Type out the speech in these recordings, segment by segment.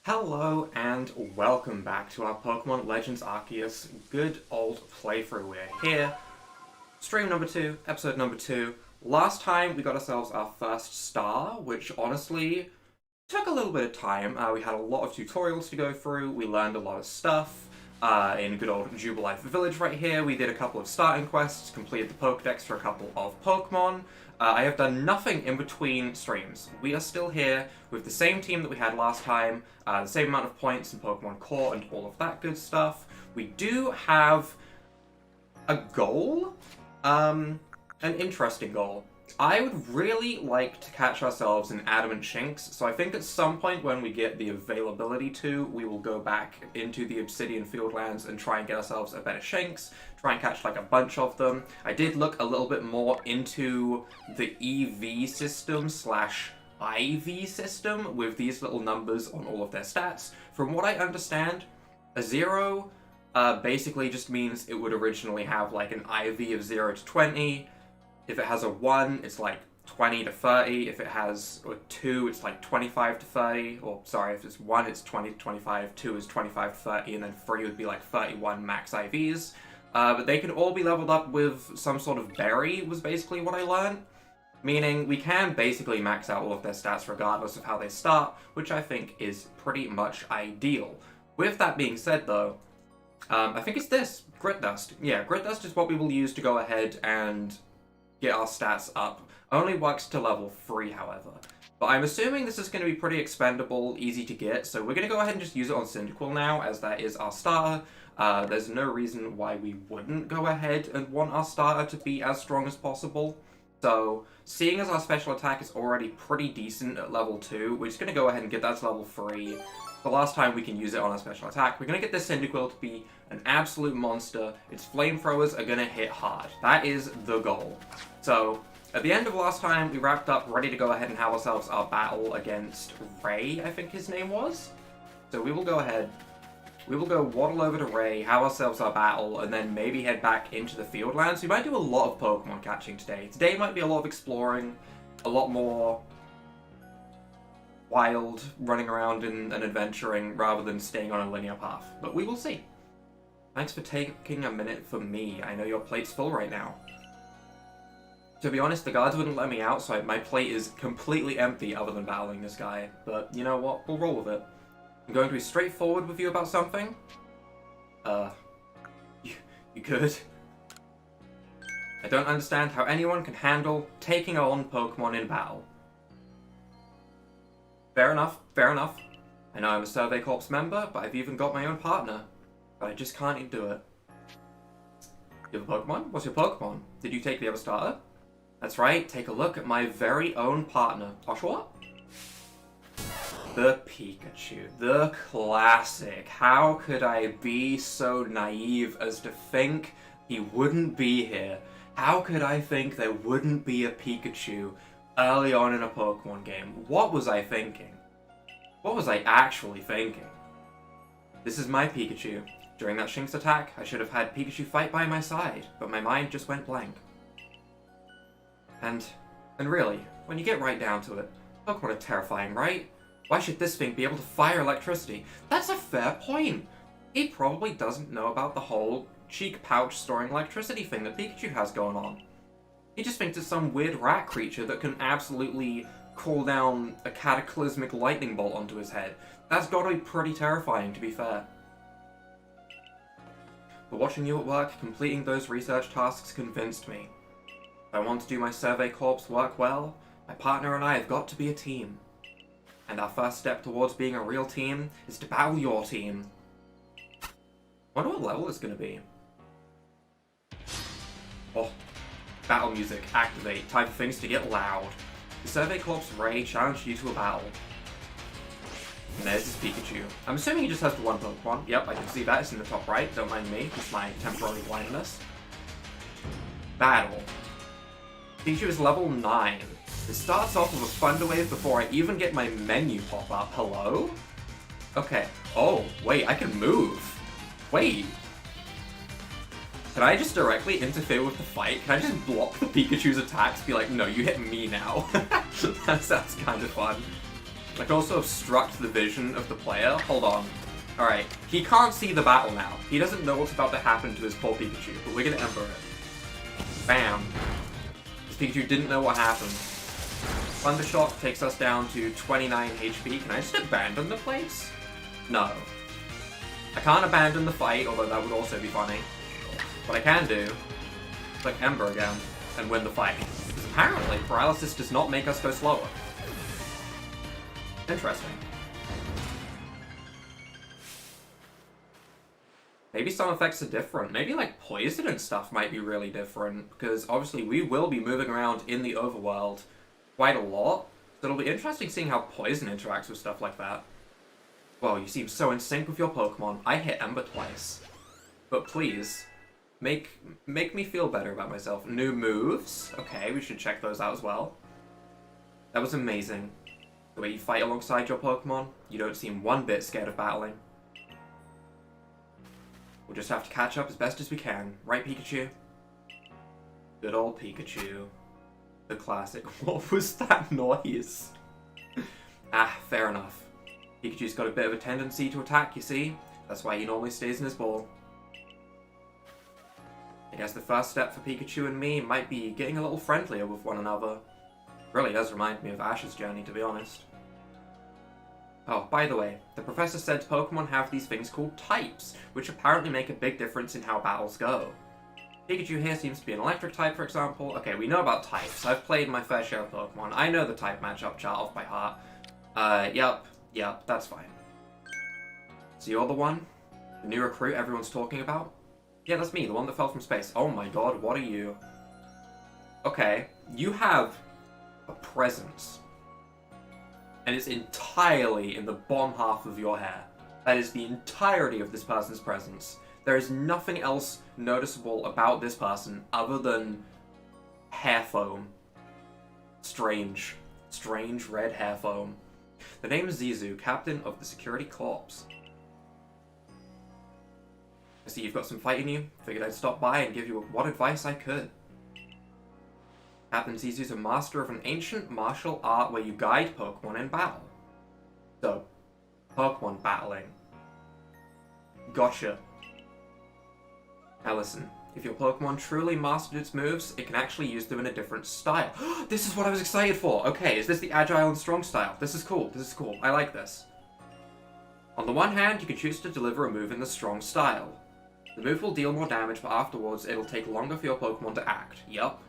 Hello and welcome back to our Pokemon Legends Arceus good old playthrough. We're here, stream number 2, episode number 2. Last time we got ourselves our first star, which honestly took a little bit of time. We had a lot of tutorials to go through, we learned a lot of stuff. In good old Jubilife Village right here, we did a couple of starting quests, completed the Pokedex for a couple of Pokemon. I have done nothing in between streams. We are still here with the same team that we had last time, the same amount of points in Pokemon Core and all of that good stuff. We do have a goal, an interesting goal. I would really like to catch ourselves in Adamant Shinx, so I think at some point when we get the availability to, we will go back into the Obsidian Fieldlands and try and get ourselves a better Shinx, try and catch like a bunch of them. I did look a little bit more into the EV system slash IV system with these little numbers on all of their stats. From what I understand, a 0 basically just means it would originally have like an IV of 0 to 20. If it has a 1, it's like 20 to 30. If it has a 2, it's like 25 to 30. Or, sorry, if it's 1, it's 20 to 25. 2 is 25 to 30. And then 3 would be like 31 max IVs. But they can all be leveled up with some sort of berry, was basically what I learned. Meaning, we can basically max out all of their stats regardless of how they start, which I think is pretty much ideal. With that being said, though, I think it's this, Grit Dust. Yeah, Grit Dust is what we will use to go ahead and get our stats up. Only works to level 3, however. But I'm assuming this is going to be pretty expendable, easy to get, so we're going to go ahead and just use it on Cyndaquil now, as that is our starter. There's no reason why we wouldn't go ahead and want our starter to be as strong as possible. So, seeing as our special attack is already pretty decent at level 2, we're just going to go ahead and get that to level 3. The last time we can use it on our special attack. We're going to get this Cyndaquil to be an absolute monster. Its flamethrowers are going to hit hard. That is the goal. So, at the end of last time, we wrapped up, ready to go ahead and have ourselves our battle against Ray, I think his name was. So we will go ahead, we will go waddle over to Ray, have ourselves our battle, and then maybe head back into the Fieldlands. We might do a lot of Pokemon catching today. Today might be a lot of exploring, a lot more wild running around and adventuring rather than staying on a linear path. But we will see. Thanks for taking a minute for me. I know your plate's full right now. To be honest, the guards wouldn't let me out, so my plate is completely empty other than battling this guy. But you know what? We'll roll with it. I'm going to be straightforward with you about something. You could. I don't understand how anyone can handle taking on Pokemon in battle. Fair enough, fair enough. I know I'm a Survey Corps member, but I've even got my own partner. But I just can't do it. You have a Pokemon? What's your Pokemon? Did you take the other starter? That's right, take a look at my very own partner. Oshawott? The Pikachu. The classic. How could I be so naive as to think he wouldn't be here? How could I think there wouldn't be a Pikachu early on in a Pokemon game? What was I thinking? What was I actually thinking? This is my Pikachu. During that Shinx attack, I should have had Pikachu fight by my side, but my mind just went blank. And really, when you get right down to it, Pokemon are terrifying, right? Why should this thing be able to fire electricity? That's a fair point! He probably doesn't know about the whole cheek pouch storing electricity thing that Pikachu has going on. He just thinks it's some weird rat creature that can absolutely call down a cataclysmic lightning bolt onto his head. That's gotta be pretty terrifying, to be fair. But watching you at work, completing those research tasks convinced me. If I want to do my Survey Corps work well, my partner and I have got to be a team. And our first step towards being a real team is to battle your team. I wonder what level it's going to be. Oh, battle music, activate, time for things to get loud. The Survey Corps Ray challenged you to a battle. And there's his Pikachu. I'm assuming he just has the one Pokemon. Yep, I can see that, it's in the top right, don't mind me, it's my temporary blindness. Battle. Pikachu is level 9. It starts off with a Thunder Wave before I even get my menu pop up. Hello? Okay. Oh, wait, I can move. Wait. Can I just directly interfere with the fight? Can I just block the Pikachu's attacks? Be like, no, you hit me now. That sounds kind of fun. Like, also obstruct the vision of the player. Hold on. Alright, he can't see the battle now. He doesn't know what's about to happen to his poor Pikachu, but we're gonna Ember it. Bam. This Pikachu didn't know what happened. Thunder Shock takes us down to 29 HP. Can I just abandon the place? No. I can't abandon the fight, although that would also be funny. What I can do is like Ember again and win the fight. Because apparently paralysis does not make us go slower. Interesting. Maybe some effects are different. Maybe like poison and stuff might be really different, because obviously we will be moving around in the overworld quite a lot. So it'll be interesting seeing how poison interacts with stuff like that. Well, you seem so in sync with your Pokemon. I hit Ember twice. But please, make me feel better about myself. New moves. Okay, we should check those out as well. That was amazing. The way you fight alongside your Pokemon, you don't seem one bit scared of battling. We'll just have to catch up as best as we can. Right, Pikachu? Good old Pikachu. The classic. What was that noise? Ah, fair enough. Pikachu's got a bit of a tendency to attack, you see? That's why he normally stays in his ball. I guess the first step for Pikachu and me might be getting a little friendlier with one another. Really does remind me of Ash's journey, to be honest. Oh, by the way, the professor said Pokemon have these things called types, which apparently make a big difference in how battles go. Pikachu here seems to be an electric type, for example. Okay, we know about types. I've played my fair share of Pokemon. I know the type matchup chart off by heart. Yep, that's fine. So you're the one? The new recruit everyone's talking about? Yeah, that's me, the one that fell from space. Oh my god, what are you? Okay, you have a presence. And it's entirely in the bottom half of your hair. That is the entirety of this person's presence. There is nothing else noticeable about this person other than hair foam. Strange red hair foam. The name is Zizu, captain of the security corps. I see you've got some fight in you. Figured I'd stop by and give you what advice I could. Captain Zizu's a master of an ancient martial art where you guide Pokemon in battle. So, Pokemon battling. Gotcha. Now listen, if your Pokemon truly mastered its moves, it can actually use them in a different style. This is what I was excited for! Okay, is this the Agile and Strong style? This is cool, I like this. On the one hand, you can choose to deliver a move in the Strong style. The move will deal more damage, but afterwards it'll take longer for your Pokemon to act. Yep,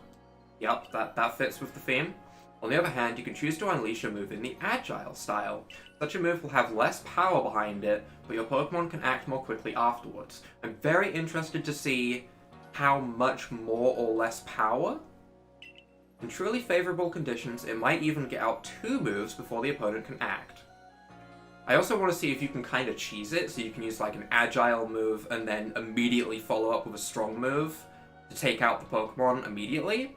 that fits with the theme. On the other hand, you can choose to unleash a move in the Agile style. Such a move will have less power behind it, but your Pokemon can act more quickly afterwards. I'm very interested to see how much more or less power. In truly favorable conditions, it might even get out 2 moves before the opponent can act. I also want to see if you can kind of cheese it, so you can use like an Agile move and then immediately follow up with a Strong move to take out the Pokemon immediately.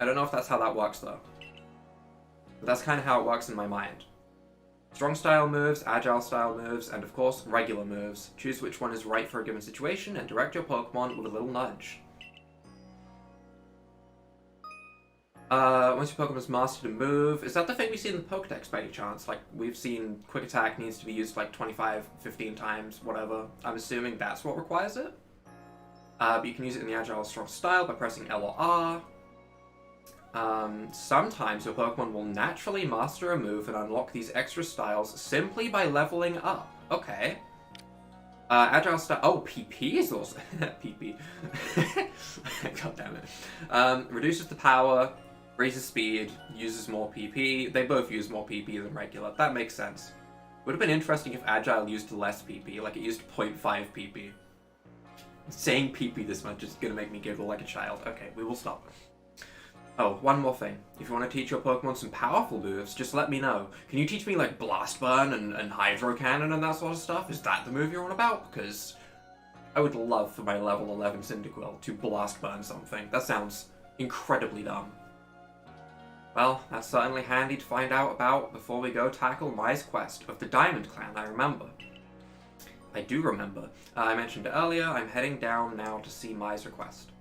I don't know if that's how that works though. But that's kind of how it works in my mind. Strong style moves, Agile style moves, and of course, regular moves. Choose which one is right for a given situation and direct your Pokemon with a little nudge. Once your Pokemon has mastered a move, is that the thing we see in the Pokedex by any chance? Like, we've seen Quick Attack needs to be used like 25, 15 times, whatever. I'm assuming that's what requires it. But you can use it in the Agile Strong style by pressing L or R. Sometimes your Pokemon will naturally master a move and unlock these extra styles simply by leveling up. Okay. Agile style. Oh, PP is also. PP. God damn it. Reduces the power, raises speed, uses more PP. They both use more PP than regular. That makes sense. Would have been interesting if Agile used less PP, like it used 0.5 PP. Saying PP this much is gonna make me giggle like a child. Okay, we will stop. Oh, one more thing. If you want to teach your Pokemon some powerful moves, just let me know. Can you teach me, like, Blast Burn and Hydro Cannon and that sort of stuff? Is that the move you're on about? Because I would love for my level 11 Cyndaquil to Blast Burn something. That sounds incredibly dumb. Well, that's certainly handy to find out about before we go tackle Mai's quest of the Diamond Clan, I remember. I do remember. I mentioned it earlier, I'm heading down now to see Mai's request.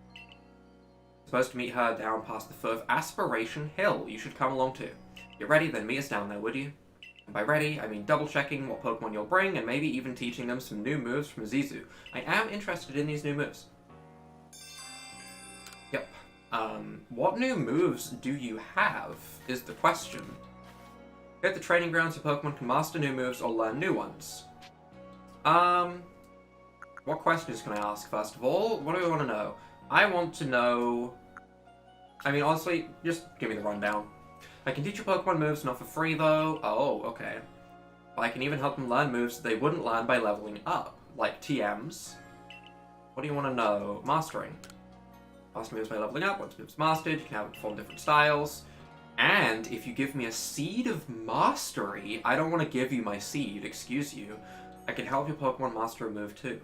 Supposed to meet her down past the foot of Aspiration Hill. You should come along too. Get ready, then meet us down there, would you? And by ready, I mean double-checking what Pokemon you'll bring, and maybe even teaching them some new moves from Zizu. I am interested in these new moves. Yep. What new moves do you have, is the question. At the training grounds, your Pokemon can master new moves or learn new ones. What questions can I ask, first of all? What do I want to know? I want to know... I mean, honestly, just give me the rundown. I can teach your Pokemon moves, not for free, though. Oh, okay. But I can even help them learn moves they wouldn't learn by leveling up, like TMs. What do you want to know? Mastering. Master moves by leveling up. Once moves mastered, you can have it perform different styles. And if you give me a Seed of Mastery, I don't want to give you my seed, excuse you. I can help your Pokemon master a move, too.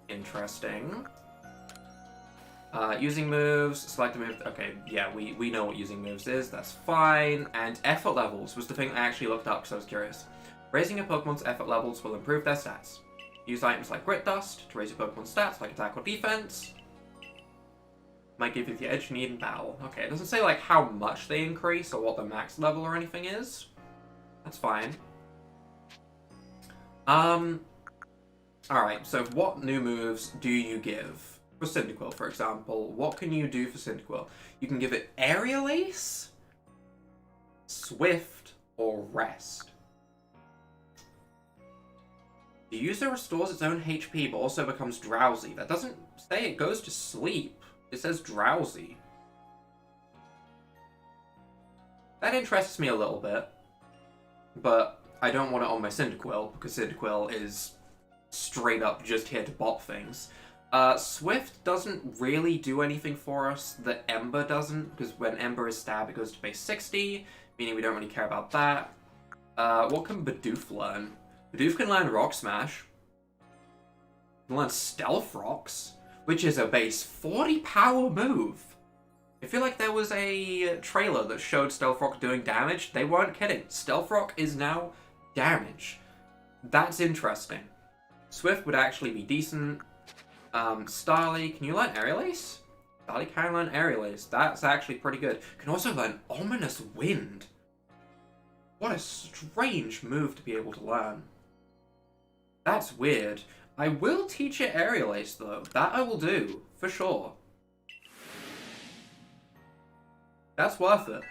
Interesting. Using moves, select a move. Okay, yeah, we know what using moves is. That's fine. And effort levels was the thing I actually looked up because I was curious. Raising your Pokemon's effort levels will improve their stats. Use items like Grit Dust to raise your Pokemon's stats, like attack or defense. Might give you the edge you need in battle. Okay, it doesn't say like how much they increase or what the max level or anything is. That's fine. Alright, so what new moves do you give? For Cyndaquil, for example, what can you do for Cyndaquil? You can give it Aerial Ace, Swift, or Rest. The user restores its own HP, but also becomes drowsy. That doesn't say it goes to sleep. It says drowsy. That interests me a little bit, but I don't want it on my Cyndaquil, because Cyndaquil is straight up just here to bop things. Swift doesn't really do anything for us that Ember doesn't, because when Ember is stabbed, it goes to base 60, meaning we don't really care about that. What can Bidoof learn? Bidoof can learn Rock Smash. He can learn Stealth Rocks, which is a base 40 power move. I feel like there was a trailer that showed Stealth Rock doing damage. They weren't kidding. Stealth Rock is now damage. That's interesting. Swift would actually be decent. Starly, can you learn Aerial Ace? Starly can learn Aerial Ace. That's actually pretty good. Can also learn Ominous Wind. What a strange move to be able to learn. That's weird. I will teach it Aerial Ace, though. That I will do, for sure. That's worth it.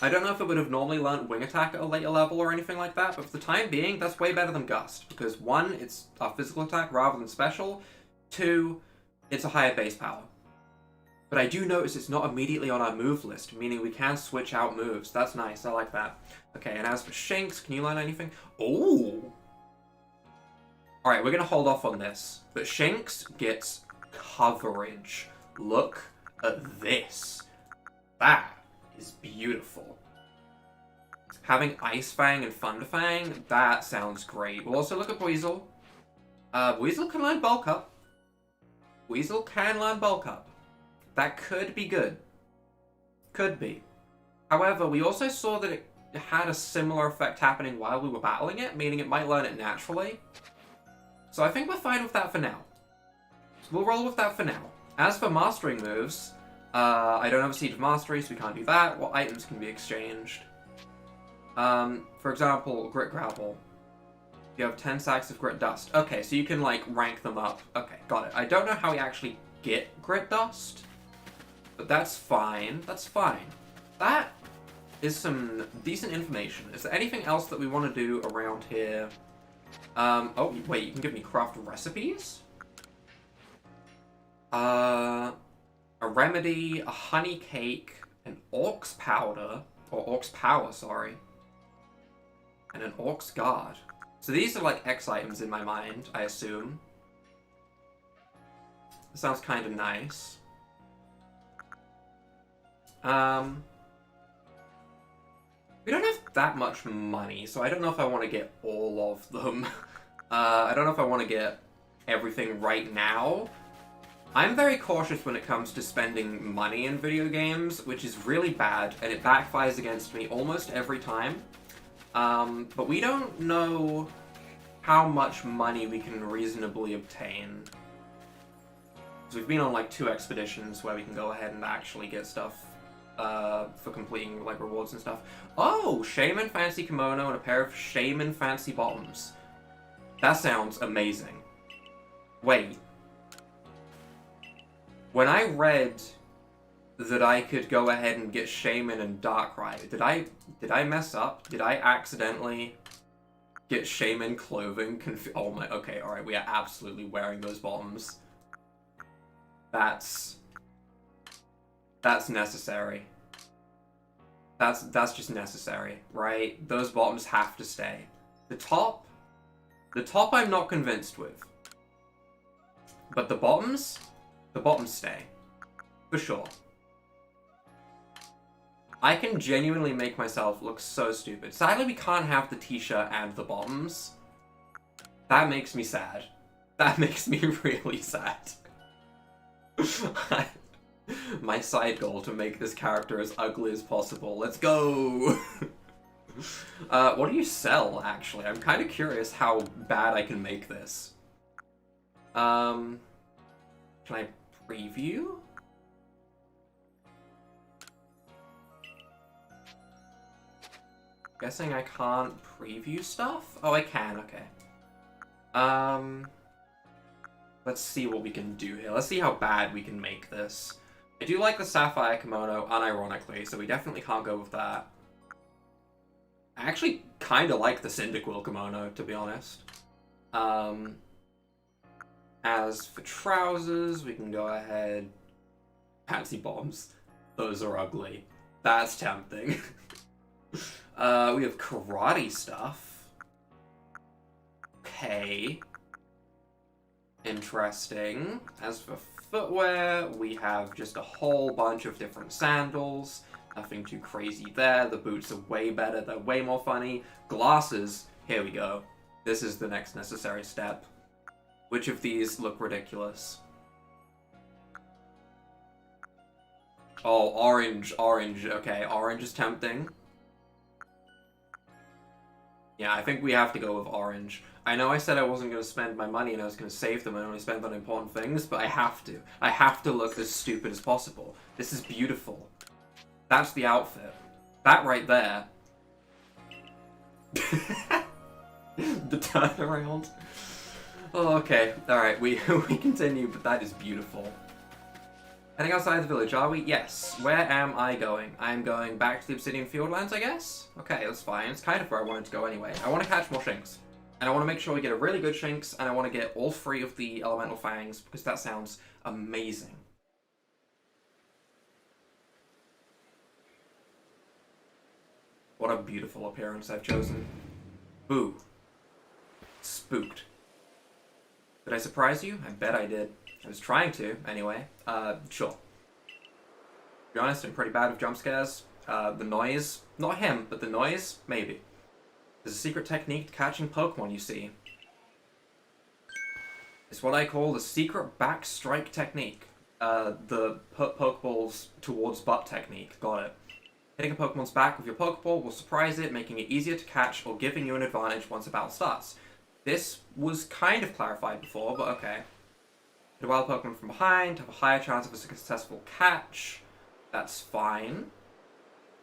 I don't know if it would have normally learned Wing Attack at a later level or anything like that, but for the time being, that's way better than Gust. Because 1, it's a physical attack rather than special. 2, it's a higher base power. But I do notice it's not immediately on our move list, meaning we can switch out moves. That's nice, I like that. Okay, and as for Shinx, can you learn anything? Ooh! Alright, we're gonna hold off on this. But Shinx gets coverage. Look at this. That is beautiful. Having Ice Fang and Thunder Fang, that sounds great. We'll also look at Weasel. Weasel can learn Bulk Up. Weasel can learn Bulk Up. That could be good. Could be. However, we also saw that it had a similar effect happening while we were battling it, meaning it might learn it naturally. So I think we're fine with that for now. We'll roll with that for now. As for mastering moves, I don't have a Seed of Mastery, so we can't do that. What items can be exchanged? For example, Grit Gravel. You have 10 sacks of Grit Dust. Okay, so you can, like, rank them up. Okay, got it. I don't know how we actually get Grit Dust, but that's fine. That's fine. That is some decent information. Is there anything else that we want to do around here? Oh, wait, you can give me craft recipes? A remedy, a honey cake, an Orcs powder, or Orcs power, sorry, and an Orcs guard. So these are like X items in my mind, I assume. This sounds kind of nice. We don't have that much money, so I don't know if I want to get all of them. I don't know if I want to get everything right now. I'm very cautious when it comes to spending money in video games, which is really bad, and it backfires against me almost every time. But we don't know how much money we can reasonably obtain. So we've been on like 2 expeditions where we can go ahead and actually get stuff for completing, like, rewards and stuff. Oh! Shaman Fancy Kimono and a pair of Shaman Fancy Bottoms. That sounds amazing. Wait. When I read that I could go ahead and get Shaman and Darkrai, did I mess up? Did I accidentally get Shaman clothing? Oh my, okay, alright, we are absolutely wearing those bottoms. That's necessary. That's just necessary, right? Those bottoms have to stay. The top I'm not convinced with. But the bottoms stay. For sure. I can genuinely make myself look so stupid. Sadly, we can't have the t-shirt and the bottoms. That makes me sad. That makes me really sad. My side goal to make this character as ugly as possible. Let's go! What do you sell, actually? I'm kind of curious how bad I can make this. Can I preview? Guessing I can't preview stuff? Oh, I can, okay. Let's see what we can do here. Let's see how bad we can make this. I do like the Sapphire Kimono, unironically, so we definitely can't go with that. I actually kind of like the Cyndaquil Kimono, to be honest. As for trousers, we can go ahead... Fancy Bombs. Those are ugly. That's tempting. We have karate stuff. Okay. Interesting. As for footwear, we have just a whole bunch of different sandals. Nothing too crazy there. The boots are way better. They're way more funny. Glasses. Here we go. This is the next necessary step. Which of these look ridiculous? Oh, orange. Orange. Okay, orange is tempting. Yeah, I think we have to go with orange. I know I said I wasn't going to spend my money and I was going to save them and only spend on important things, but I have to. I have to look as stupid as possible. This is beautiful. That's the outfit. That right there. The turnaround. Oh, okay. Alright, we continue, but that is beautiful. Heading outside the village, are we? Yes. Where am I going? I'm going back to the Obsidian Fieldlands, I guess? Okay, that's fine. It's kind of where I wanted to go anyway. I want to catch more Shinx. And I want to make sure we get a really good Shinx, and I want to get all 3 of the Elemental Fangs, because that sounds amazing. What a beautiful appearance I've chosen. Boo. Spooked. Did I surprise you? I bet I did. I was trying to, anyway. Sure. To be honest, I'm pretty bad with jump scares. The noise, not him, but the noise, maybe. There's a secret technique to catching Pokemon, you see. It's what I call the secret back strike technique. The put Pokeballs towards butt technique. Got it. Hitting a Pokemon's back with your Pokeball will surprise it, making it easier to catch or giving you an advantage once a battle starts. This was kind of clarified before, but okay. Hit a wild Pokemon from behind, have a higher chance of a successful catch. That's fine.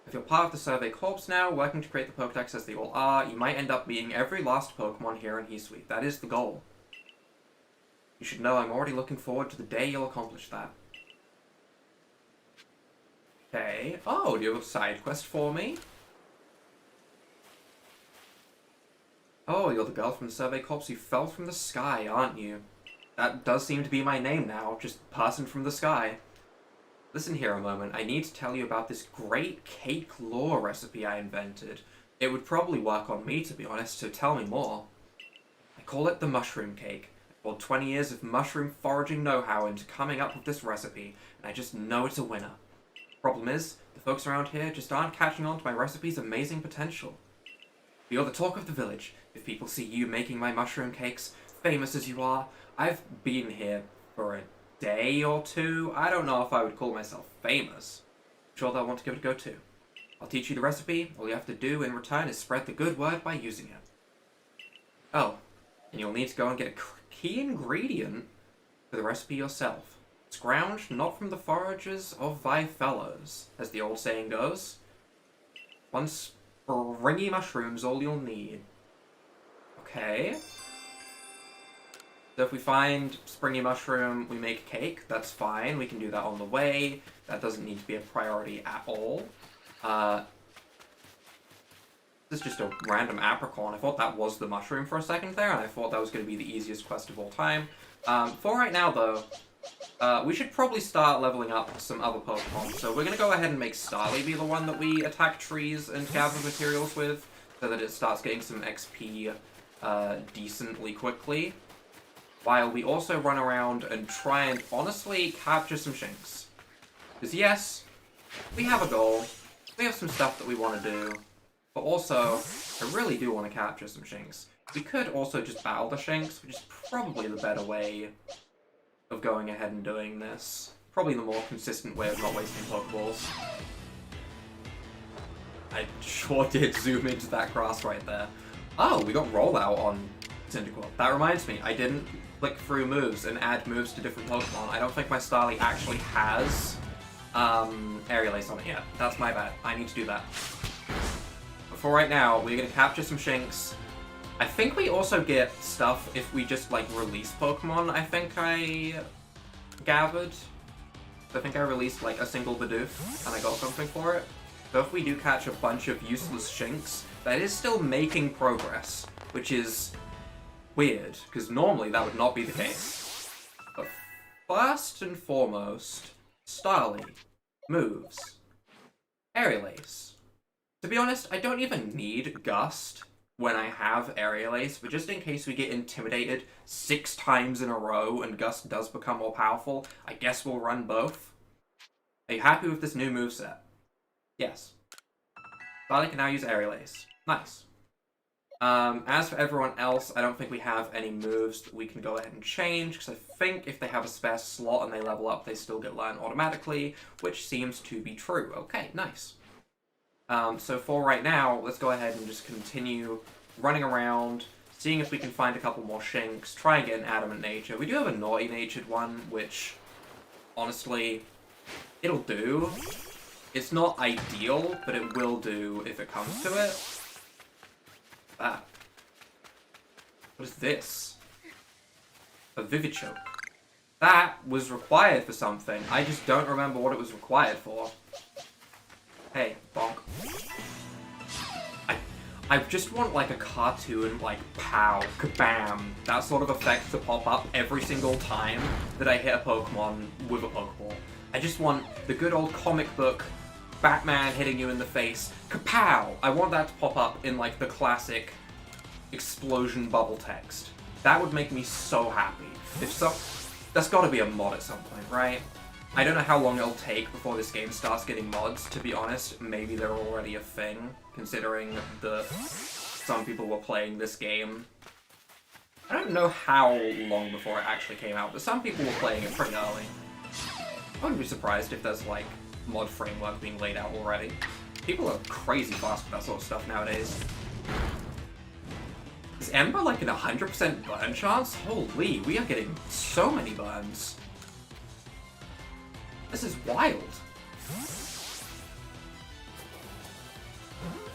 If you're part of the Survey Corps now, working to create the Pokedex as they all are, you might end up beating every last Pokemon here in Hisui. That is the goal. You should know I'm already looking forward to the day you'll accomplish that. Okay. Oh, do you have a side quest for me? Oh, you're the girl from the Survey Corps who fell from the sky, aren't you? That does seem to be my name now, just person from the sky. Listen here a moment, I need to tell you about this great cake lore recipe I invented. It would probably work on me, to be honest, so tell me more. I call it the mushroom cake. I poured 20 years of mushroom foraging know-how into coming up with this recipe, and I just know it's a winner. Problem is, the folks around here just aren't catching on to my recipe's amazing potential. You're the talk of the village. If people see you making my mushroom cakes, famous as you are, I've been here for a day or two. I don't know if I would call myself famous. I'm sure they'll want to give it a go too. I'll teach you the recipe. All you have to do in return is spread the good word by using it. Oh, and you'll need to go and get a key ingredient for the recipe yourself. Scrounge not from the forages of thy fellows, as the old saying goes. One springy mushroom's all you'll need. Okay. So if we find springy mushroom, we make cake. That's fine. We can do that on the way. That doesn't need to be a priority at all. This is just a random apricorn. I thought that was the mushroom for a second there, and I thought that was going to be the easiest quest of all time. For right now, though, we should probably start leveling up some other Pokemon. So we're going to go ahead and make Starly be the one that we attack trees and gather materials with, so that it starts getting some XP decently quickly. While we also run around and try and honestly capture some Shinx. Because yes, we have a goal, we have some stuff that we want to do, but also, I really do want to capture some Shinx. We could also just battle the Shinx, which is probably the better way of going ahead and doing this. Probably the more consistent way of not wasting Pokeballs. I sure did zoom into that grass right there. Oh, we got Rollout on Cyndaquil. That reminds me, I didn't click through moves and add moves to different Pokemon. I don't think my Starly actually has Aerial Ace on it yet. That's my bad. I need to do that. But for right now, we're going to capture some Shinx. I think we also get stuff if we just, like, release Pokemon, I think I gathered. I think I released, like, a single Bidoof, and I got something for it. So if we do catch a bunch of useless Shinx, that is still making progress, which is weird, because normally that would not be the case. But first and foremost, Starly. Moves. Aerial Ace. To be honest, I don't even need Gust when I have Aerial Ace, but just in case we get intimidated 6 times in a row and Gust does become more powerful, I guess we'll run both. Are you happy with this new moveset? Yes. Starly can now use Aerial Ace. Nice. As for everyone else, I don't think we have any moves that we can go ahead and change, because I think if they have a spare slot and they level up, they still get learned automatically, which seems to be true. Okay, nice. So for right now, let's go ahead and just continue running around, seeing if we can find a couple more Shinx, try and get an Adamant Nature. We do have a Naughty-Natured one, which, honestly, it'll do. It's not ideal, but it will do if it comes to it. What is this? A Vivichoke. That was required for something. I just don't remember what it was required for. Hey, bonk. I just want like a cartoon, like pow, kabam, that sort of effect to pop up every single time that I hit a Pokemon with a Pokeball. I just want the good old comic book Batman hitting you in the face. Kapow! I want that to pop up in, like, the classic explosion bubble text. That would make me so happy. If so, that's gotta be a mod at some point, right? I don't know how long it'll take before this game starts getting mods, to be honest. Maybe they're already a thing, considering that some people were playing this game. I don't know how long before it actually came out, but some people were playing it pretty early. I wouldn't be surprised if there's, like, mod framework being laid out already. People are crazy fast with that sort of stuff nowadays. Is Ember like an 100% burn chance? Holy, we are getting so many burns. This is wild.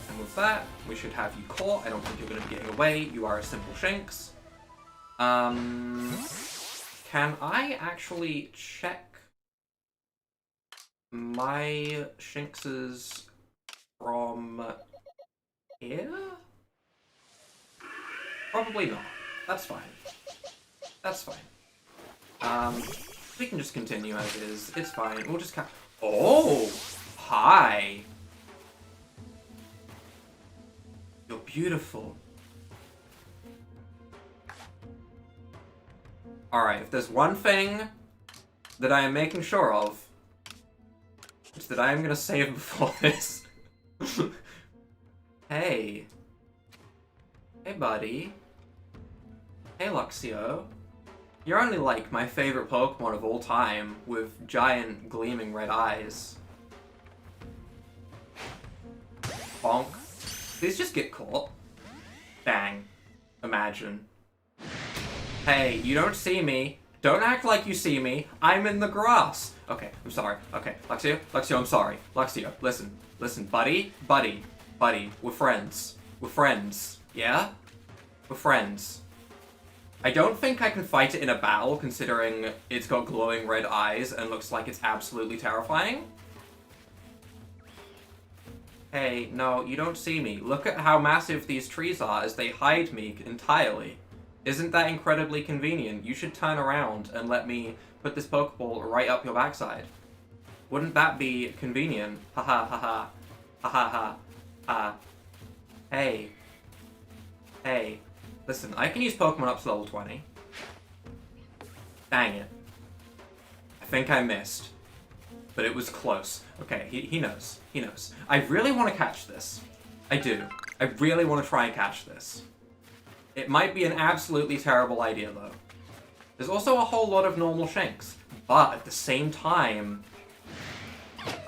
And with that, we should have you caught. I don't think you're going to be getting away. You are a simple Shinx. Can I actually check my Shinxes from here? Probably not. That's fine. That's fine. We can just continue as is. It's fine. We'll just Oh! Hi! You're beautiful. Alright, if there's one thing that I am making sure of, it's that I am gonna save before this. Hey. Hey, buddy. Hey, Luxio. You're only, like, my favorite Pokemon of all time, with giant, gleaming red eyes. Bonk. Please just get caught. Bang. Imagine. Hey, you don't see me. Don't act like you see me. I'm in the grass. Okay, I'm sorry. Okay, Luxio, I'm sorry. Luxio, listen, buddy. We're friends. Yeah? We're friends. I don't think I can fight it in a battle, considering it's got glowing red eyes and looks like it's absolutely terrifying. Hey, no, you don't see me. Look at how massive these trees are as they hide me entirely. Isn't that incredibly convenient? You should turn around and let me put this Pokeball right up your backside. Wouldn't that be convenient? Ha ha ha ha. Ha ha ha. Ha. Hey. Listen, I can use Pokemon up to level 20. Dang it. I think I missed. But it was close. Okay, he knows. I really want to catch this. I do. I really want to try and catch this. It might be an absolutely terrible idea, though. There's also a whole lot of normal Shinx. But at the same time...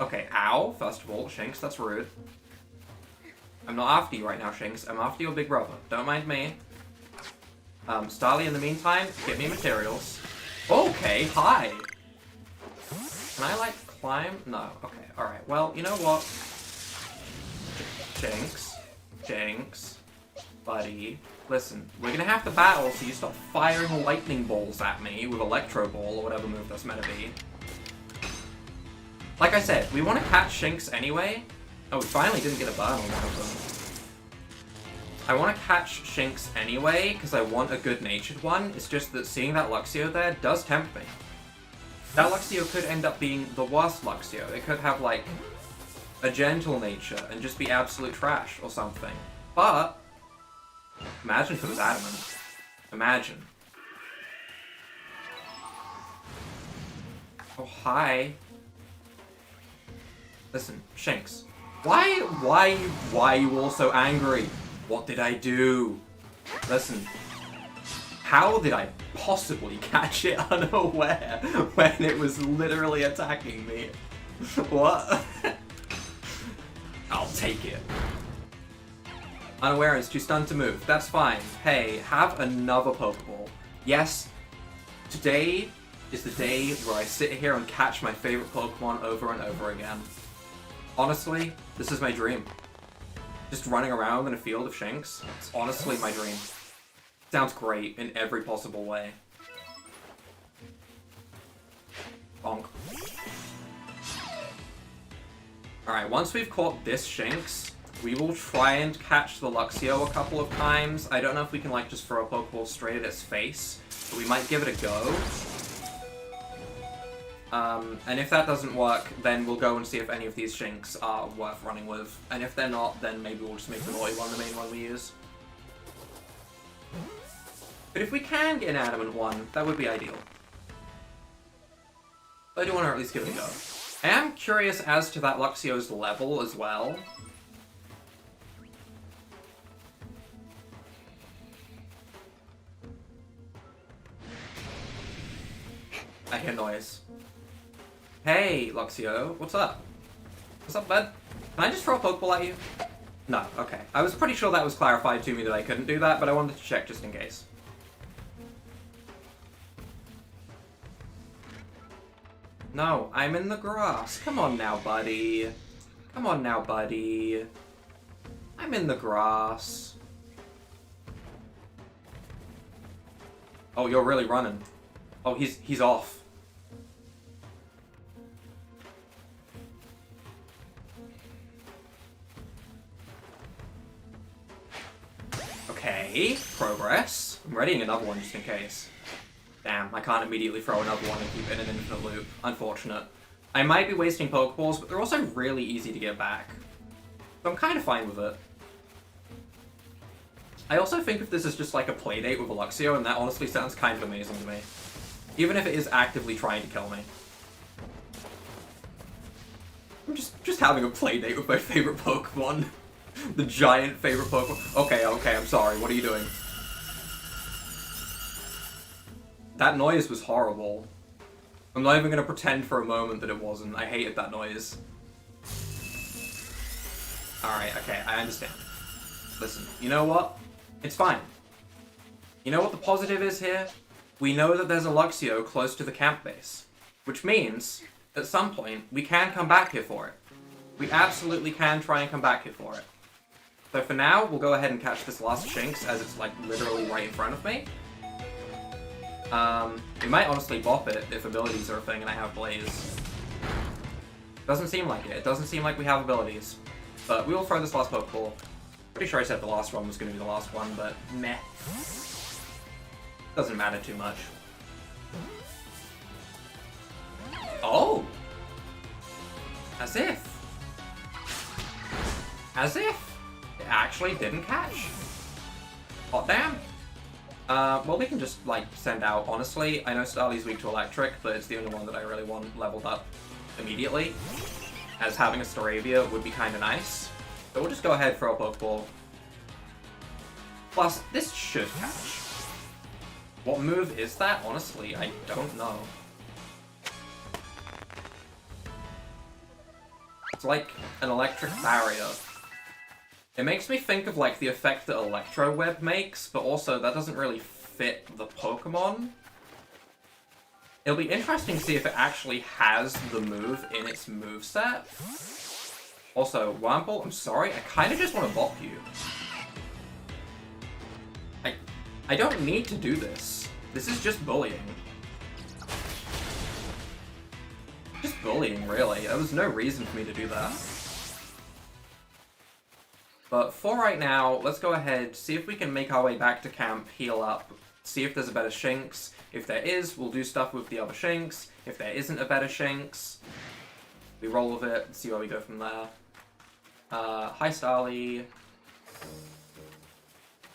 Okay, ow, first of all, Shinx, that's rude. I'm not after you right now, Shinx. I'm after your big brother. Don't mind me. Starly, in the meantime, get me materials. Okay, hi! Can I, like, climb? No. Okay, alright. Well, you know what? Shinx. Buddy. Listen, we're gonna have to battle, so you stop firing lightning balls at me with Electro Ball, or whatever move that's meant to be. Like I said, we want to catch Shinx anyway. Oh, we finally didn't get a burn on one of them. I want to catch Shinx anyway, because I want a good-natured one. It's just that seeing that Luxio there does tempt me. That Luxio could end up being the worst Luxio. It could have, like, a gentle nature and just be absolute trash or something. But... imagine if it was adamant. Imagine. Oh, hi. Listen, Shinx. Why are you all so angry? What did I do? Listen. How did I possibly catch it unaware when it was literally attacking me? What? I'll take it. Unaware is too stunned to move. That's fine. Hey, have another Pokeball. Yes, today is the day where I sit here and catch my favorite Pokemon over and over again. Honestly, this is my dream. Just running around in a field of Shinx. It's honestly my dream. Sounds great in every possible way. Bonk. Alright, once we've caught this Shinx, we will try and catch the Luxio a couple of times. I don't know if we can, like, just throw a Pokeball straight at its face, but we might give it a go. And if that doesn't work, then we'll go and see if any of these Shinx are worth running with. And if they're not, then maybe we'll just make the naughty one the main one we use. But if we can get an adamant one, that would be ideal. But I do want to at least give it a go. I am curious as to that Luxio's level as well. I hear noise. Hey, Luxio, what's up? What's up, bud? Can I just throw a Pokeball at you? No, okay. I was pretty sure that was clarified to me that I couldn't do that, but I wanted to check just in case. No, I'm in the grass. Come on now, buddy. Come on now, buddy. I'm in the grass. Oh, you're really running. Oh, he's off. Okay, progress. I'm readying another one just in case. Damn, I can't immediately throw another one and keep it in an infinite loop. Unfortunate. I might be wasting Pokeballs, but they're also really easy to get back. So I'm kind of fine with it. I also think if this is just like a playdate with a Luxio, and that honestly sounds kind of amazing to me. Even if it is actively trying to kill me. I'm just having a playdate with my favorite Pokemon. The giant favorite Pokemon. Okay, I'm sorry. What are you doing? That noise was horrible. I'm not even going to pretend for a moment that it wasn't. I hated that noise. Alright, okay, I understand. Listen, you know what? It's fine. You know what the positive is here? we know that there's a Luxio close to the camp base, which means, at some point, we can come back here for it. We absolutely can try and come back here for it. So for now, we'll go ahead and catch this last Shinx, as it's, like, literally right in front of me. We might honestly bop it if abilities are a thing and I have Blaze. Doesn't seem like it. It doesn't seem like we have abilities. But we will throw this last Pokeball. Pretty sure I said the last one was going to be the last one, but meh. Doesn't matter too much. Oh! As if. As if. It actually didn't catch. Hot damn. Well, we can just, like, send out, honestly. I know Starly's weak to electric, but it's the only one that I really want leveled up immediately. As having a Staravia would be kind of nice. So we'll just go ahead for a Pokeball. Plus, this should catch. What move is that? Honestly, I don't know. It's like an electric barrier. It makes me think of, like, the effect that Electro Web makes, but also that doesn't really fit the Pokemon. It'll be interesting to see if it actually has the move in its moveset. Also, Wurmple, I'm sorry, I kind of just want to bop you. I don't need to do this. This is just bullying. Just bullying, really. There was no reason for me to do that. But for right now, let's go ahead, see if we can make our way back to camp, heal up, see if there's a better Shinx. If there is, we'll do stuff with the other Shinx. If there isn't a better Shinx, we roll with it and see where we go from there. Hi Starly.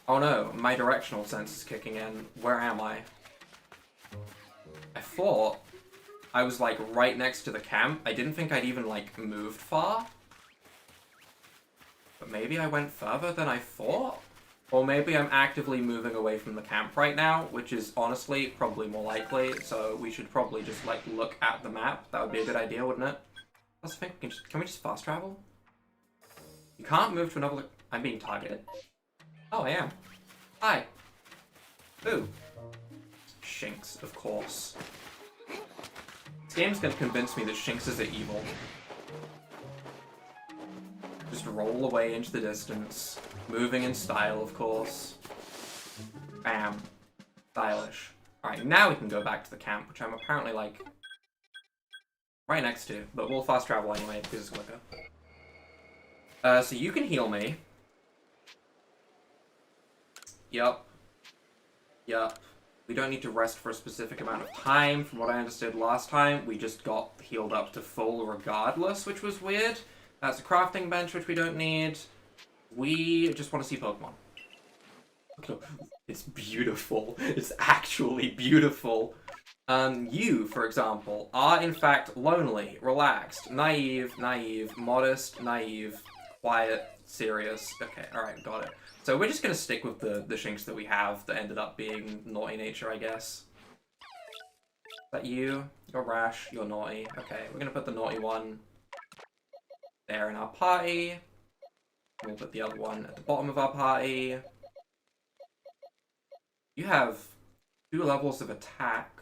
Oh no, my directional sense is kicking in. Where am I? I thought I was, like, right next to the camp. I didn't think I'd even, like, moved far. But maybe I went further than I thought? Or maybe I'm actively moving away from the camp right now, which is honestly probably more likely, so we should probably just, like, look at the map. That would be a good idea, wouldn't it? Let's think, can we just fast travel? You can't move to another... I'm being targeted. Oh, I am. Hi. Ooh. Shinx, of course. This game's gonna convince me that Shinxes are evil. Just roll away into the distance. Moving in style, of course. Bam. Stylish. Alright, now we can go back to the camp, which I'm apparently, like, right next to. But we'll fast travel anyway, because it's quicker. So you can heal me. Yup. Yup. We don't need to rest for a specific amount of time. From what I understood last time, we just got healed up to full regardless, which was weird. That's a crafting bench, which we don't need. We just want to see Pokemon. It's beautiful. It's actually beautiful. You, for example, are in fact lonely, relaxed, naive, modest, naive, quiet, serious. Okay, alright, got it. So we're just going to stick with the Shinx that we have that ended up being naughty nature, I guess. Is that you? You're rash, you're naughty. Okay, we're going to put the naughty one there in our party. We'll put the other one at the bottom of our party. You have 2 levels of attack.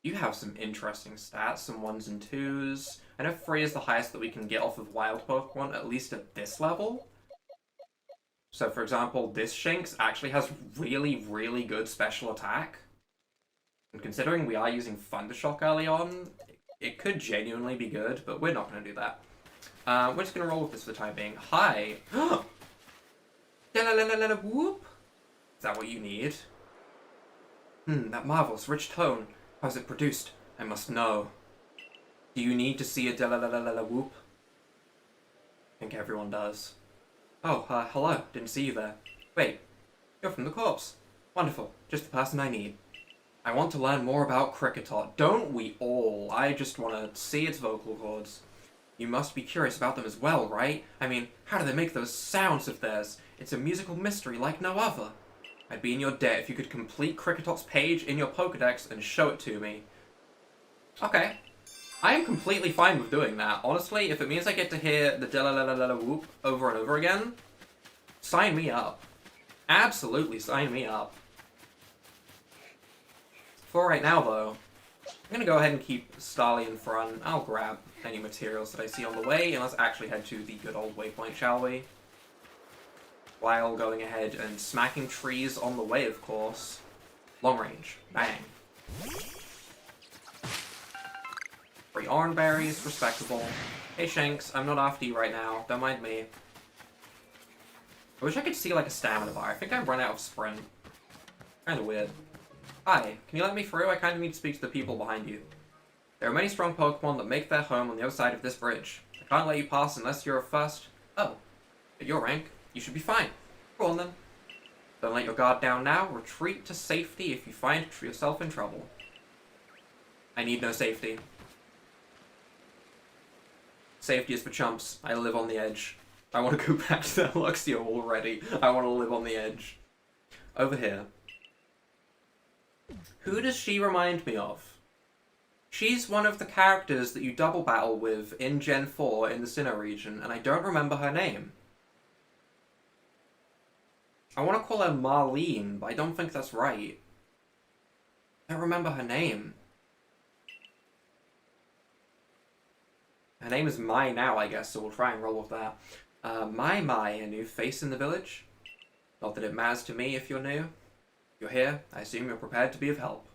You have some interesting stats, some 1s and 2s. I know 3 is the highest that we can get off of wild Pokemon, at least at this level. So, for example, this Shinx actually has really, really good special attack. And considering we are using Thundershock early on, it could genuinely be good, but we're not going to do that. We're just going to roll with this for the time being. Hi! Whoop! Is that what you need? That marvelous, rich tone. How's it produced? I must know. Do you need to see a whoop? I think everyone does. Oh, hello. Didn't see you there. Wait, you're from the corpse. Wonderful. Just the person I need. I want to learn more about Kricketot. Don't we all? I just want to see its vocal cords. You must be curious about them as well, right? I mean, how do they make those sounds of theirs? It's a musical mystery like no other. I'd be in your debt if you could complete Kricketot's page in your Pokedex and show it to me. Okay. I am completely fine with doing that. Honestly, if it means I get to hear the whoop over and over again, sign me up. Absolutely sign me up. For right now, though, I'm going to go ahead and keep Starly in front. I'll grab any materials that I see on the way, and let's actually head to the good old waypoint, shall we? While going ahead and smacking trees on the way, of course. Long range. Bang. 3 orange berries, respectable. Hey Shanks, I'm not after you right now. Don't mind me. I wish I could see like a stamina bar. I think I've run out of sprint. Kinda weird. Hi, can you let me through? I kinda need to speak to the people behind you. There are many strong Pokemon that make their home on the other side of this bridge. I can't let you pass unless you're a first. Oh, at your rank, you should be fine. Go on then. Don't let your guard down now. Retreat to safety if you find yourself in trouble. I need no safety. Safety is for chumps. I live on the edge. I want to go back to that Luxio already. I want to live on the edge. Over here. Who does she remind me of? She's one of the characters that you double battle with in Gen 4 in the Sinnoh region, and I don't remember her name. I want to call her Marlene, but I don't think that's right. I don't remember her name. Her name is Mai now, I guess, so we'll try and roll with that. Mai, a new face in the village? Not that it matters to me if you're new. If you're here, I assume you're prepared to be of help.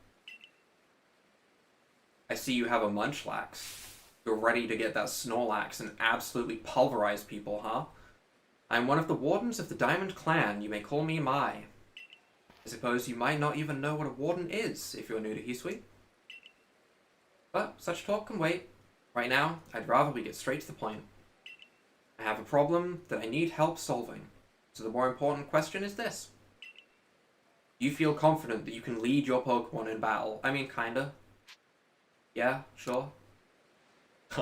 I see you have a Munchlax. You're ready to get that Snorlax and absolutely pulverize people, huh? I'm one of the wardens of the Diamond Clan. You may call me Mai. I suppose you might not even know what a warden is if you're new to Hisui. But such talk can wait. Right now, I'd rather we get straight to the point. I have a problem that I need help solving. So the more important question is this. Do you feel confident that you can lead your Pokemon in battle? I mean, kinda. Yeah, sure.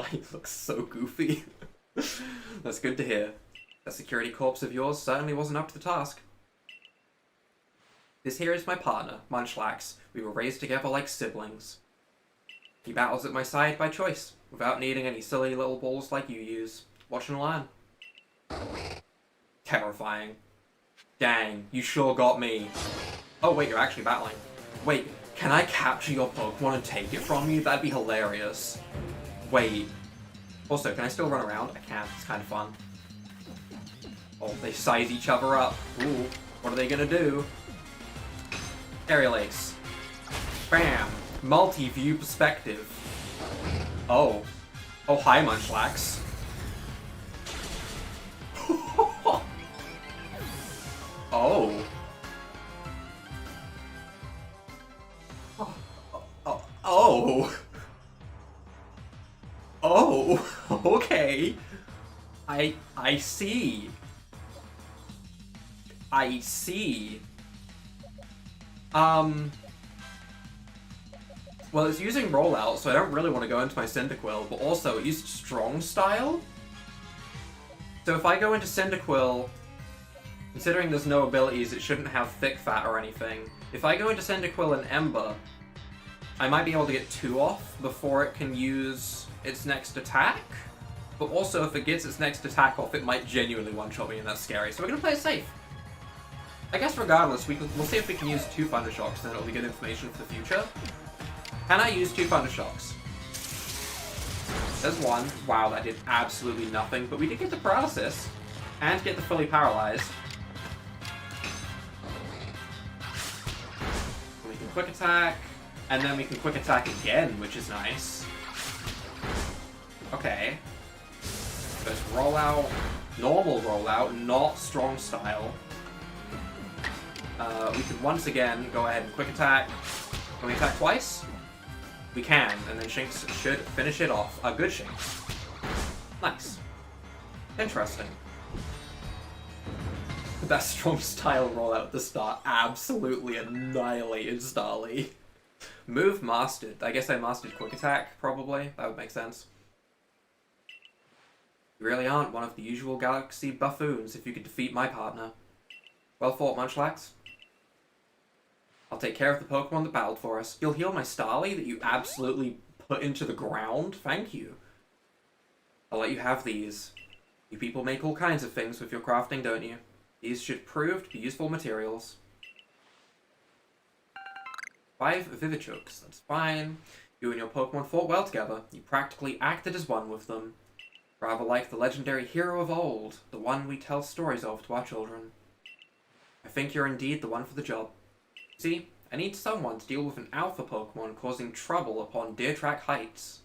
He looks so goofy. That's good to hear. That security corps of yours certainly wasn't up to the task. This here is my partner, Munchlax. We were raised together like siblings. He battles at my side by choice, without needing any silly little balls like you use. Watch and learn. Terrifying. Dang, you sure got me. Oh wait, you're actually battling. Wait, can I capture your Pokemon and take it from you? That'd be hilarious. Wait. Also, can I still run around? I can, it's kind of fun. Oh, they size each other up. Ooh, what are they gonna do? Aerial Ace. Bam! Multi-view perspective. Oh. Oh, hi, Munchlax. Oh. Oh. Oh. Okay. I see. I see. Well, it's using Rollout, so I don't really want to go into my Cyndaquil, but also it used Strong Style? So if I go into Cyndaquil, considering there's no abilities, it shouldn't have Thick Fat or anything. If I go into Cyndaquil and Ember, I might be able to get 2 off before it can use its next attack. But also, if it gets its next attack off, it might genuinely one-shot me, and that's scary. So we're gonna play it safe. I guess regardless, we'll see if we can use 2 Thunder Shocks, then it'll be good information for the future. Can I use 2 Thunder Shocks? There's 1. Wow, that did absolutely nothing, but we did get the paralysis, and get the fully paralyzed. And we can quick attack, and then we can quick attack again, which is nice. Okay. Let's roll out, normal rollout, not strong style. We can once again go ahead and quick attack. Can we attack twice? We can, and then Shinx should finish it off. A good Shinx. Nice. Interesting. That strong style rollout at the start absolutely annihilated Starly. Move mastered. I guess I mastered quick attack, probably. That would make sense. You really aren't one of the usual galaxy buffoons if you could defeat my partner. Well fought, Munchlax. I'll take care of the Pokemon that battled for us. You'll heal my Starly that you absolutely put into the ground? Thank you. I'll let you have these. You people make all kinds of things with your crafting, don't you? These should prove to be useful materials. 5 Vivichuks. That's fine. You and your Pokemon fought well together. You practically acted as one with them. Rather like the legendary hero of old, the one we tell stories of to our children. I think you're indeed the one for the job. See, I need someone to deal with an alpha Pokemon causing trouble upon Deertrack Heights.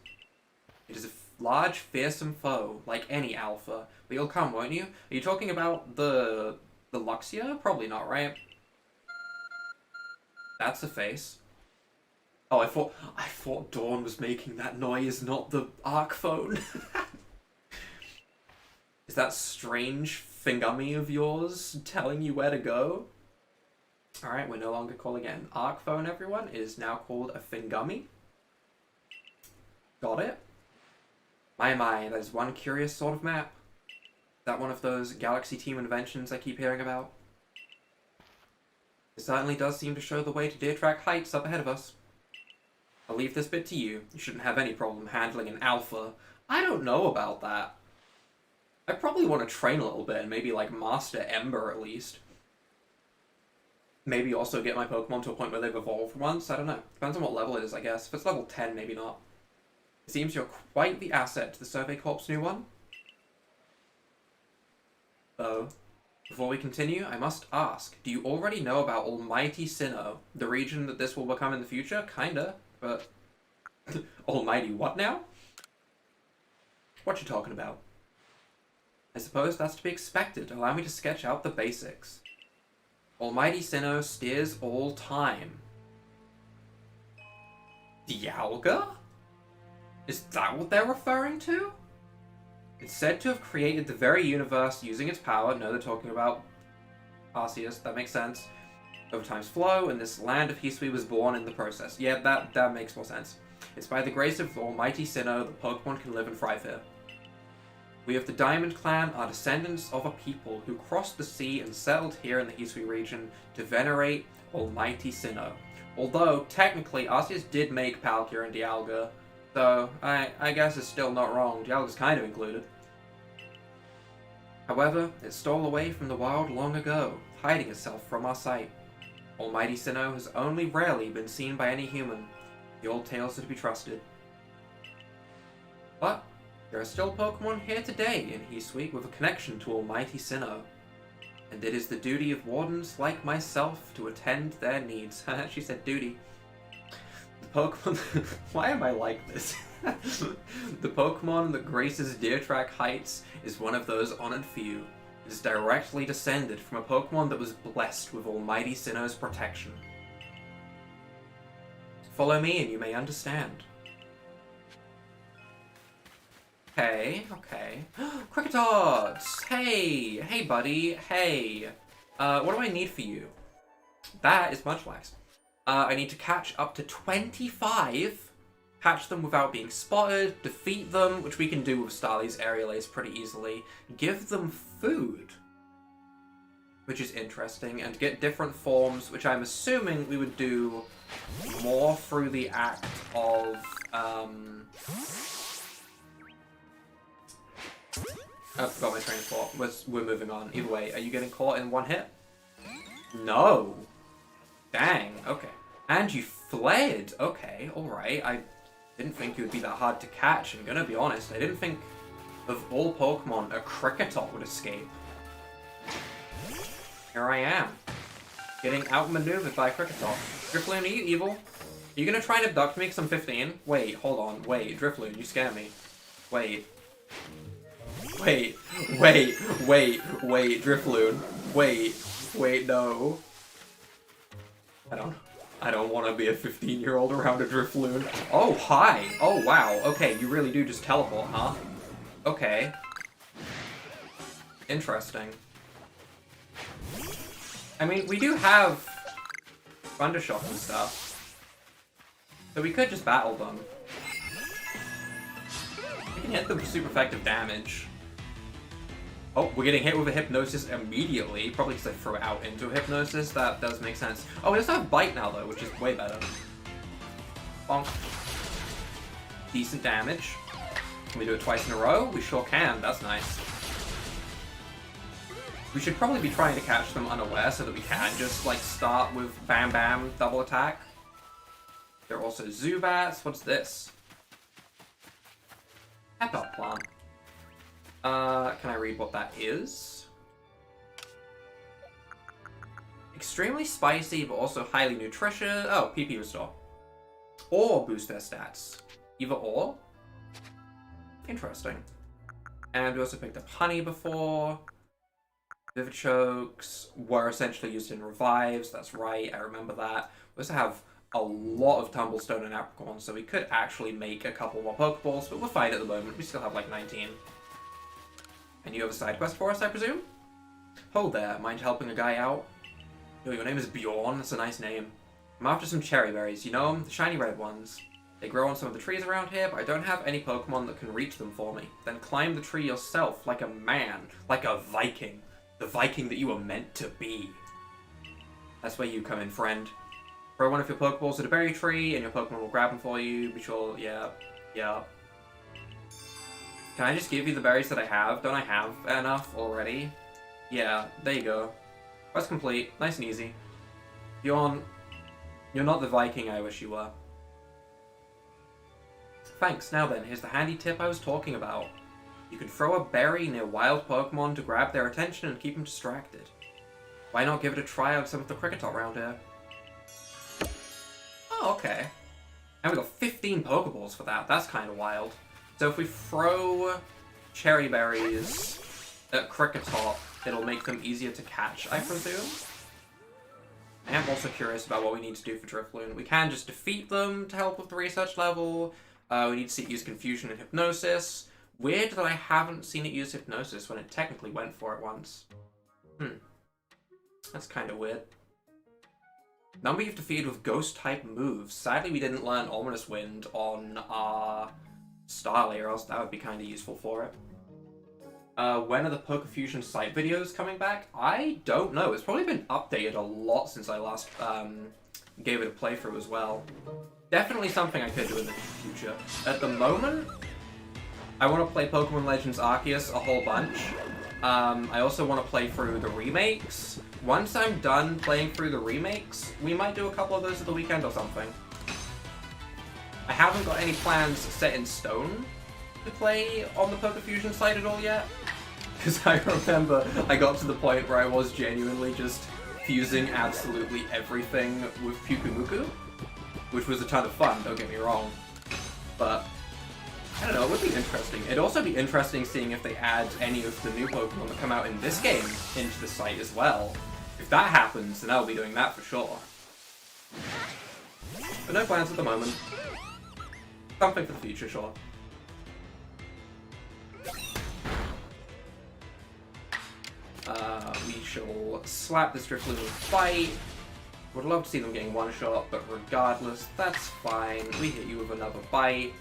It is a large, fearsome foe, like any alpha, but you'll come, won't you? Are you talking about the Luxia? Probably not, right? That's the face. Oh, I thought Dawn was making that noise, not the Arc phone. Is that strange thingummy of yours telling you where to go? Alright, we're no longer calling it an Arc phone, everyone. It is now called a thingummy. Got it? My, that is one curious sort of map. Is that one of those Galaxy Team inventions I keep hearing about? It certainly does seem to show the way to Deertrack Heights up ahead of us. I'll leave this bit to you. You shouldn't have any problem handling an alpha. I don't know about that. I probably want to train a little bit and maybe, like, master Ember at least. Maybe also get my Pokemon to a point where they've evolved once. I don't know. Depends on what level it is, I guess. If it's level 10, maybe not. It seems you're quite the asset to the Survey Corp's new one. Though, before we continue, I must ask, do you already know about Almighty Sinnoh, the region that this will become in the future? Kinda, but... Almighty what now? What you talking about? I suppose that's to be expected. Allow me to sketch out the basics. Almighty Sinnoh steers all time. Dialga? Is that what they're referring to? It's said to have created the very universe using its power. No, they're talking about Arceus. That makes sense. Over time's flow, and this land of Hisui was born in the process. Yeah, that makes more sense. It's by the grace of Almighty Sinnoh that Pokemon can live and thrive here. We of the Diamond Clan are descendants of a people who crossed the sea and settled here in the Hisui region to venerate Almighty Sinnoh. Although, technically, Arceus did make Palkia and Dialga, so I guess it's still not wrong. Dialga's kind of included. However, it stole away from the wild long ago, hiding itself from our sight. Almighty Sinnoh has only rarely been seen by any human. The old tales are to be trusted. But there are still Pokemon here today in Hisui with a connection to Almighty Sinnoh. And it is the duty of wardens like myself to attend their needs. She said duty. The Pokemon... Why am I like this? The Pokemon that graces Deertrack Heights is one of those honored few. It is directly descended from a Pokemon that was blessed with Almighty Sinnoh's protection. Follow me and you may understand. Okay. Cricketots! Hey buddy, hey. What do I need for you? That is Munchlax. I need to catch up to 25, catch them without being spotted, defeat them, which we can do with Starly's Aerial Ace pretty easily, give them food, which is interesting, and get different forms, which I'm assuming we would do more through the act of, I forgot my train of thought. We're moving on. Either way, are you getting caught in one hit? No. Dang, okay. And you fled. Okay, alright. I didn't think it would be that hard to catch, I'm gonna be honest. I didn't think of all Pokemon a Cricketot would escape. Here I am. Getting outmaneuvered by Cricketot. Drifloon, are you evil? Are you gonna try and abduct me because I'm 15? Wait, hold on. Wait, Drifloon, you scare me. Wait, Drifloon. Wait, no. I don't want to be a 15-year-old around a Drifloon. Oh, hi! Oh, wow. Okay, you really do just teleport, huh? Okay. Interesting. I mean, we do have Thundershock and stuff. So we could just battle them. We can hit them for super effective damage. Oh, we're getting hit with a Hypnosis immediately. Probably because I threw it out into a Hypnosis. That does make sense. Oh, we also have Bite now, though, which is way better. Bonk. Decent damage. Can we do it twice in a row? We sure can. That's nice. We should probably be trying to catch them unaware so that we can just, like, start with Bam Bam double attack. There are also Zubats. What's this? Pepper plant. Can I read what that is? Extremely spicy, but also highly nutritious. Oh, PP restore. Or boost their stats. Either or. Interesting. And we also picked up honey before. Vivichokes were essentially used in revives. That's right, I remember that. We also have a lot of Tumblestone and Apricorn, so we could actually make a couple more Pokeballs, but we're fine at the moment. We still have like 19. And you have a side quest for us, I presume? Hold there, mind helping a guy out? Yo, your name is Bjorn, that's a nice name. I'm after some cherry berries, you know them? The shiny red ones. They grow on some of the trees around here, but I don't have any Pokemon that can reach them for me. Then climb the tree yourself, like a man, like a Viking. The Viking that you were meant to be. That's where you come in, friend. Throw one of your Pokeballs at a berry tree, and your Pokemon will grab them for you. Be sure, yeah. Can I just give you the berries that I have? Don't I have enough already? Yeah, there you go. Quest complete. Nice and easy. Bjorn, you're not the Viking I wish you were. Thanks. Now then, here's the handy tip I was talking about. You can throw a berry near wild Pokemon to grab their attention and keep them distracted. Why not give it a try on some of the Kricketot around here? Oh, okay. And we got 15 Pokeballs for that. That's kind of wild. So if we throw cherry berries at Kricketot, it'll make them easier to catch, I presume? I am also curious about what we need to do for Drifloon. We can just defeat them to help with the research level. We need to see it use Confusion and Hypnosis. Weird that I haven't seen it use Hypnosis when it technically went for it once. That's kind of weird. Number you've defeated with Ghost-type moves. Sadly, we didn't learn Ominous Wind on our Starly, or else that would be kind of useful for it. When are the Pokefusion site videos coming back? I don't know. It's probably been updated a lot since I last gave it a playthrough as well. Definitely something I could do in the future. At the moment, I want to play Pokemon Legends Arceus a whole bunch. I also want to play through the remakes. Once I'm done playing through the remakes, we might do a couple of those at the weekend or something. I haven't got any plans set in stone to play on the Pokefusion site at all yet. Because I remember I got to the point where I was genuinely just fusing absolutely everything with Pyukumuku, which was a ton of fun, don't get me wrong. But I don't know, it would be interesting. It'd also be interesting seeing if they add any of the new Pokemon that come out in this game into the site as well. If that happens, then I'll be doing that for sure. But no plans at the moment. Something for the future, sure. We shall slap this Drifloon with Bite. Would love to see them getting one shot, but regardless, that's fine. We hit you with another Bite.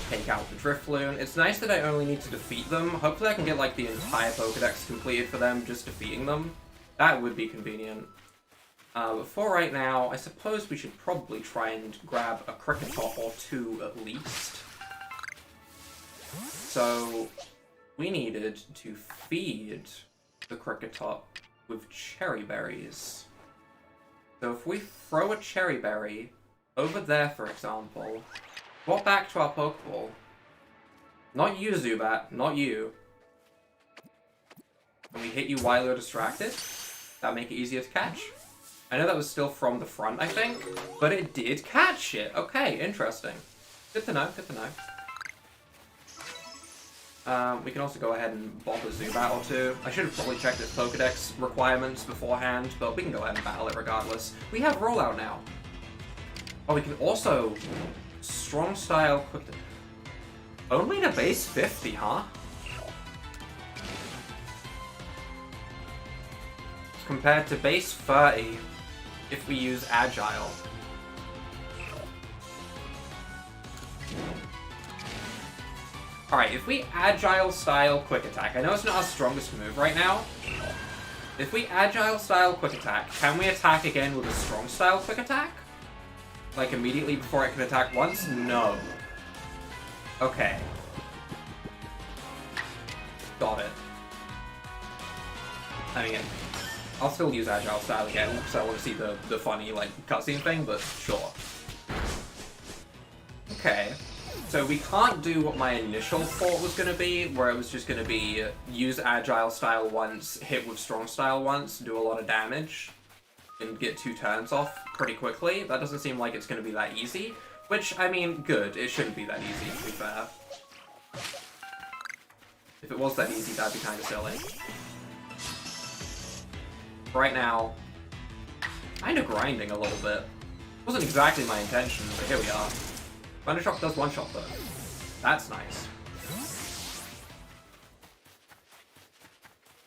Take out the Drifloon. It's nice that I only need to defeat them. Hopefully I can get like the entire Pokedex completed for them, just defeating them. That would be convenient. But for right now, I suppose we should probably try and grab a Kricketot or two at least. So, we needed to feed the Kricketot with cherry berries. So if we throw a cherry berry over there, for example, swap back to our Pokeball. Not you, Zubat, not you. And we hit you while you're distracted. That'll make it easier to catch. I know that was still from the front, I think, but it did catch it. Okay, interesting. Good to know, good to know. We can also go ahead and bomb a Zubat or two. I should have probably checked its Pokedex requirements beforehand, but we can go ahead and battle it regardless. We have Rollout now. Oh, we can also Strong Style Quick. Only to base 50, huh? Compared to base 30 if we use Agile. Alright, if we Agile Style Quick Attack, I know it's not our strongest move right now. If we Agile Style Quick Attack, can we attack again with a Strong Style Quick Attack? Like immediately before it can attack once? No. Okay. Got it. I mean, I'll still use Agile Style again, because I want to see the funny, like, cutscene thing, but sure. Okay. So we can't do what my initial thought was going to be, where it was just going to be use Agile style once, hit with Strong style once, do a lot of damage, and get 2 turns off pretty quickly. That doesn't seem like it's going to be that easy. Which, I mean, good. It shouldn't be that easy, to be fair. If it was that easy, that'd be kind of silly. Right now, kind of grinding a little bit. Wasn't exactly my intention, but here we are. Thunder Shock does one-shot though. That's nice.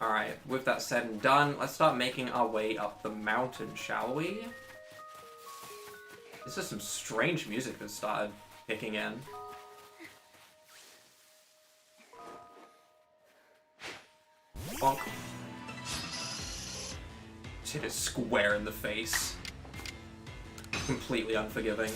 Alright, with that said and done, let's start making our way up the mountain, shall we? This is some strange music that started kicking in. Bonk. Just hit it square in the face. Completely unforgiving.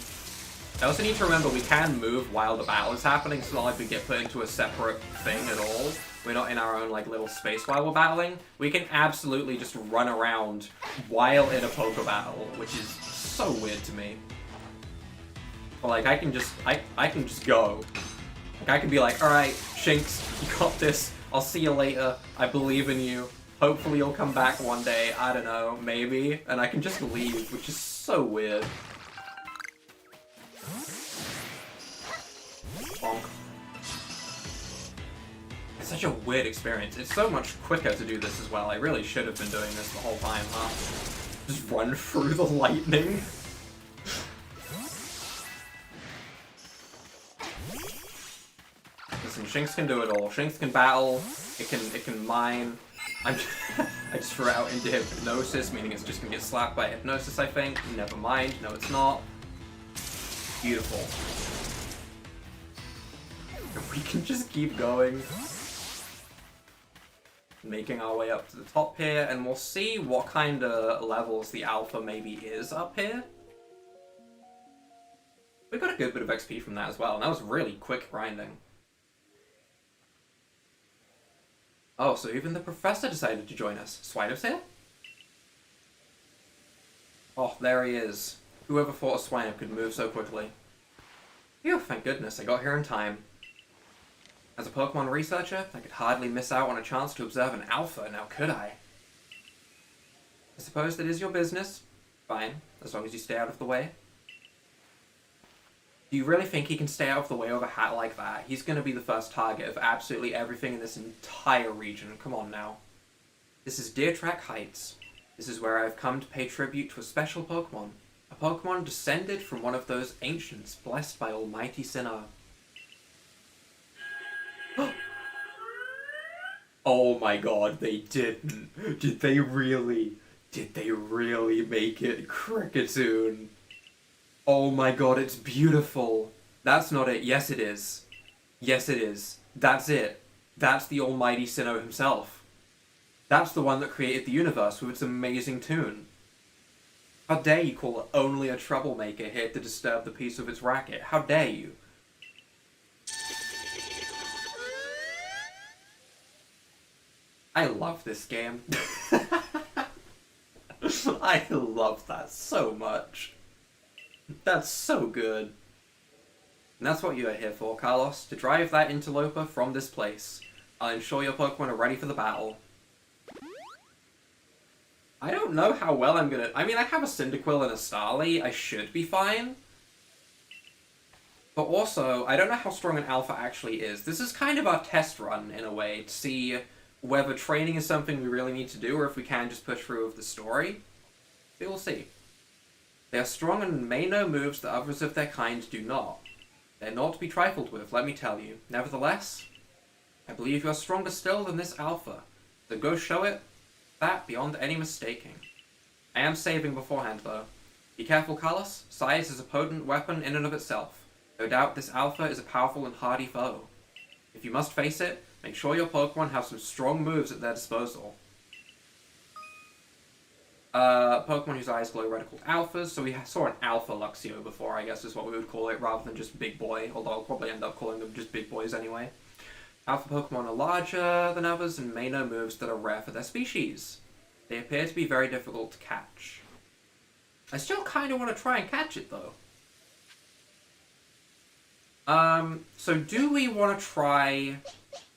I also need to remember we can move while the battle is happening, so it's not like we get put into a separate thing at all. We're not in our own, like, little space while we're battling. We can absolutely just run around while in a poker battle, which is so weird to me. But, like, I can just go. Like, I can be like, alright, Shinx, you got this. I'll see you later. I believe in you. Hopefully you'll come back one day. I don't know, maybe. And I can just leave, which is so weird. Bonk. It's such a weird experience. It's so much quicker to do this as well. I really should have been doing this the whole time, huh? Just run through the lightning. Listen, Shinx can do it all. Shinx can battle. It can mine. I just threw it out into Hypnosis, meaning it's just gonna get slapped by Hypnosis, I think. Never mind. No, it's not. Beautiful. We can just keep going. Making our way up to the top here, and we'll see what kind of levels the alpha maybe is up here. We got a good bit of XP from that as well, and that was really quick grinding. Oh, so even the professor decided to join us. Swinub's here? Oh, there he is. Whoever thought a Swinub could move so quickly. Phew, thank goodness I got here in time. As a Pokemon researcher, I could hardly miss out on a chance to observe an alpha, now could I? I suppose that is your business. Fine, as long as you stay out of the way. Do you really think he can stay out of the way of a hat like that? He's going to be the first target of absolutely everything in this entire region. Come on now. This is Deer Track Heights. This is where I've come to pay tribute to a special Pokemon. A Pokemon descended from one of those ancients blessed by Almighty Sinnoh. Oh my god, they didn't. Did they really make it Kricketune? Oh my god, it's beautiful. That's not it. Yes, it is. Yes, it is. That's it. That's the Almighty Sinnoh himself. That's the one that created the universe with its amazing tune. How dare you call it only a troublemaker here to disturb the peace of its racket? How dare you? I love this game. I love that so much. That's so good. And that's what you are here for, Carlos. To drive that interloper from this place. I'll ensure your Pokemon are ready for the battle. I don't know how well I'm gonna... I mean, I have a Cyndaquil and a Starly. I should be fine. But also, I don't know how strong an Alpha actually is. This is kind of our test run, in a way, to see whether training is something we really need to do, or if we can just push through with the story. We will see. They are strong and may know moves that others of their kind do not. They're not to be trifled with, let me tell you. Nevertheless, I believe you are stronger still than this Alpha. So go show it that beyond any mistaking. I am saving beforehand, though. Be careful, Carlos. Size is a potent weapon in and of itself. No doubt this Alpha is a powerful and hardy foe. If you must face it, make sure your Pokemon have some strong moves at their disposal. Pokemon whose eyes glow red are called Alphas, so we saw an Alpha Luxio before, I guess is what we would call it, rather than just Big Boy, although I'll probably end up calling them just Big Boys anyway. Alpha Pokemon are larger than others and may know moves that are rare for their species. They appear to be very difficult to catch. I still kind of want to try and catch it, though. So do we want to try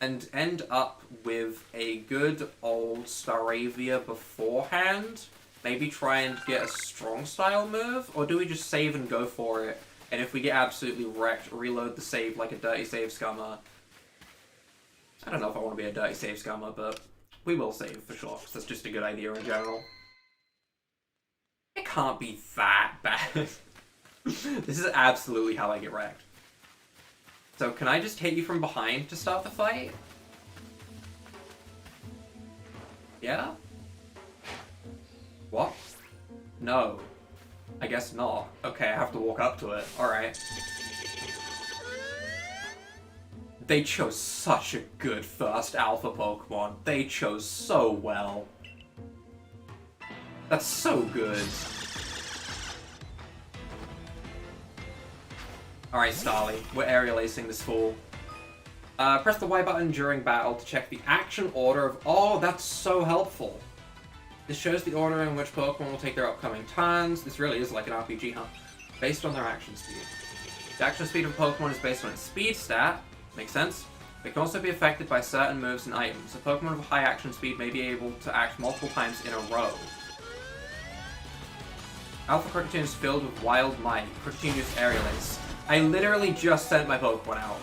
and end up with a good old Staravia beforehand? Maybe try and get a strong style move? Or do we just save and go for it? And if we get absolutely wrecked, reload the save like a dirty save scummer. I don't know if I want to be a dirty save scummer, but we will save for sure, because that's just a good idea in general. It can't be that bad. This is absolutely how I get wrecked. So can I just hit you from behind to start the fight? Yeah? What? No. I guess not. Okay, I have to walk up to it. Alright. They chose such a good first alpha Pokemon. They chose so well. That's so good. Alright, Starly. We're aerial acing this fool. Press the Y button during battle to check the action order of... Oh, that's so helpful. This shows the order in which Pokemon will take their upcoming turns. This really is like an RPG, huh? Based on their action speed. The action speed of a Pokemon is based on its speed stat. Makes sense. It can also be affected by certain moves and items. A Pokemon with a high action speed may be able to act multiple times in a row. Alpha Kricketune is filled with wild might. Kricketune uses Aerial Ace. I literally just sent my Pokemon out.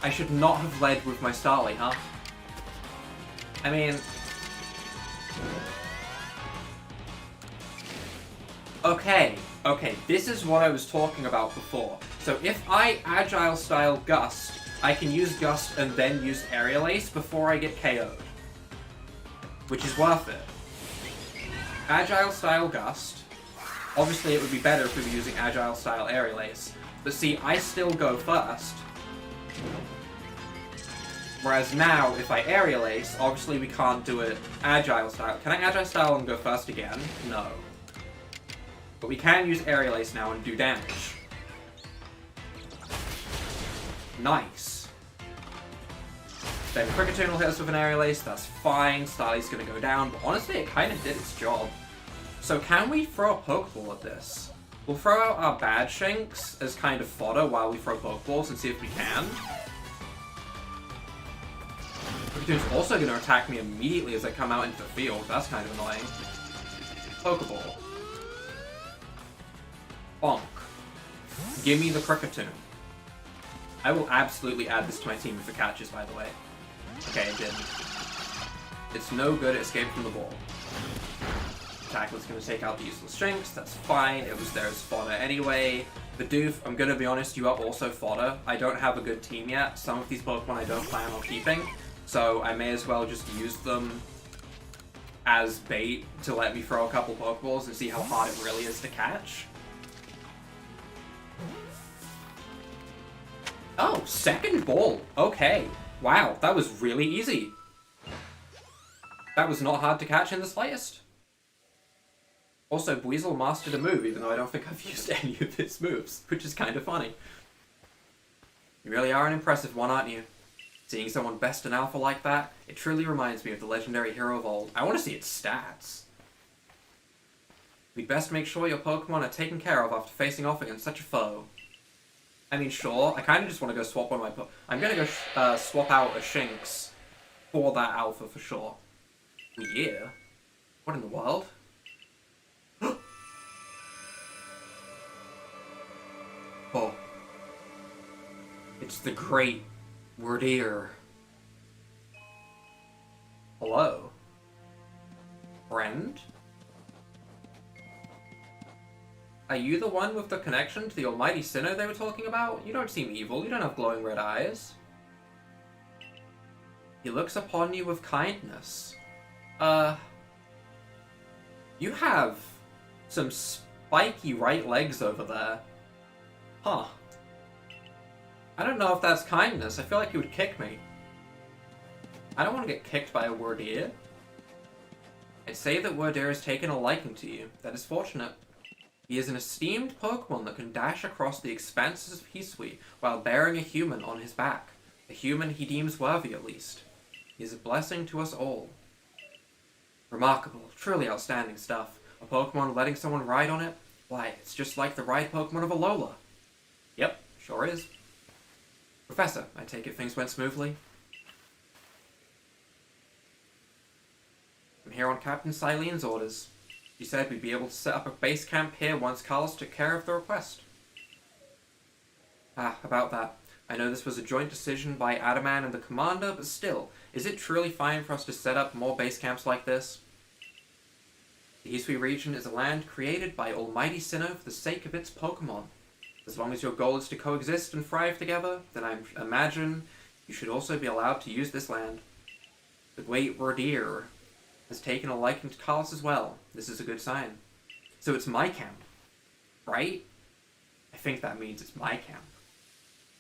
I should not have led with my Starly, huh? I mean... Okay, this is what I was talking about before. So if I Agile Style Gust, I can use Gust and then use Aerial Ace before I get KO'd. Which is worth it. Agile Style Gust. Obviously it would be better if we were using Agile Style Aerial Ace. But see, I still go first. Whereas now, if I Aerial Ace, obviously we can't do it Agile Style. Can I Agile Style and go first again? No. But we can use Aerial Ace now and do damage. Nice. Then Kricketune will hit us with an Aerial Ace, that's fine. Starly's gonna go down, but honestly it kind of did its job. So can we throw a Pokeball at this? We'll throw out our bad Shinx as kind of fodder while we throw Pokeballs and see if we can. Kricketune also going to attack me immediately as I come out into the field. That's kind of annoying. Pokeball. Bonk. Give me the Kricketune. I will absolutely add this to my team if it catches, by the way. Okay, it didn't. It's no good, it escaped from the ball. Tackle's going to take out the useless Shinx, that's fine, it was there as fodder anyway. The Doof, I'm going to be honest, you are also fodder. I don't have a good team yet. Some of these Pokemon I don't plan on keeping, so I may as well just use them as bait to let me throw a couple Pokeballs and see how hard it really is to catch. Oh, second ball. Okay. Wow, that was really easy. That was not hard to catch in the slightest. Also, Buizel mastered a move, even though I don't think I've used any of his moves, which is kind of funny. You really are an impressive one, aren't you? Seeing someone best in Alpha like that, it truly reminds me of the legendary hero of old. I want to see its stats. We'd best make sure your Pokemon are taken care of after facing off against such a foe. I mean, sure, I kind of just want to go swap one of my I'm going to go swap out a Shinx for that Alpha for sure. Yeah. What in the world? Oh. It's the great Wordier. Hello? Friend? Are you the one with the connection to the almighty sinner they were talking about? You don't seem evil, you don't have glowing red eyes. He looks upon you with kindness. You have some spiky right legs over there. Huh. I don't know if that's kindness. I feel like you would kick me. I don't want to get kicked by a Wordier. I'd say that Wordier has taken a liking to you. That is fortunate. He is an esteemed Pokemon that can dash across the expanses of Hisui while bearing a human on his back. A human he deems worthy, at least. He is a blessing to us all. Remarkable, truly outstanding stuff. A Pokemon letting someone ride on it? Why, it's just like the ride Pokemon of Alola. Sure is. Professor, I take it things went smoothly? I'm here on Captain Silene's orders. She said we'd be able to set up a base camp here once Carlos took care of the request. About that. I know this was a joint decision by Adaman and the commander, but still, is it truly fine for us to set up more base camps like this? The Hisui region is a land created by Almighty Sinnoh for the sake of its Pokemon. As long as your goal is to coexist and thrive together, then I imagine you should also be allowed to use this land. The great Rodir has taken a liking to Carlos as well. This is a good sign. So it's my camp, right? I think that means it's my camp.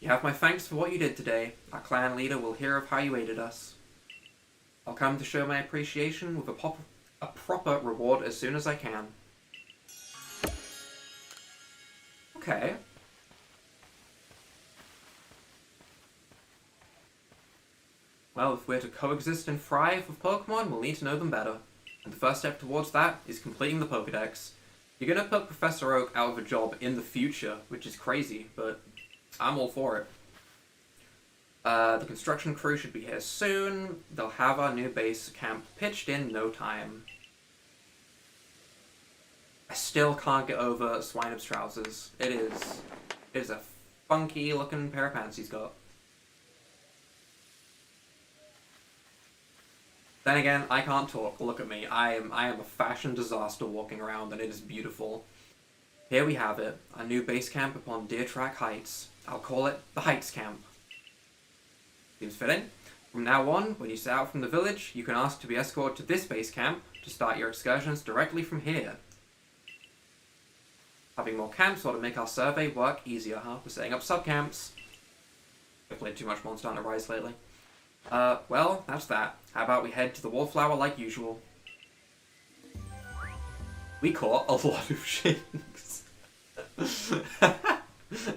You have my thanks for what you did today. Our clan leader will hear of how you aided us. I'll come to show my appreciation with a proper reward as soon as I can. Okay. Well, if we're to coexist and thrive with Pokemon, we'll need to know them better. And the first step towards that is completing the Pokedex. You're gonna put Professor Oak out of a job in the future, which is crazy, but I'm all for it. The construction crew should be here soon. They'll have our new base camp pitched in no time. I still can't get over Swinub's trousers. It is a funky looking pair of pants he's got. Then again, I can't talk. Look at me. I am a fashion disaster walking around, and it is beautiful. Here we have it, our new base camp upon Deer Track Heights. I'll call it the Heights Camp. Seems fitting. From now on, when you set out from the village, you can ask to be escorted to this base camp to start your excursions directly from here. Having more camps ought to make our survey work easier, huh? We're setting up sub-camps. I've played too much Monster Hunter Rise lately. Well, that's that. How about we head to the Wallflower like usual? We caught a lot of Shinx.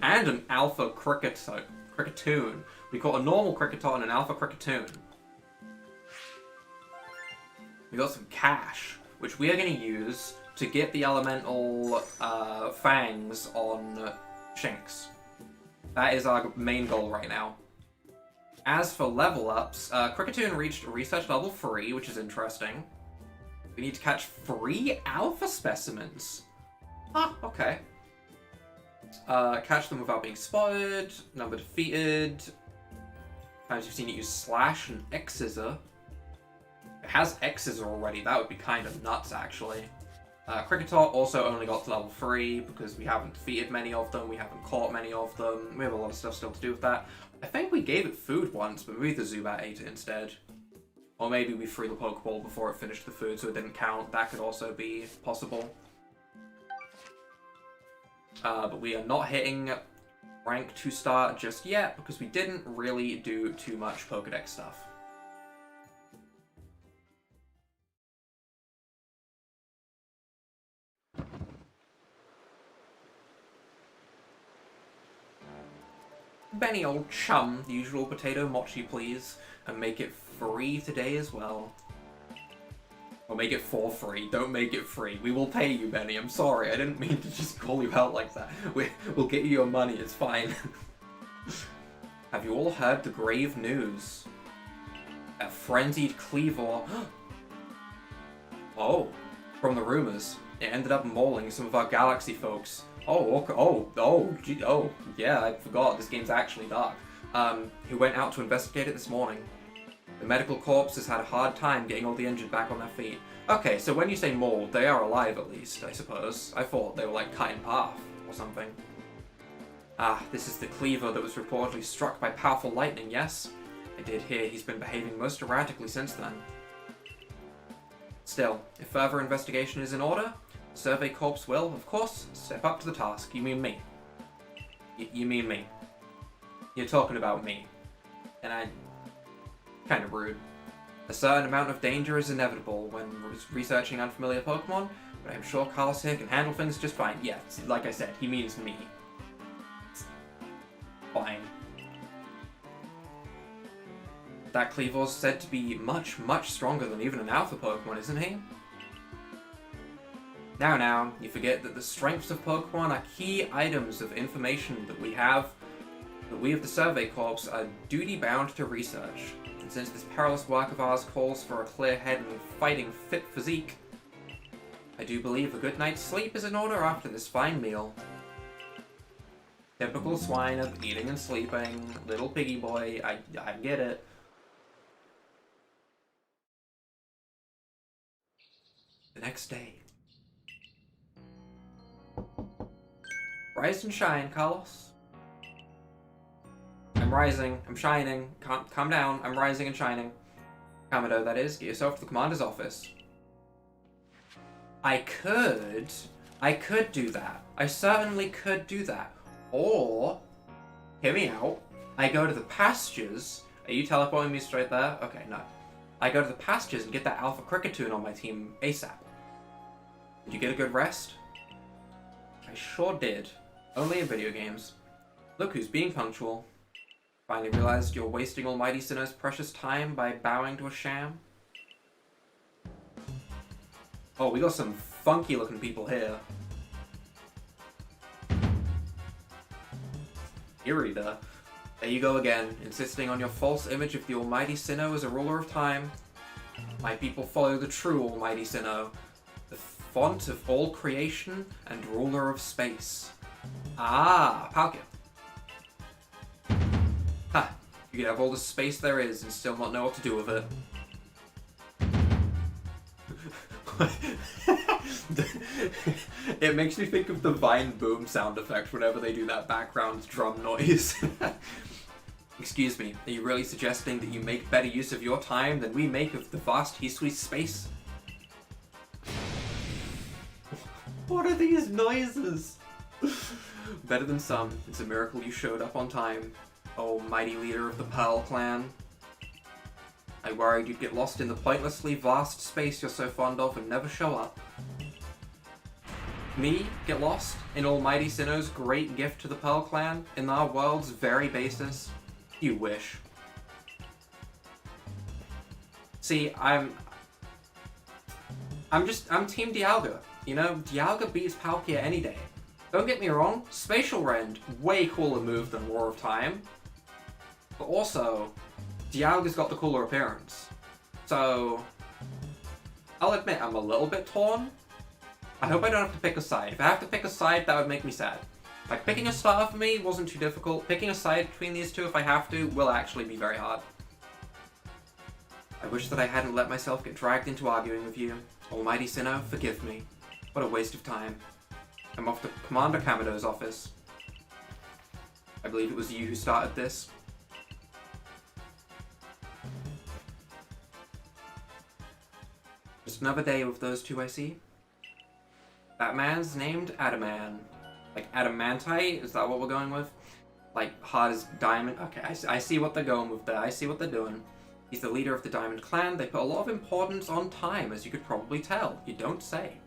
And an Alpha Cricketoon. We caught a normal Kricketot and an Alpha Cricketoon. We got some cash, which we are going to use to get the elemental fangs on Shinx. That is our main goal right now. As for level ups, Cricketoon reached research level 3, which is interesting. We need to catch 3 alpha specimens. Ah, okay. Catch them without being spotted, number defeated. Times you've seen it use Slash and X-Scissor. It has X-Scissor already, that would be kind of nuts actually. Kricketot also only got to level 3 because we haven't defeated many of them, we haven't caught many of them, we have a lot of stuff still to do with that. I think we gave it food once, but maybe the Zubat ate it instead. Or maybe we threw the Pokeball before it finished the food so it didn't count, that could also be possible. But we are not hitting rank 2 star just yet because we didn't really do too much Pokedex stuff. Benny, old chum, the usual potato mochi, please. And make it free today as well. Or make it for free. Don't make it free. We will pay you, Benny. I'm sorry. I didn't mean to just call you out like that. We'll get you your money. It's fine. Have you all heard the grave news? A frenzied Cleavor... Oh. From the rumors, it ended up mauling some of our Galaxy folks. Oh, okay. Yeah, I forgot. This game's actually dark. Who went out to investigate it this morning. The medical corps has had a hard time getting all the injured back on their feet. Okay, so when you say mauled, they are alive at least, I suppose. I thought they were like cut in half or something. Ah, this is the Cleaver that was reportedly struck by powerful lightning, yes? I did hear he's been behaving most erratically since then. Still, if further investigation is in order, the Survey Corps will, of course, step up to the task. You mean me. You mean me. You're talking about me. And I... kind of rude. A certain amount of danger is inevitable when researching unfamiliar Pokemon, but I'm sure Carlos here can handle things just fine. Yeah, like I said, he means me. It's fine. That Cleavor's said to be much, much stronger than even an Alpha Pokemon, isn't he? Now, you forget that the strengths of Pokemon are key items of information that we have But we of the Survey Corps are duty-bound to research, and since this perilous work of ours calls for a clear head and fighting fit physique, I do believe a good night's sleep is in order after this fine meal. Typical swine of eating and sleeping, little piggy boy, I get it. The next day. Rise and shine, Carlos. I'm rising, I'm shining. Calm down, I'm rising and shining. Kamado, that is, get yourself to the commander's office. I could do that. I certainly could do that. Or, hear me out, I go to the pastures. Are you teleporting me straight there? Okay, no. I go to the pastures and get that Alpha Cricketune on my team ASAP. Did you get a good rest? I sure did. Only in video games. Look who's being punctual. Finally realized you're wasting Almighty Sinnoh's precious time by bowing to a sham? Oh, we got some funky looking people here. Irida. There you go again, insisting on your false image of the Almighty Sinnoh as a ruler of time. My people follow the true Almighty Sinnoh, the font of all creation and ruler of space. Ah, Palkia. Ha! You can have all the space there is and still not know what to do with it. It makes me think of the Vine Boom sound effect whenever they do that background drum noise. Excuse me, are you really suggesting that you make better use of your time than we make of the vast Hisui space? What are these noises? Better than some, it's a miracle you showed up on time, oh mighty leader of the Pearl Clan. I worried you'd get lost in the pointlessly vast space you're so fond of and never show up. Me? Get lost? In Almighty Sinnoh's great gift to the Pearl Clan? In our world's very basis? You wish. See, I'm Team Dialga. You know, Dialga beats Palkia any day. Don't get me wrong, Spatial Rend, way cooler move than War of Time. But also, Dialga's got the cooler appearance. So, I'll admit I'm a little bit torn. I hope I don't have to pick a side. If I have to pick a side, that would make me sad. Like, picking a starter for me wasn't too difficult. Picking a side between these two, if I have to, will actually be very hard. I wish that I hadn't let myself get dragged into arguing with you. Almighty Sinnoh, forgive me. What a waste of time. I'm off to Commander Kamado's office. I believe it was you who started this. Just another day with those two, I see. That man's named Adaman. Like adamantite? Is that what we're going with? Like hard as diamond? Okay, I see what they're going with there. I see what they're doing. He's the leader of the Diamond Clan. They put a lot of importance on time, as you could probably tell. You don't say.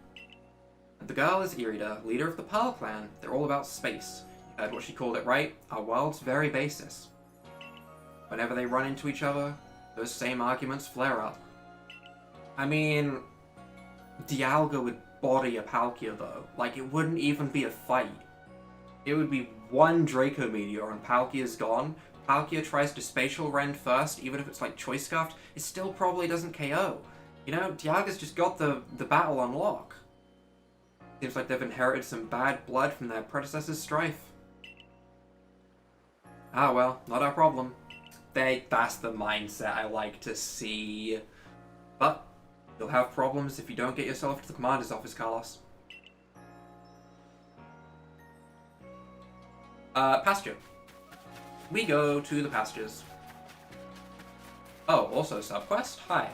And the girl is Irida, leader of the Pearl Clan. They're all about space. You heard what she called it, right? Our world's very basis. Whenever they run into each other, those same arguments flare up. I mean, Dialga would body a Palkia though. Like, it wouldn't even be a fight. It would be one Draco Meteor and Palkia's gone. Palkia tries to Spatial Rend first, even if it's like Choice Scarfed, it still probably doesn't KO. You know, Dialga's just got the battle on lock. Seems like they've inherited some bad blood from their predecessor's strife. Ah well, not our problem. That's the mindset I like to see. But you'll have problems if you don't get yourself to the commander's office, Carlos. Pasture. We go to the pastures. Oh, also subquest? Hi.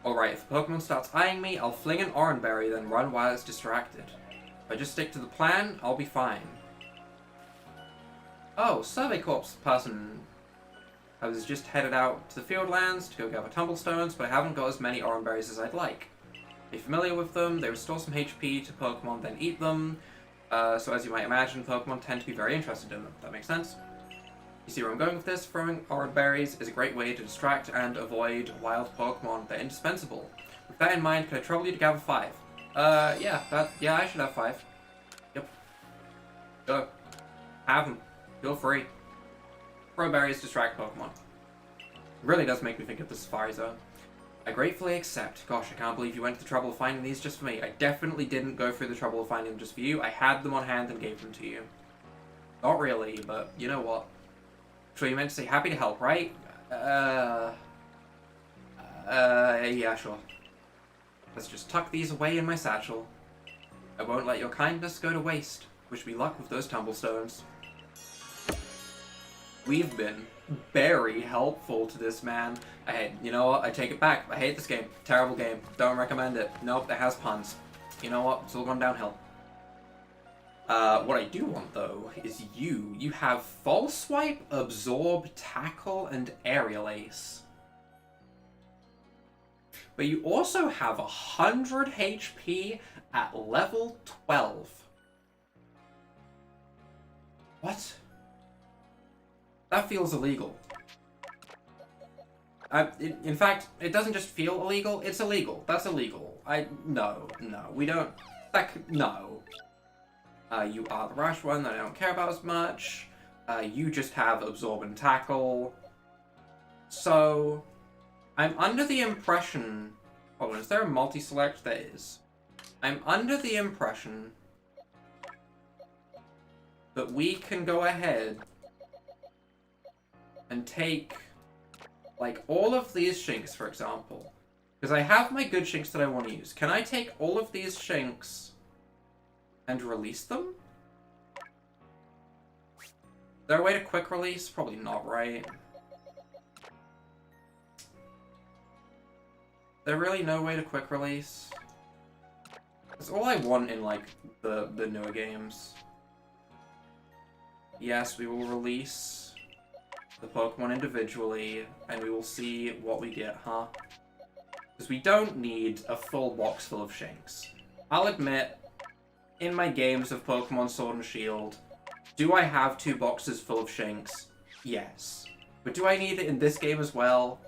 Alright, if the Pokemon starts eyeing me, I'll fling an Oranberry, then run while it's distracted. If I just stick to the plan, I'll be fine. Oh, Survey Corps person. I was just headed out to the Fieldlands to go gather Tumblestones, but I haven't got as many Oranberries as I'd like. Be familiar with them, they restore some HP to Pokemon, then eat them. So as you might imagine, Pokemon tend to be very interested in them. That makes sense? You see where I'm going with this? Throwing Oranberries is a great way to distract and avoid wild Pokemon. They're indispensable. With that in mind, can I trouble you to gather 5? Yeah, I should have 5. Yep. Go. Have them. Feel free. Throw berries, distract Pokemon. Really does make me think of the Safari Zone. I gratefully accept. Gosh, I can't believe you went to the trouble of finding these just for me. I definitely didn't go through the trouble of finding them just for you. I had them on hand and gave them to you. Not really, but you know what? Sure, you meant to say happy to help, right? Yeah, sure. Let's just tuck these away in my satchel. I won't let your kindness go to waste. Wish me luck with those tumblestones. We've been very helpful to this man. You know what? I take it back. I hate this game. Terrible game. Don't recommend it. Nope, it has puns. You know what? It's all gone downhill. What I do want, though, is you. You have False Swipe, Absorb, Tackle, and Aerial Ace. But you also have 100 HP at level 12. What? That feels illegal. In fact, it doesn't just feel illegal, it's illegal. That's illegal. No, we don't... No. You are the rash one that I don't care about as much. You just have Absorb and Tackle. So, I'm under the impression... Hold on, is there a multi-select? There is. I'm under the impression that we can go ahead and take, like, all of these Shinx, for example. Because I have my good Shinx that I want to use. Can I take all of these Shinx and release them? Is there a way to quick release? Probably not, right? There really no way to quick release? That's all I want in, like, the newer games. Yes, we will release the Pokemon individually, and we will see what we get, huh? Because we don't need a full box full of Shinx. I'll admit, in my games of Pokemon Sword and Shield, do I have 2 boxes full of Shinx? Yes. But do I need it in this game as well?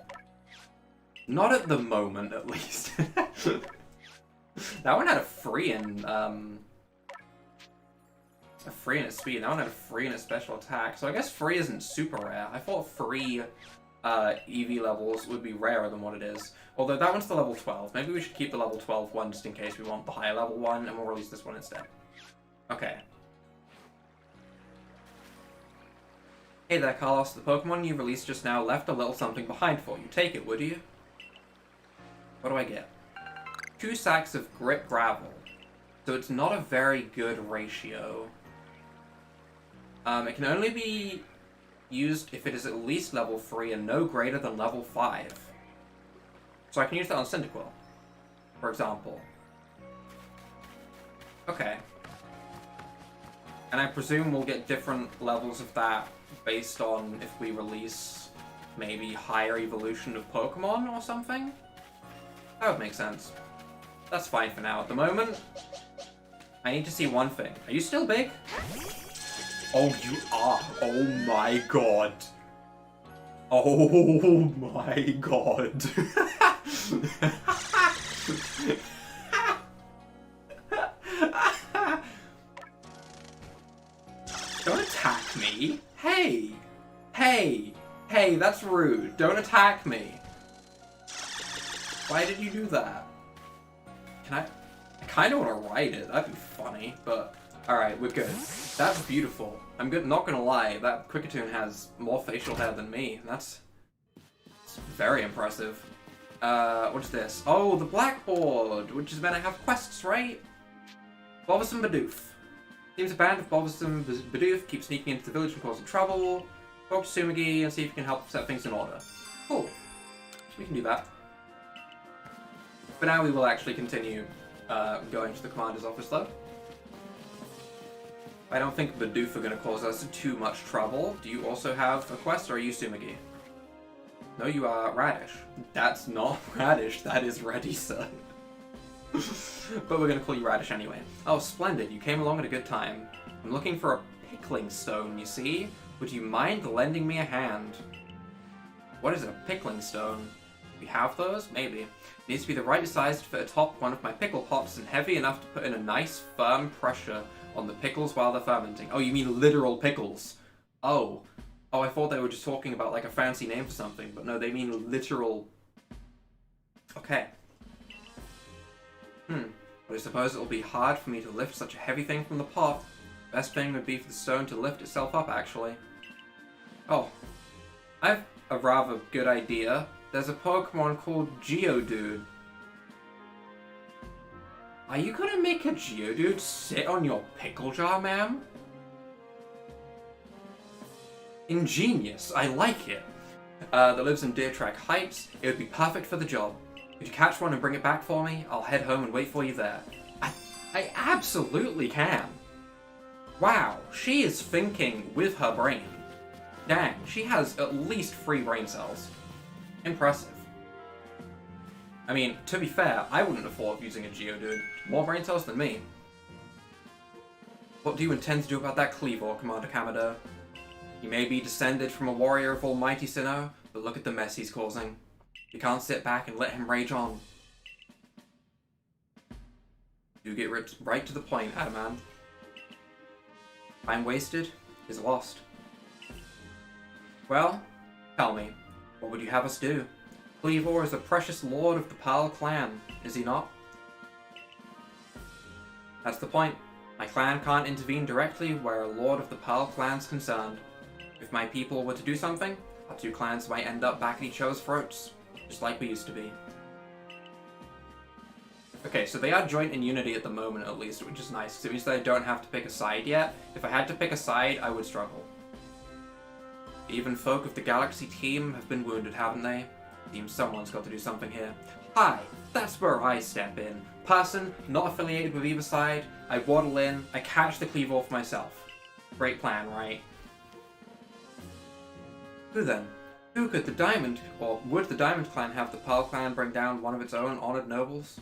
Not at the moment, at least. That one had a free in, a free in its speed. That one had a free in its special attack. So I guess free isn't super rare. I thought free EV levels would be rarer than what it is. Although that one's the level 12. Maybe we should keep the level 12 one just in case we want the higher level one, and we'll release this one instead. Okay. Hey there, Carlos. The Pokemon you released just now left a little something behind for you. Take it, would you? What do I get? 2 sacks of Grit Gravel. So it's not a very good ratio. It can only be used if it is at least level 3 and no greater than level 5. So I can use that on Cyndaquil, for example. Okay. And I presume we'll get different levels of that based on if we release maybe higher evolution of Pokemon or something? That would make sense. That's fine for now. At the moment, I need to see one thing. Are you still big? Oh, you are. Oh my god. Oh my god. Don't attack me. Hey. Hey. Hey, that's rude. Don't attack me. Why did you do that? Can I kind of want to ride it. That'd be funny, but... Alright, we're good. That's beautiful. I'm not gonna lie, that Kricketune has more facial hair than me. It's very impressive. What's this? Oh, the blackboard, which is when I have quests, right? Bothersome Bidoof. Seems a band of Bothersome Bidoof keep sneaking into the village and causing trouble. Talk to Sumagi and see if you can help set things in order. Cool. We can do that. For now, we will actually continue going to the commander's office, though. I don't think Bidoof are going to cause us too much trouble. Do you also have a quest, or are you Sumagi? No, you are Radish. That's not Radish, that is Radisa. But we're going to call you Radish anyway. Oh, splendid, you came along at a good time. I'm looking for a pickling stone, you see? Would you mind lending me a hand? What is a pickling stone? We have those? Maybe. It needs to be the right size to fit atop one of my pickle pots and heavy enough to put in a nice, firm pressure on the pickles while they're fermenting. Oh, you mean literal pickles? Oh. Oh, I thought they were just talking about like a fancy name for something, but no, they mean literal... Okay. But I suppose it'll be hard for me to lift such a heavy thing from the pot. Best thing would be for the stone to lift itself up, actually. Oh. I've a rather good idea. There's a Pokemon called Geodude. Are you gonna make a Geodude sit on your pickle jar, ma'am? Ingenious. I like it. That lives in Deer Track Heights. It would be perfect for the job. Could you catch one and bring it back for me? I'll head home and wait for you there. I absolutely can. Wow, she is thinking with her brain. Dang, she has at least 3 brain cells. Impressive. I mean, to be fair, I wouldn't have thought of using a Geodude. More brain cells than me. What do you intend to do about that Cleavor, Commander Kamado? He may be descended from a warrior of almighty Sinnoh, but look at the mess he's causing. You can't sit back and let him rage on. You get right to the point, Adaman. Time wasted is lost. Well, tell me, what would you have us do? Cleavor is a precious lord of the Pearl clan, is he not? That's the point. My clan can't intervene directly where a lord of the Pearl clan's concerned. If my people were to do something, our 2 clans might end up back at each other's throats, just like we used to be. Okay, so they are joint in unity at the moment, at least, which is nice, because it means that I don't have to pick a side yet. If I had to pick a side, I would struggle. Even folk of the Galaxy team have been wounded, haven't they? Seems someone's got to do something here. Hi, that's where I step in. Person, not affiliated with either side, I waddle in, I catch the Cleavor for myself. Great plan, right? Who then? Who could the Diamond, or would the Diamond clan have the Pearl clan bring down one of its own honored nobles?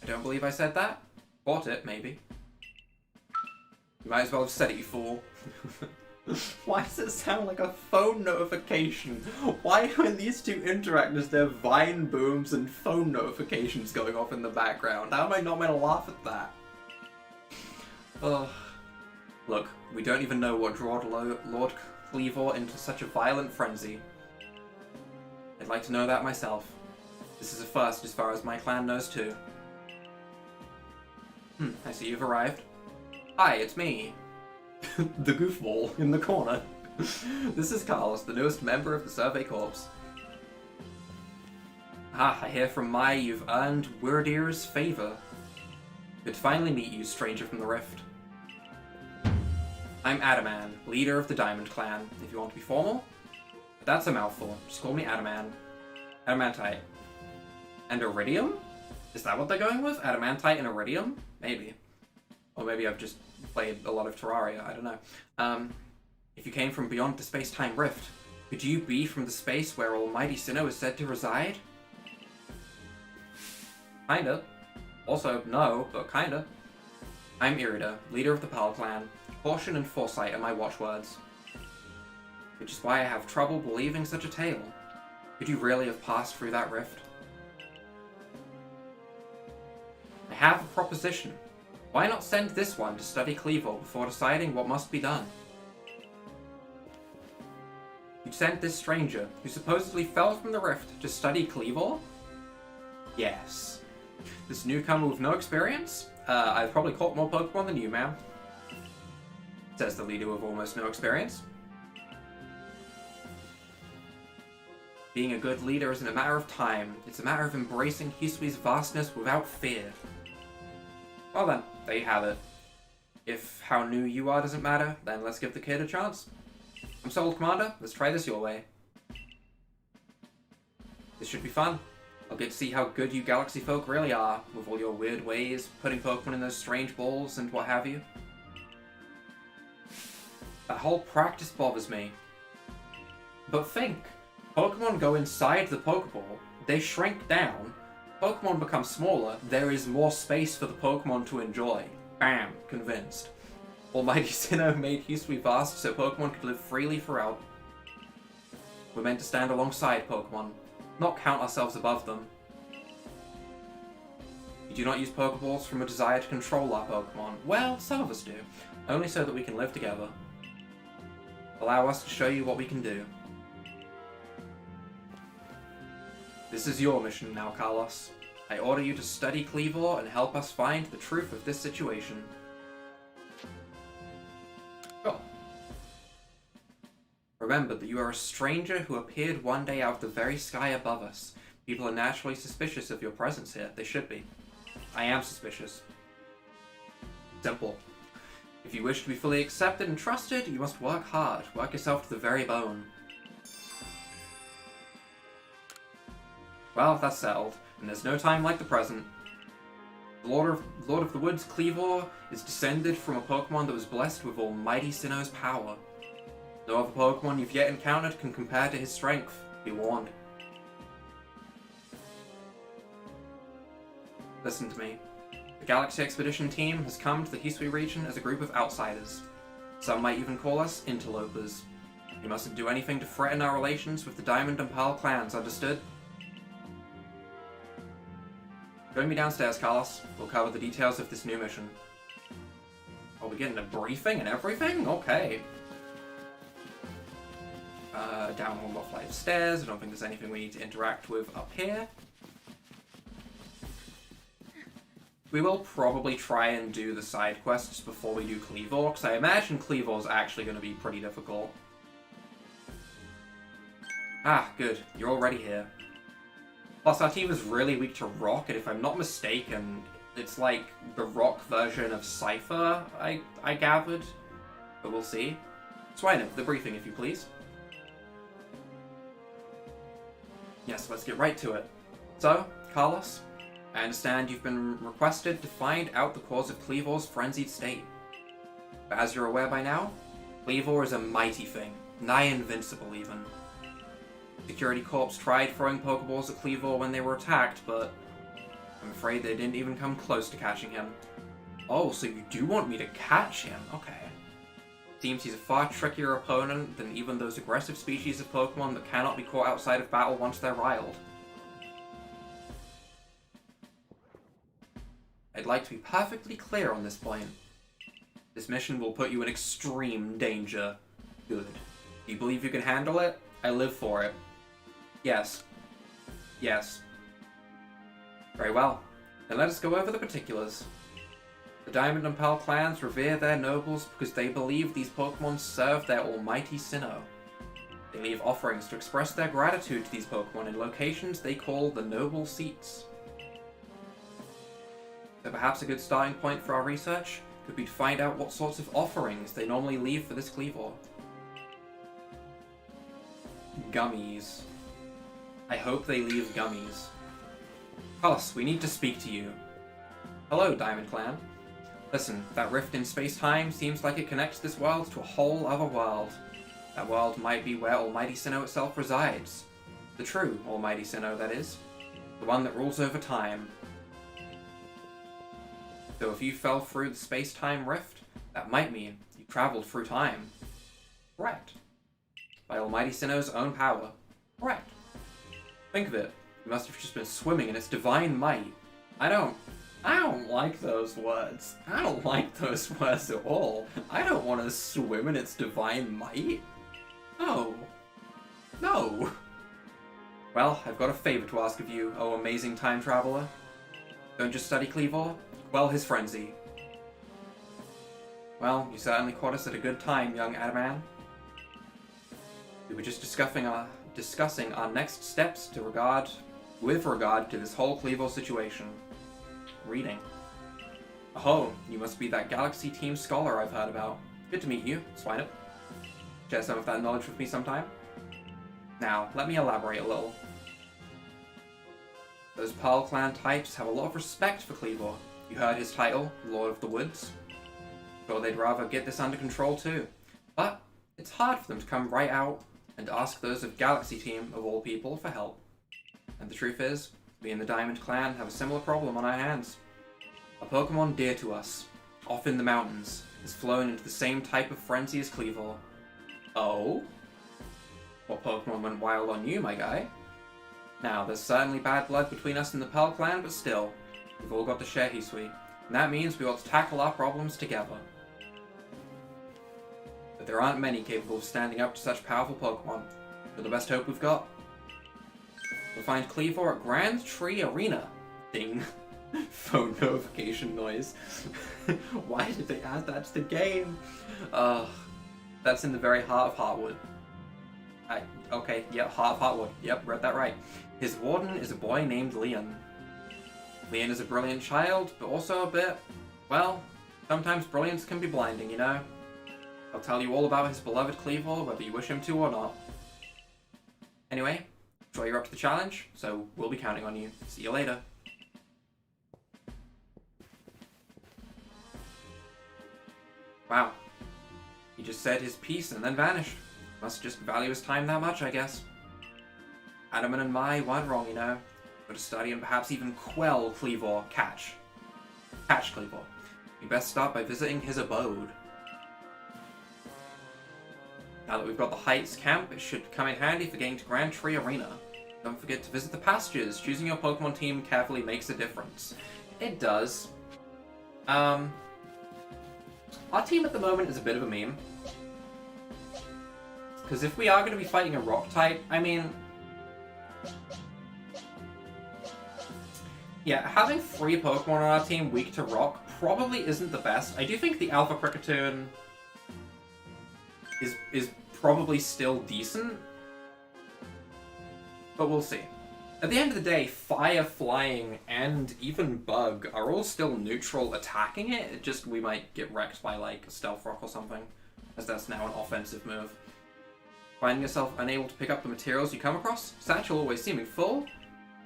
I don't believe I said that. Thought it, maybe. You might as well have said it, you fool. Why does it sound like a phone notification? Why when these 2 interact is there vine booms and phone notifications going off in the background? How am I not meant to laugh at that? Ugh. Look, we don't even know what drawed Lord Cleavor into such a violent frenzy. I'd like to know that myself. This is a first as far as my clan knows too. I see you've arrived. Hi, it's me. The goofball in the corner. This is Carlos, the newest member of the Survey Corps. Ah, I hear from Mai you've earned Wyrdeer's favor. Good to finally meet you, stranger from the Rift. I'm Adaman, leader of the Diamond Clan, if you want to be formal. But that's a mouthful. Just call me Adaman. Adamantite. And Iridium? Is that what they're going with? Adamantite and Iridium? Maybe. Or maybe I've just played a lot of Terraria, I don't know. If you came from beyond the space-time rift, could you be from the space where Almighty Sinnoh is said to reside? Kinda. Also, no, but kinda. I'm Irida, leader of the Pearl clan. Caution and foresight are my watchwords. Which is why I have trouble believing such a tale. Could you really have passed through that rift? I have a proposition. Why not send this one to study Cleavor before deciding what must be done? You sent this stranger, who supposedly fell from the rift, to study Cleavor? Yes. This newcomer with no experience? I've probably caught more Pokemon than you, ma'am. Says the leader with almost no experience. Being a good leader isn't a matter of time, it's a matter of embracing Hisui's vastness without fear. Well then, there you have it. If how new you are doesn't matter, then let's give the kid a chance. I'm sold, Commander. Let's try this your way. This should be fun. I'll get to see how good you Galaxy folk really are, with all your weird ways, putting Pokemon in those strange balls and what have you. That whole practice bothers me. But think, Pokemon go inside the Pokeball, they shrink down, Pokemon become smaller, there is more space for the Pokemon to enjoy. Bam, convinced. Almighty Sinnoh made Hisui vast so Pokemon could live freely throughout. We're meant to stand alongside Pokemon, not count ourselves above them. You Do not use Pokeballs from a desire to control our Pokemon. Well, some of us do. Only so that we can live together. Allow us to show you what we can do. This is your mission now, Carlos. I order you to study Cleavor and help us find the truth of this situation. Sure. Remember that you are a stranger who appeared one day out of the very sky above us. People are naturally suspicious of your presence here. They should be. I am suspicious. Simple. If you wish to be fully accepted and trusted, you must work hard. Work yourself to the very bone. Well, that's settled, and there's no time like the present. The Lord of the Woods, Cleavor, is descended from a Pokemon that was blessed with almighty Sinnoh's power. No other Pokemon you've yet encountered can compare to his strength. Be warned. Listen to me. The Galaxy Expedition team has come to the Hisui region as a group of outsiders. Some might even call us interlopers. You mustn't do anything to threaten our relations with the Diamond and Pearl clans, understood? Join me downstairs, Carlos. We'll cover the details of this new mission. Oh, we're getting a briefing and everything? Okay. Down one more flight of stairs. I don't think there's anything we need to interact with up here. We will probably try and do the side quests before we do Cleavor, because I imagine Cleavor is actually going to be pretty difficult. Ah, good. You're already here. Plus, our team is really weak to Rock, and if I'm not mistaken, it's like the Rock version of Cypher, I gathered. But we'll see. Swine, the briefing, if you please. Yes, let's get right to it. So, Carlos, I understand you've been requested to find out the cause of Cleavor's frenzied state. But as you're aware by now, Cleavor is a mighty thing, nigh invincible even. Security Corps tried throwing Pokeballs at Cleavor when they were attacked, but I'm afraid they didn't even come close to catching him. Oh, so you do want me to catch him? Okay. Seems he's a far trickier opponent than even those aggressive species of Pokemon that cannot be caught outside of battle once they're riled. I'd like to be perfectly clear on this point. This mission will put you in extreme danger. Good. Do you believe you can handle it? I live for it. Yes. Yes. Very well. Then let us go over the particulars. The Diamond and Pearl clans revere their nobles because they believe these Pokemon serve their almighty Sinnoh. They leave offerings to express their gratitude to these Pokemon in locations they call the Noble Seats. So perhaps a good starting point for our research could be to find out what sorts of offerings they normally leave for this Cleavor. Gummies. I hope they leave gummies. Carlos, we need to speak to you. Hello, Diamond Clan. Listen, that rift in space-time seems like it connects this world to a whole other world. That world might be where Almighty Sinnoh itself resides. The true Almighty Sinnoh, that is. The one that rules over time. So if you fell through the space-time rift, that might mean you traveled through time. Correct. By Almighty Sinnoh's own power. Correct. Think of it. You must have just been swimming in its divine might. I don't like those words. I don't like those words at all. I don't want to swim in its divine might. No. No. Well, I've got a favor to ask of you, oh amazing time traveler. Don't just study Cleavor, quell his frenzy. Well, you certainly caught us at a good time, young Adaman. We were just discussing our next steps with regard to this whole Cleavor situation. Reading. Oh, you must be that Galaxy Team scholar I've heard about. Good to meet you, Swineup. Share some of that knowledge with me sometime. Now, let me elaborate a little. Those Pearl Clan types have a lot of respect for Cleavor. You heard his title, Lord of the Woods. Sure, they'd rather get this under control too. But it's hard for them to come right out and ask those of Galaxy Team, of all people, for help. And the truth is, we in the Diamond Clan have a similar problem on our hands. A Pokemon dear to us, off in the mountains, has flown into the same type of frenzy as Cleavor. Oh? What Pokemon went wild on you, my guy? Now, there's certainly bad blood between us and the Pearl Clan, but still, We've all got to share Hisui, and that means we've got to tackle our problems together. But there aren't many capable of standing up to such powerful Pokemon. But the best hope we've got? We'll find Cleavor at Grand Tree Arena. Ding. Phone notification noise. Why did they add that to the game? That's in the very heart of Heartwood. Okay, yeah, Heart of Heartwood. Yep, read that right. His warden is a boy named Leon. Leon is a brilliant child, but also a bit, well, sometimes brilliance can be blinding, you know? I'll tell you all about his beloved Cleavor, whether you wish him to or not. Anyway, sure you're up to the challenge, so we'll be counting on you. See you later. Wow. He just said his piece and then vanished. Must just value his time that much, I guess. Adaman and Mai weren't wrong, you know. But to study and perhaps even quell Cleavor, catch Cleavor. We best start by visiting his abode. Now that we've got the Heights camp, it should come in handy for getting to Grand Tree Arena. Don't forget to visit the pastures. Choosing your Pokemon team carefully makes a difference. It does. Our team at the moment is a bit of a meme. Because if we are going to be fighting a rock type, I mean... yeah, having 3 Pokemon on our team weak to rock probably isn't the best. I do think the Alpha Kricketune is probably still decent. But we'll see. At the end of the day, Fire, Flying, and even Bug are all still neutral attacking it. It just, we might get wrecked by, like, a Stealth Rock or something, as that's now an offensive move. Finding yourself unable to pick up the materials you come across? Satchel always seeming full?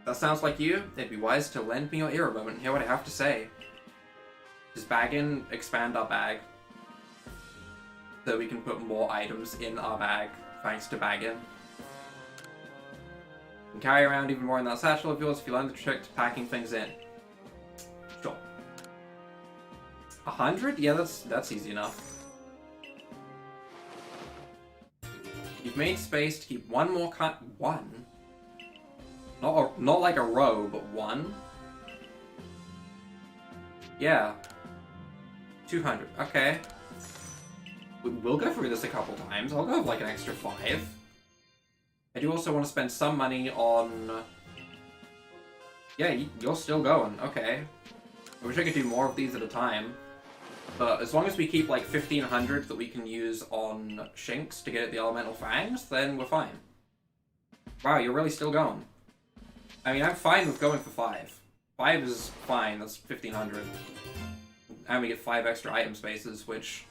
That sounds like you. It'd be wise to lend me your ear a moment and hear what I have to say. Just bag in, expand our bag. So we can put more items in our bag, thanks to bag in. You can carry around even more in that satchel of yours if you learn the trick to packing things in. Sure. 100? Yeah, that's easy enough. You've made space to keep one more one? Not like a row, but one? Yeah. 200. Okay. We'll go through this a couple times. I'll go with like an extra 5. I do also want to spend some money on... yeah, you're still going. Okay. I wish I could do more of these at a time. But as long as we keep like 1,500 that we can use on Shinx to get the Elemental Fangs, then we're fine. Wow, you're really still going. I mean, I'm fine with going for 5. 5 is fine, that's 1,500. And we get 5 extra item spaces, which...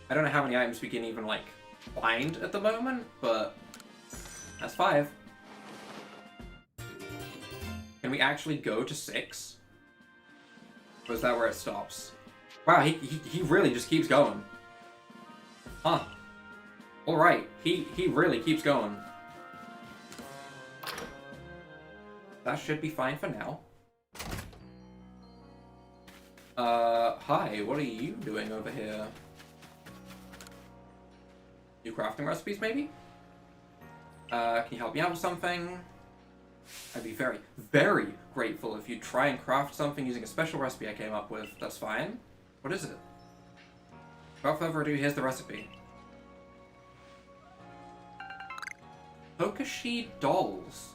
I don't know how many items we can even, like, find at the moment, but... that's 5. Can we actually go to 6? Or is that where it stops? Wow, he really just keeps going. Huh. Alright, he really keeps going. That should be fine for now. Hi, what are you doing over here? New crafting recipes, maybe? Can you help me out with something? I'd be very, very grateful if you'd try and craft something using a special recipe I came up with. That's fine. What is it? Without further ado, here's the recipe. Tokashi dolls.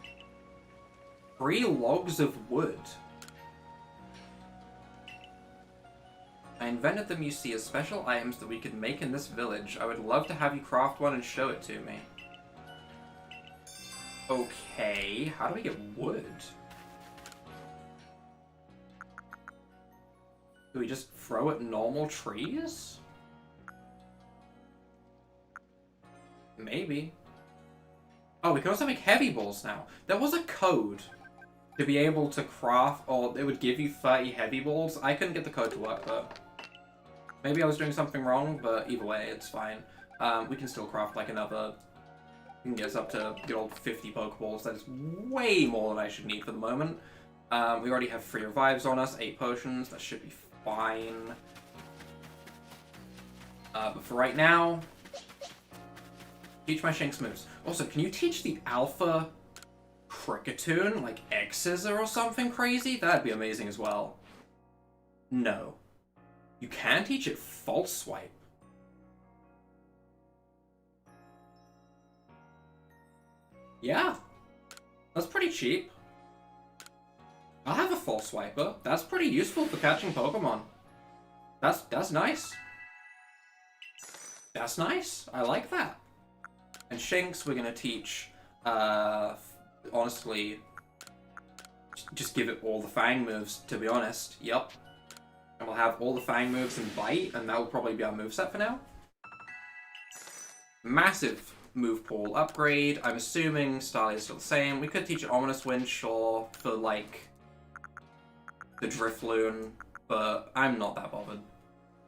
3 logs of wood. I invented them, you see, as special items that we could make in this village. I would love to have you craft one and show it to me. Okay, how do we get wood? Do we just throw at normal trees? Maybe. Oh, we can also make heavy balls now. There was a code to be able to craft, or it would give you 30 heavy balls. I couldn't get the code to work though. Maybe I was doing something wrong, but either way, it's fine. We can still craft like another... we can get us up to good old 50 Pokeballs. That is way more than I should need for the moment. We already have 3 revives on us, 8 potions. That should be fine. But for right now, teach my Shinx moves. Also, can you teach the Alpha Kricketune, like X-Scissor or something crazy? That'd be amazing as well. No. You can teach it False Swipe. Yeah. That's pretty cheap. I'll have a False Swiper. That's pretty useful for catching Pokemon. That's nice. That's nice. I like that. And Shinx, we're gonna teach, honestly, just give it all the Fang moves, to be honest. Yup. And we'll have all the Fang moves and Bite, and that will probably be our moveset for now. Massive move pool upgrade. I'm assuming Starly is still the same. We could teach it Ominous Wind, sure, for, like, the Drifloon, but I'm not that bothered.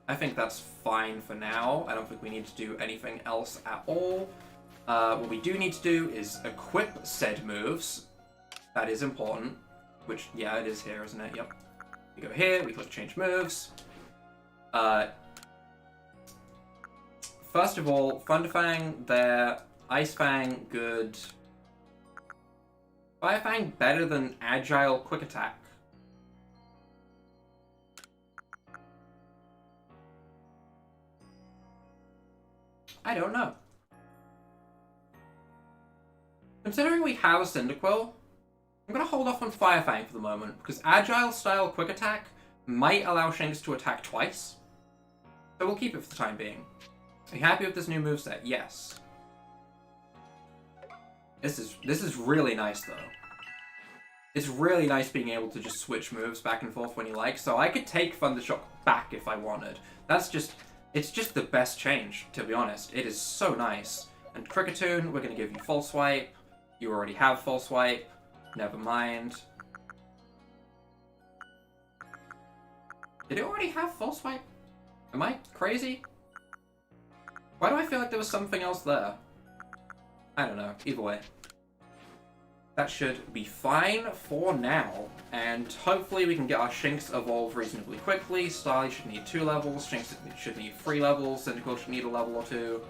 I think that's fine for now. I don't think we need to do anything else at all. What we do need to do is equip said moves. That is important. Which, yeah, it is here, isn't it? Yep. We go here, we click change moves. First of all, Thunderfang there, Ice Fang good. Fire Fang better than Agile Quick Attack. I don't know. Considering we have a Cyndaquil, I'm going to hold off on Fire Fang for the moment, because Agile style Quick Attack might allow Shinx to attack twice. So we'll keep it for the time being. Are you happy with this new moveset? Yes. This is really nice though. It's really nice being able to just switch moves back and forth when you like, so I could take Thundershock back if I wanted. It's just the best change, to be honest. It is so nice. And Kricketune, we're going to give you False Swipe. You already have False Swipe. Never mind. Did it already have False Swipe? Am I crazy? Why do I feel like there was something else there? I don't know. Either way. That should be fine for now. And hopefully we can get our Shinx evolved reasonably quickly. Starly should need 2 levels. Shinx should need 3 levels. Cyndaquil should need a level or 2.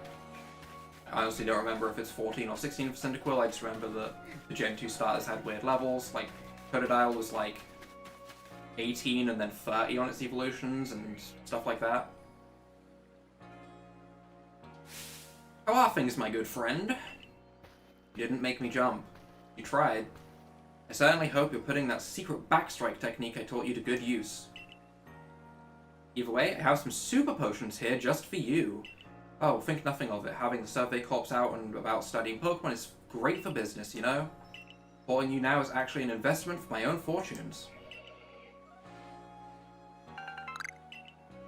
I honestly don't remember if it's 14 or 16 for Cyndaquil. I just remember that the Gen 2 starters had weird levels. Like, Totodile was like 18 and then 30 on its evolutions and stuff like that. How are things, my good friend? You didn't make me jump. You tried. I certainly hope you're putting that secret backstrike technique I taught you to good use. Either way, I have some super potions here just for you. Oh, think nothing of it. Having the Survey Corps out and about studying Pokemon is great for business, you know? Supporting you now is actually an investment for my own fortunes.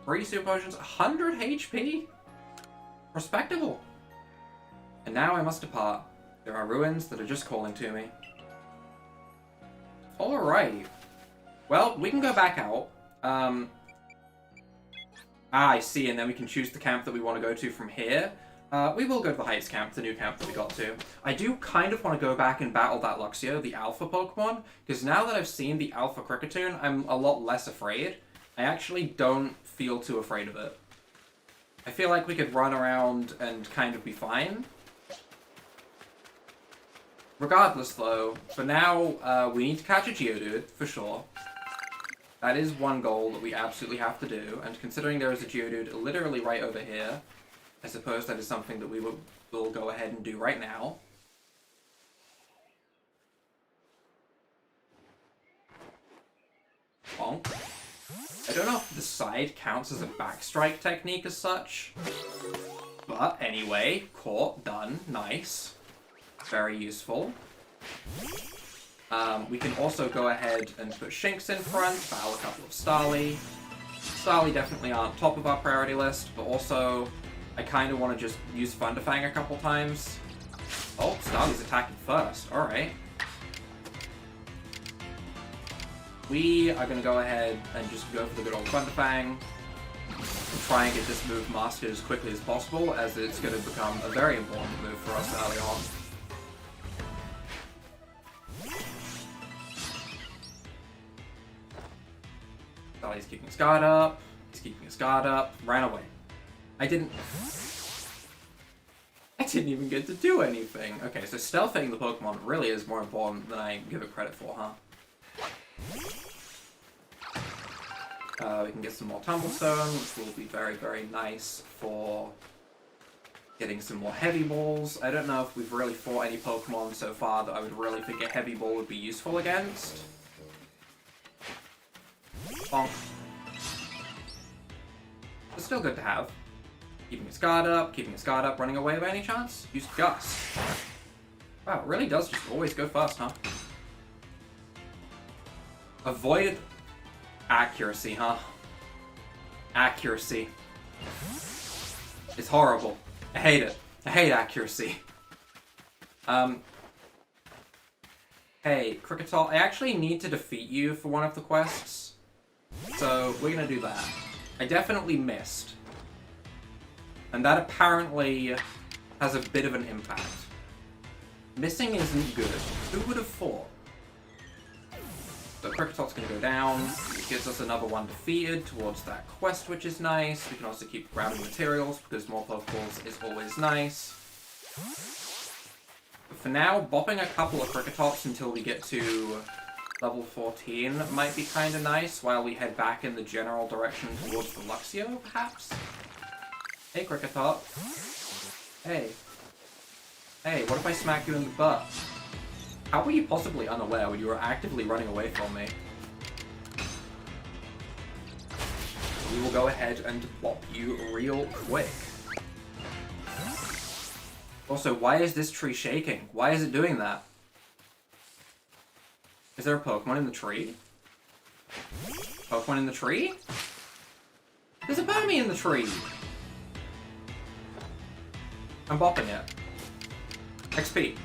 3 super potions, 100 HP? Respectable. And now I must depart. There are ruins that are just calling to me. Alright. Well, we can go back out. I see, and then we can choose the camp that we want to go to from here. We will go to the Heights camp, the new camp that we got to. I do kind of want to go back and battle that Luxio, the Alpha Pokemon, because now that I've seen the Alpha Kricketune, I'm a lot less afraid. I actually don't feel too afraid of it. I feel like we could run around and kind of be fine. Regardless, though, for now, we need to catch a Geodude, for sure. That is one goal that we absolutely have to do, and considering there is a Geodude literally right over here, I suppose that is something that we will go ahead and do right now. Bonk. I don't know if the side counts as a backstrike technique as such, but anyway, caught, done, nice. Very useful. We can also go ahead and put Shinx in front, battle a couple of Starly. Starly definitely aren't top of our priority list, but also I kind of want to just use Thunderfang a couple times. Oh, Starly's attacking first. Alright. We are going to go ahead and just go for the good old Thunderfang and try and get this move mastered as quickly as possible, as it's going to become a very important move for us early on. He's keeping his guard up. He's keeping his guard up. Ran away. I didn't even get to do anything. Okay, so stealthing the Pokemon really is more important than I give it credit for, huh? We can get some more Tumblestone, which will be very, very nice for getting some more Heavy Balls. I don't know if we've really fought any Pokemon so far that I would really think a Heavy Ball would be useful against. Bonk. It's still good to have. Keeping its guard up, running away by any chance? Use Gust. Wow, it really does just always go first, huh? Avoid accuracy, huh? Accuracy. It's horrible. I hate it. I hate accuracy. Hey, Kricketot, I actually need to defeat you for one of the quests. So, we're gonna do that. I definitely missed. And that apparently has a bit of an impact. Missing isn't good. Who would have thought? So Cricketot's gonna go down. It gives us another one defeated towards that quest, which is nice. We can also keep grabbing materials because more Pokeballs is always nice. But for now, bopping a couple of Cricketots until we get to level 14 might be kind of nice while we head back in the general direction towards the Luxio, perhaps? Hey, Kricketot. Hey. Hey, what if I smack you in the butt? How were you possibly unaware when you were actively running away from me? We will go ahead and bop you real quick. Also, why is this tree shaking? Why is it doing that? Is there a Pokemon in the tree? Pokemon in the tree? There's a Burmy in the tree! I'm bopping it. XP.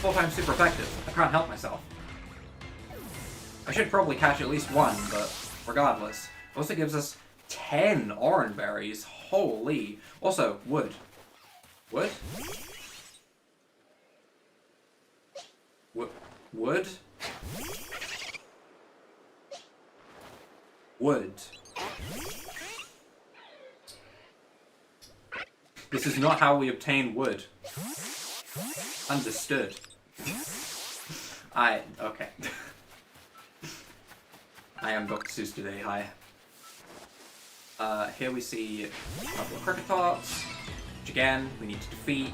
4 times super effective. I can't help myself. I should probably catch at least one, but regardless. It also gives us 10 orange berries. Holy. Also, wood. Wood? Wood? Wood. This is not how we obtain wood. Understood. Okay. I am Dr. Seuss today, hi. Here we see a couple of Cricketots, which again, we need to defeat,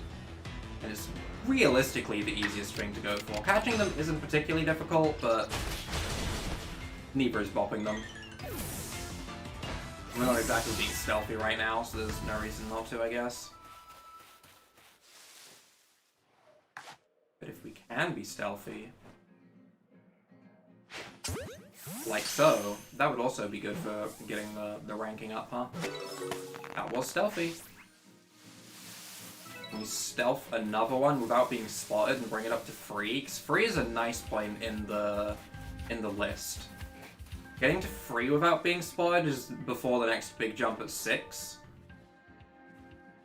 and it's realistically the easiest thing to go for. Catching them isn't particularly difficult, but neither is bopping them. We're not exactly being stealthy right now, so there's no reason not to, I guess. But if we can be stealthy, like so, that would also be good for getting the ranking up, huh? That was stealthy. Can we stealth another one without being spotted and bring it up to 3? Because 3 is a nice point in the list. Getting to 3 without being spotted is before the next big jump at 6.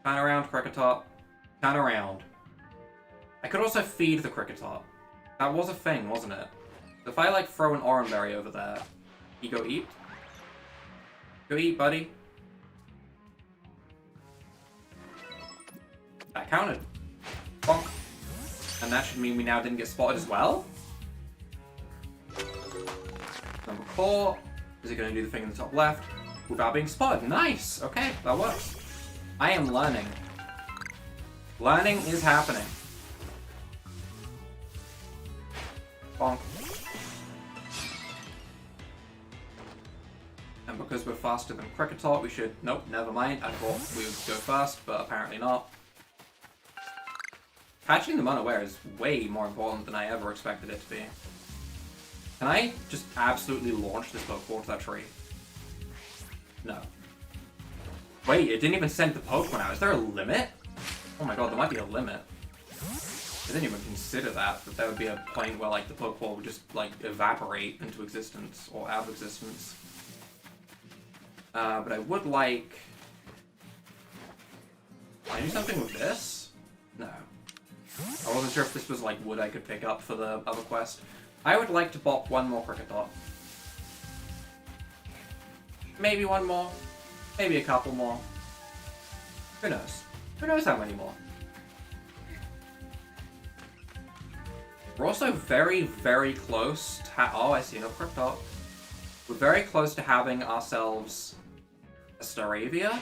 Turn around, Kricketot. Turn around. I could also feed the Kricketot. That was a thing, wasn't it? If I, like, throw an orange berry over there, you go eat? Go eat, buddy. That counted. Bonk. And that should mean we now didn't get spotted as well? Number 4. Is it going to do the thing in the top left? Without being spotted. Nice! Okay, that works. I am learning. Learning is happening. Bonk. And because we're faster than Kricketot, we should... Nope, never mind. I thought we would go first, but apparently not. Catching them unaware is way more important than I ever expected it to be. Can I just absolutely launch this Pokeball to that tree? No. Wait, it didn't even send the Pokemon out. Is there a limit? Oh my god, there might be a limit. I didn't even consider that, but there would be a point where, like, the Pokeball would just, like, evaporate into existence, or out of existence. But I would like... Can I do something with this? No. I wasn't sure if this was, like, wood I could pick up for the other quest. I would like to bop one more Kricketot. Maybe one more. Maybe a couple more. Who knows? Who knows how many more? We're also very, very close to... Oh, I see no Kricketot. We're very close to having ourselves a Staravia,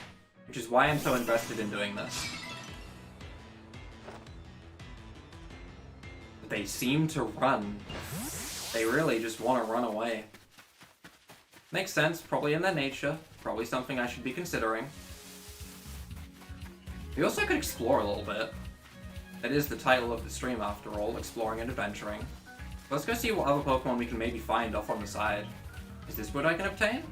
which is why I'm so invested in doing this. They seem to run. They really just want to run away. Makes sense, probably in their nature. Probably something I should be considering. We also could explore a little bit. That is the title of the stream after all, exploring and adventuring. Let's go see what other Pokemon we can maybe find off on the side. Is this wood I can obtain?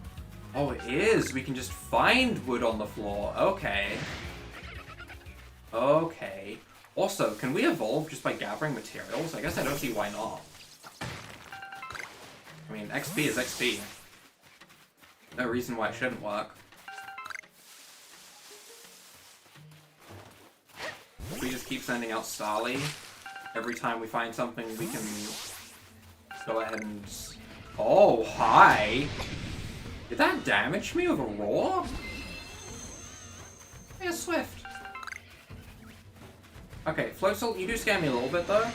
Oh, it is! We can just find wood on the floor. Okay. Okay. Also, can we evolve just by gathering materials? I guess I don't see why not. I mean, XP is XP. No reason why it shouldn't work. If we just keep sending out Starly, every time we find something we can go ahead and... Oh, hi! Did that damage me with a roar? Hey, a Swift. Okay, Floatzel, you do scare me a little bit though.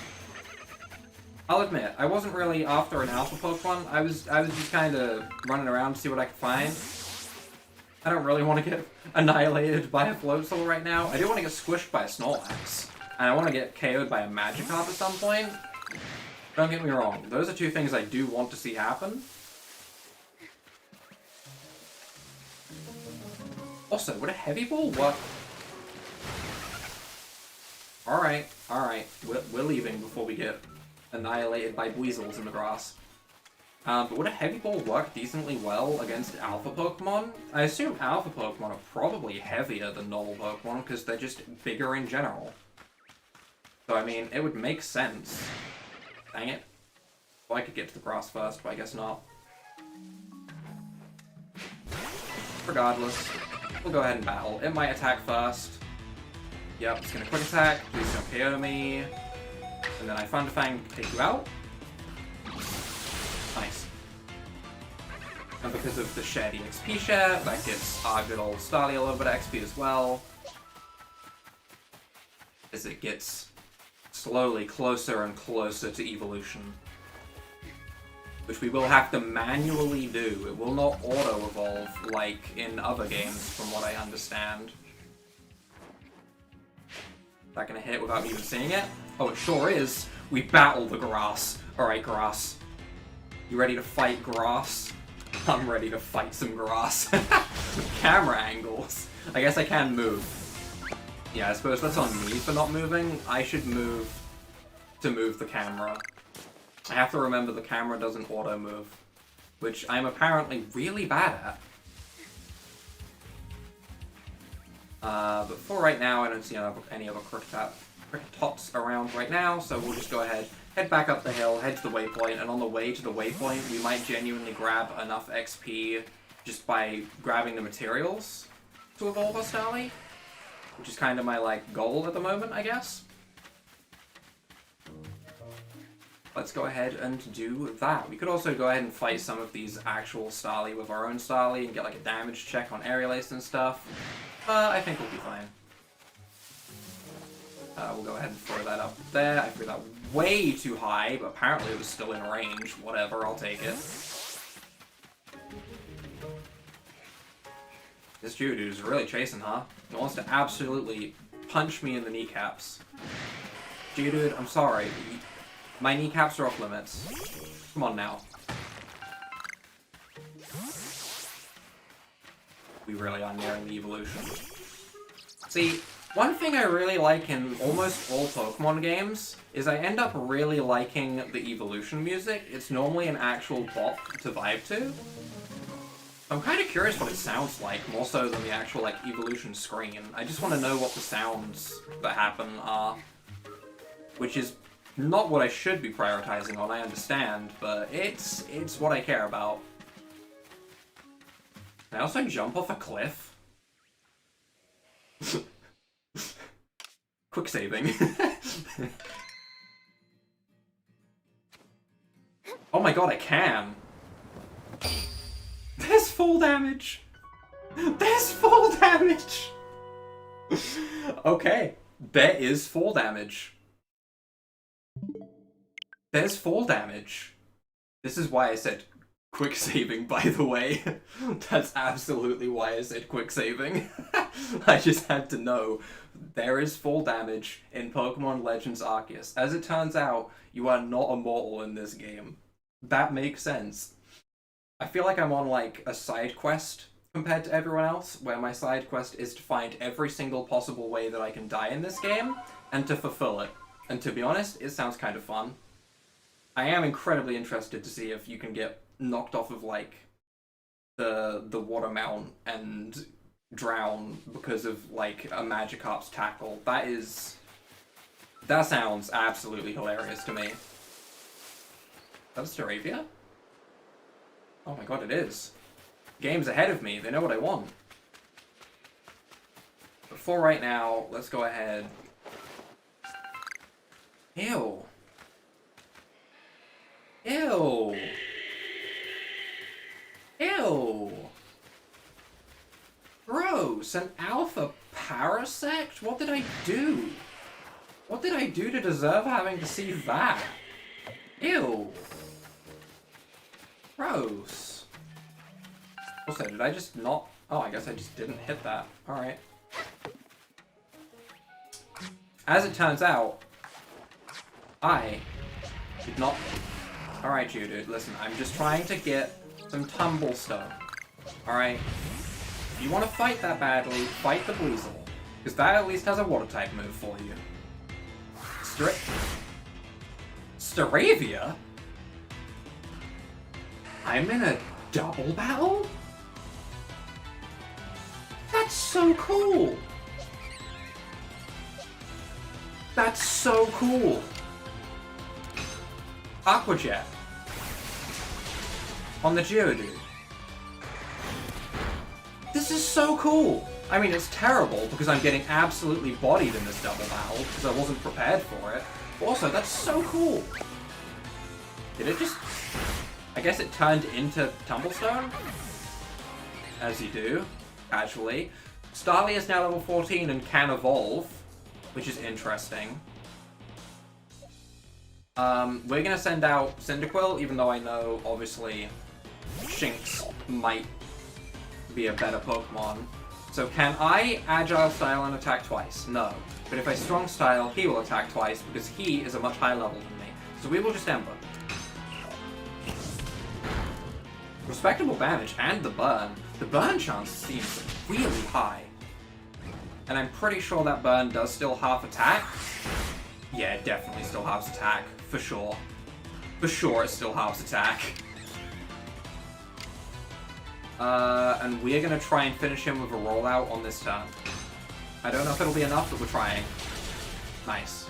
I'll admit, I wasn't really after an alpha Pokemon. I was just kind of running around to see what I could find. I don't really want to get annihilated by a Floatzel right now. I do want to get squished by a Snorlax. And I want to get KO'd by a Magikarp at some point. Don't get me wrong, those are two things I do want to see happen. Also, would a Heavy Ball work? Alright, we're leaving before we get annihilated by Weasels in the grass. But would a Heavy Ball work decently well against Alpha Pokemon? I assume Alpha Pokemon are probably heavier than normal Pokemon because they're just bigger in general. So I mean, it would make sense. Dang it. Well, I could get to the grass first, but I guess not. Regardless, we'll go ahead and battle. It might attack first. Yep, it's gonna quick attack. Please don't KO me. And then I Thunderfang take you out. Nice. And because of the shared EXP share, that gets our good old Starly a little bit of XP as well. As it gets slowly closer and closer to evolution. Which we will have to manually do. It will not auto-evolve like in other games, from what I understand. Is that gonna hit without me even seeing it? Oh, it sure is! We battle the grass. Alright, grass. You ready to fight grass? I'm ready to fight some grass. Camera angles. I guess I can move. Yeah, I suppose that's on me for not moving. I should move to move the camera. I have to remember the camera doesn't auto-move, which I'm apparently really bad at. But for right now, I don't see any other Cricketops around right now, so we'll just go ahead, head back up the hill, head to the waypoint, and on the way to the waypoint, we might genuinely grab enough XP just by grabbing the materials to evolve our Starly, which is kind of my, like, goal at the moment, I guess. Let's go ahead and do that. We could also go ahead and fight some of these actual Starly with our own Starly and get, like, a damage check on Aerial Ace and stuff. I think we'll be fine. We'll go ahead and throw that up there. I threw that way too high, but apparently it was still in range. Whatever, I'll take it. This Geodude is really chasing, huh? He wants to absolutely punch me in the kneecaps. Geodude, I'm sorry. My kneecaps are off limits. Come on now. We really are nearing the evolution. See, one thing I really like in almost all Pokemon games is I end up really liking the evolution music. It's normally an actual bop to vibe to. I'm kind of curious what it sounds like, more so than the actual, like, evolution screen. I just want to know what the sounds that happen are. Which is not what I should be prioritizing on, I understand, but it's what I care about. Can I also jump off a cliff? Quick saving. Oh my god, I can! There's full damage! There's full damage! Okay, there is full damage. There's full damage. This is why I said Quick saving, by the way. That's absolutely why I said quick saving. I just had to know. There is full damage in Pokemon Legends Arceus. As it turns out, you are not immortal in this game. That makes sense. I feel like I'm on, like, a side quest compared to everyone else, where my side quest is to find every single possible way that I can die in this game, and to fulfill it. And to be honest, it sounds kind of fun. I am incredibly interested to see if you can get knocked off of, like, the water mount and drown because of, like, a Magikarp's tackle. That sounds absolutely hilarious to me. Is that a Staravia? Oh my god, it is. Game's ahead of me. They know what I want. But for right now, let's go ahead. Ew. Ew. Ew. Gross. An alpha parasect? What did I do? What did I do to deserve having to see that? Ew. Gross. Also, did I just not... Oh, I guess I just didn't hit that. Alright. As it turns out, I did not... Alright, Geodude, listen, I'm just trying to get some Tumblestone. Alright? If you want to fight that badly, fight the Weasel. Because that at least has a water-type move for you. Staravia? I'm in a double battle? That's so cool! That's so cool! Aqua Jet. On the Geodude. This is so cool! I mean, it's terrible because I'm getting absolutely bodied in this double battle because I wasn't prepared for it. But also, that's so cool! Did it just... I guess it turned into Tumblestone? As you do, casually. Starly is now level 14 and can evolve, which is interesting. We're gonna send out Cyndaquil, even though I know, obviously, Shinx might be a better Pokemon. So can I Agile Style and attack twice? No. But if I Strong Style, he will attack twice, because he is a much higher level than me. So we will just Ember. Respectable damage, and the burn. The burn chance seems really high. And I'm pretty sure that burn does still half attack. Yeah, it definitely still halves attack, for sure. For sure it still halves attack. And we're gonna try and finish him with a rollout on this turn. I don't know if it'll be enough, but we're trying. Nice.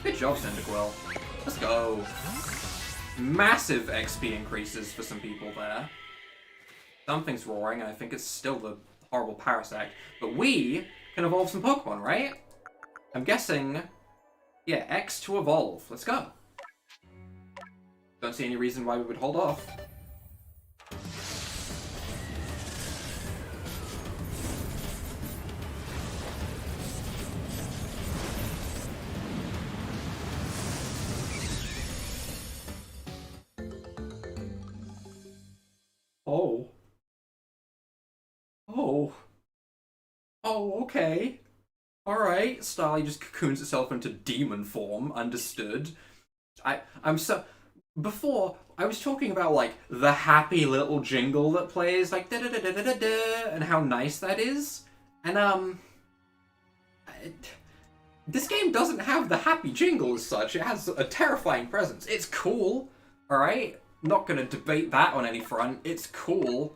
Good job, Cyndaquil. Let's go. Massive XP increases for some people there. Something's roaring, and I think it's still the horrible Parasect. But we can evolve some Pokemon, right? I'm guessing... Yeah, X to evolve. Let's go. Don't see any reason why we would hold off. Oh. Oh. Oh, okay. Alright. Starly just cocoons itself into demon form. Understood. I'm so... Before, I was talking about, like, the happy little jingle that plays, like, da-da-da-da-da-da, and how nice that is. And, this game doesn't have the happy jingle as such. It has a terrifying presence. It's cool, alright? Not gonna debate that on any front. It's cool.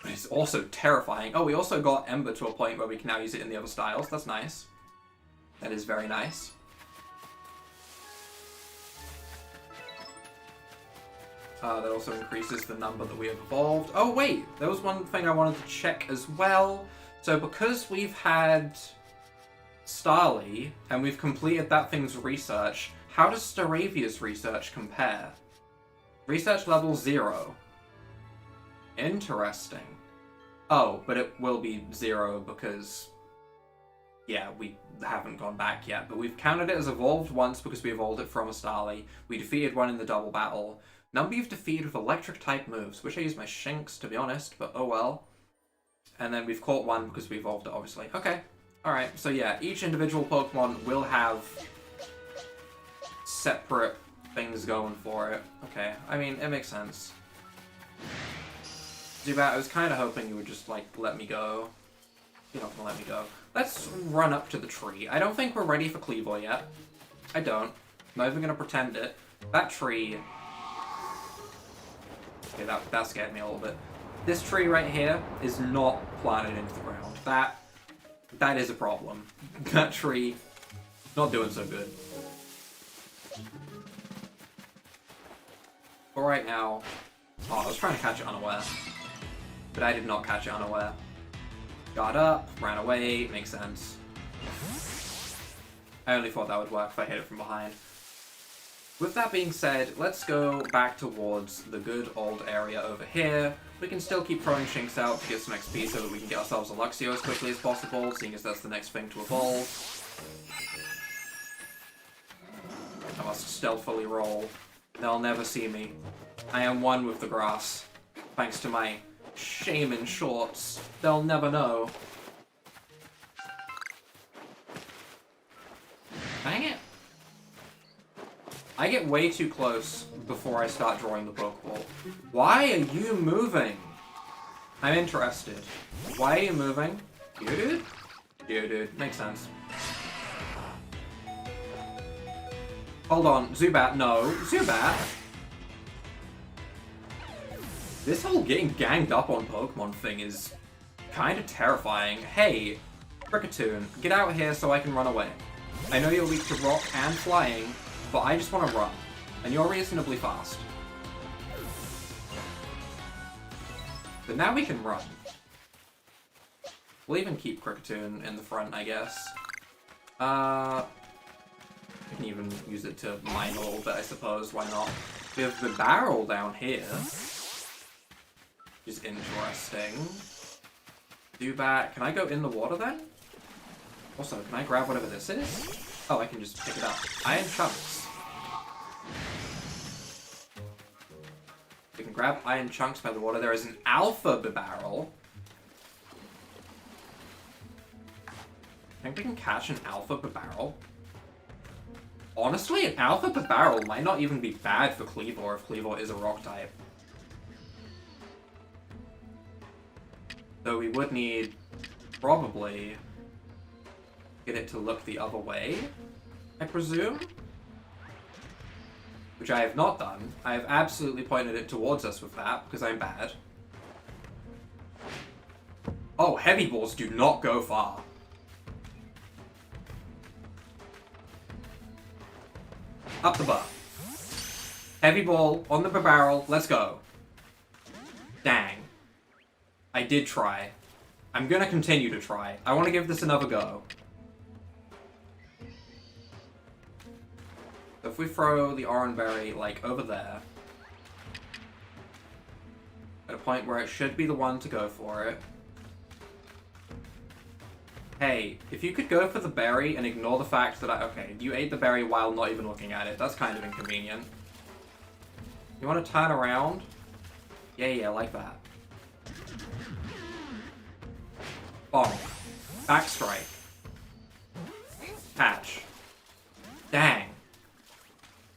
But it's also terrifying. Oh, we also got Ember to a point where we can now use it in the other styles. That's nice. That is very nice. That also increases the number that we have evolved. Oh, wait! There was one thing I wanted to check as well. So because we've had Starly, and we've completed that thing's research, how does Staravia's research compare? Research level 0. Interesting. Oh, but it will be 0 because... Yeah, we haven't gone back yet, but we've counted it as evolved once because we evolved it from a Starly. We defeated one in the double battle. Number you've defeated with electric-type moves. Wish I used my Shinx, to be honest, but oh well. And then we've caught one because we evolved it, obviously. Okay. Alright, so yeah, each individual Pokemon will have separate things going for it. Okay, I mean, it makes sense. Zubat, I was kind of hoping you would just, like, let me go. You're not gonna let me go. Let's run up to the tree. I don't think we're ready for Cleavor yet. I don't. I'm not even gonna pretend it. That tree... Okay, that scared me a little bit. This tree right here is not planted into the ground. That is a problem. That tree, not doing so good. But right now... Oh, I was trying to catch it unaware. But I did not catch it unaware. Got up, ran away, makes sense. I only thought that would work if I hit it from behind. With that being said, let's go back towards the good old area over here. We can still keep throwing Shinx out to get some XP so that we can get ourselves a Luxio as quickly as possible, seeing as that's the next thing to evolve. I must stealthily roll. They'll never see me. I am one with the grass. Thanks to my shaman shorts. They'll never know. Dang it. I get way too close before I start drawing the Pokeball. Why are you moving? I'm interested. Why are you moving? Geodude? Geodude. Makes sense. Hold on. Zubat, no. Zubat? This whole getting ganged up on Pokemon thing is kind of terrifying. Hey, Kricketune, get out here so I can run away. I know you're weak to rock and flying, but I just want to run. And you're reasonably fast. But now we can run. We'll even keep Kricketune in the front, I guess. I can even use it to mine a little bit, I suppose. Why not? We have the barrel down here. Which is interesting. Zubat. Can I go in the water then? Also, can I grab whatever this is? Oh, I can just pick it up. Iron Chunks. We can grab Iron Chunks by the water. There is an Alpha Barrel. I think we can catch an Alpha Barrel. Honestly, an Alpha Barrel might not even be bad for Cleavor if Cleavor is a rock type. Though we would need, probably, get it to look the other way, I presume? Which I have not done. I have absolutely pointed it towards us with that, because I'm bad. Oh, heavy balls do not go far. Up the butt. Heavy ball on the barrel, let's go. Dang. I did try. I'm gonna continue to try. I want to give this another go. So if we throw the Oran Berry, like, over there, at a point where it should be the one to go for it. Hey, if you could go for the berry and ignore the fact that okay, you ate the berry while not even looking at it. That's kind of inconvenient. You want to turn around? Yeah, like that. Bonk. Backstrike. Patch. Dang.